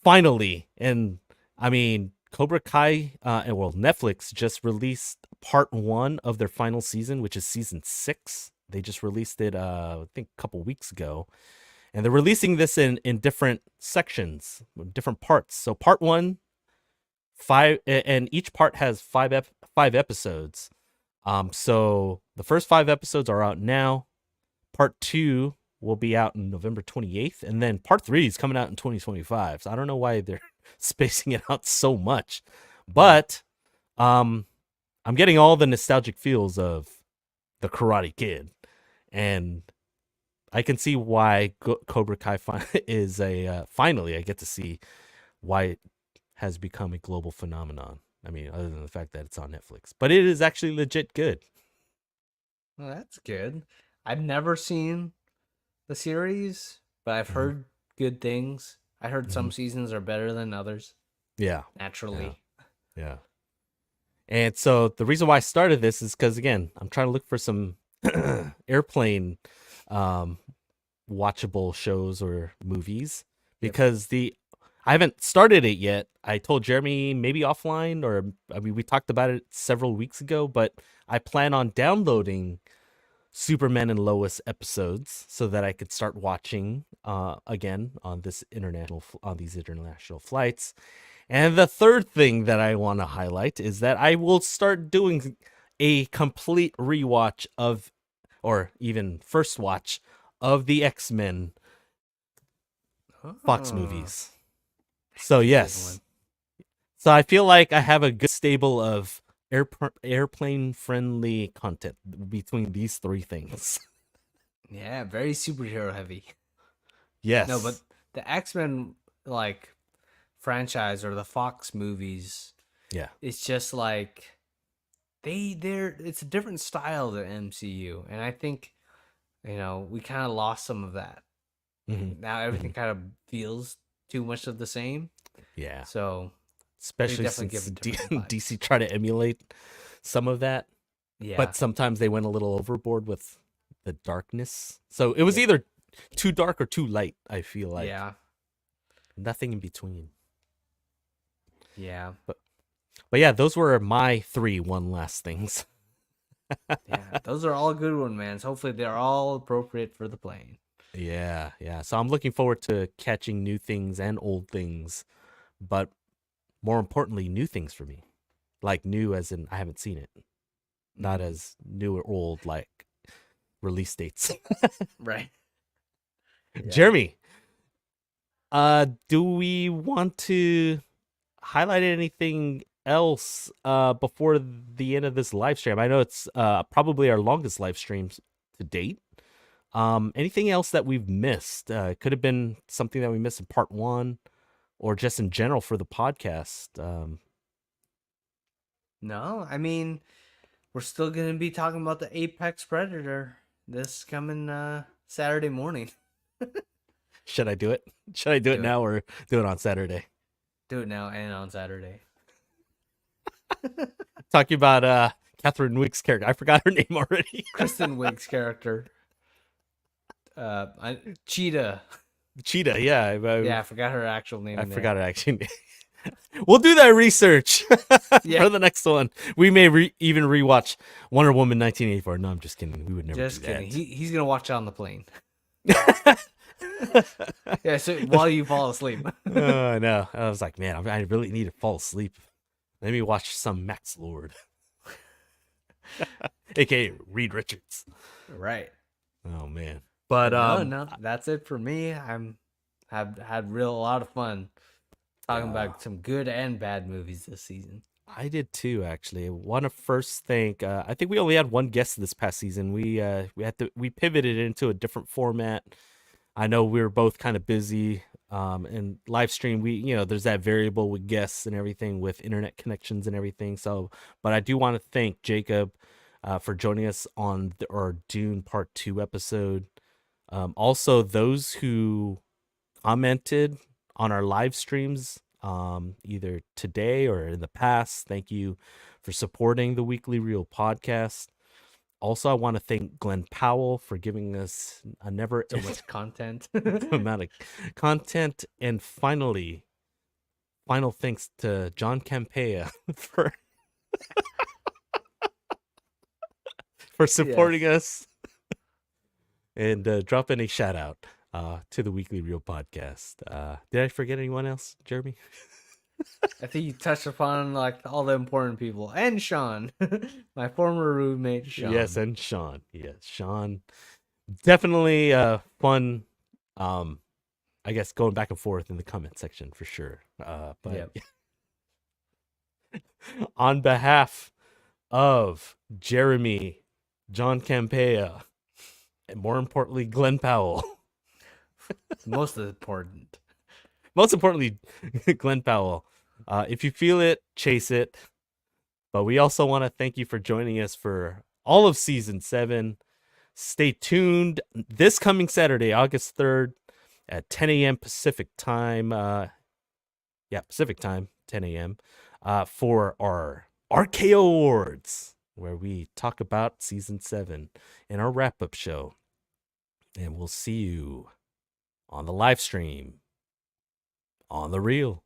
finally, and I mean Cobra Kai and Netflix just released part 1 of their final season, which is season 6. They just released it I think a couple weeks ago, and they're releasing this in different sections, different parts. So part 1, 5, and each part has 5 episodes. So the first 5 episodes are out now. Part 2 will be out in November 28th, and then part 3 is coming out in 2025. So I don't know why they're spacing it out so much, but I'm getting all the nostalgic feels of the Karate Kid, and I can see why Cobra Kai is finally I get to see why it has become a global phenomenon. I mean, other than the fact that it's on Netflix, but it is actually legit good. Well, that's good. I've never seen the series, but I've heard good things. I heard some seasons are better than others. Yeah. Naturally. Yeah. And so the reason why I started this is because, again, I'm trying to look for some airplane watchable shows or movies because I haven't started it yet. I told Jeremy maybe offline, or I mean, we talked about it several weeks ago, but I plan on downloading Superman and Lois episodes so that I could start watching again on these international flights. And the third thing that I want to highlight is that I will start doing a complete rewatch of, or even first watch of the X-Men Fox movies. So yes. So I feel like I have a good stable of airplane friendly content between these 3 things. Yeah, very superhero heavy. Yes. No, but the X-Men franchise or the Fox movies, it's just like it's a different style than MCU, and I think we kind of lost some of that. Now everything kind of feels too much of the same. Yeah. So especially since DC try to emulate some of that. Yeah. But sometimes they went a little overboard with the darkness. So it was either too dark or too light, I feel like. Yeah. Nothing in between. Yeah. But yeah, those were my 3 one last things. Yeah, those are all good ones, man. So hopefully they're all appropriate for the plane. Yeah, yeah. So I'm looking forward to catching new things and old things, but more importantly, new things for me. Like new as in I haven't seen it, not Mm, as new or old like release dates. right. Yeah. Jeremy, do we want to highlight anything else before the end of this live stream? I know it's probably our longest live streams to date. Anything else that we've missed? Could have been something that we missed in part 1 or just in general for the podcast. No, I mean, we're still gonna be talking about the apex predator this coming Saturday morning. Should I do it? Should I do it Do it. now or do it on Saturday? Do it now and on Saturday. Talking about Catherine Wiig's character. I forgot her name already. Kristen Wiig's character. Cheetah. Cheetah, yeah. Yeah, I forgot her actual name. I there. forgot it actually. We'll do that research Yeah. for the next one. We may even rewatch Wonder Woman 1984. No, I'm just kidding. We would never Just do kidding. that. He's gonna watch it on the plane. Yeah, so while you fall asleep. I know. I was like, man, I really need to fall asleep. Let me watch some Max Lord, aka Reed Richards. Right. Oh man. But no, that's it for me. Have had a lot of fun talking about some good and bad movies this season. I did too, actually. I want to first thank. I think we only had one guest this past season. We pivoted into a different format. I know we were both kind of busy. And live stream, there's that variable with guests and everything with internet connections and everything. So, but I do want to thank Jacob for joining us on our Dune Part 2 episode. Also, those who commented on our live streams, either today or in the past, thank you for supporting the Weekly Reel podcast. Also, I want to thank Glenn Powell for giving us a never So much content. amount of content. And finally, final thanks to John Campea for supporting us and dropping a shout out to the Weekly Reel podcast. Did I forget anyone else, Jeremy? I think you touched upon like all the important people and Sean, my former roommate Sean. Yes, and Sean. Yes, Sean. Definitely fun. I guess going back and forth in the comment section for sure. But on behalf of Jeremy, John Campea, and more importantly, Glenn Powell. Most important. Most importantly, Glenn Powell. If you feel it, chase it. But we also want to thank you for joining us for all of season 7. Stay tuned this coming Saturday, August 3rd at 10 a.m. Pacific time. Pacific time, 10 a.m. For our RKO Awards, where we talk about season 7 in our wrap-up show. And we'll see you on the live stream, on the reel.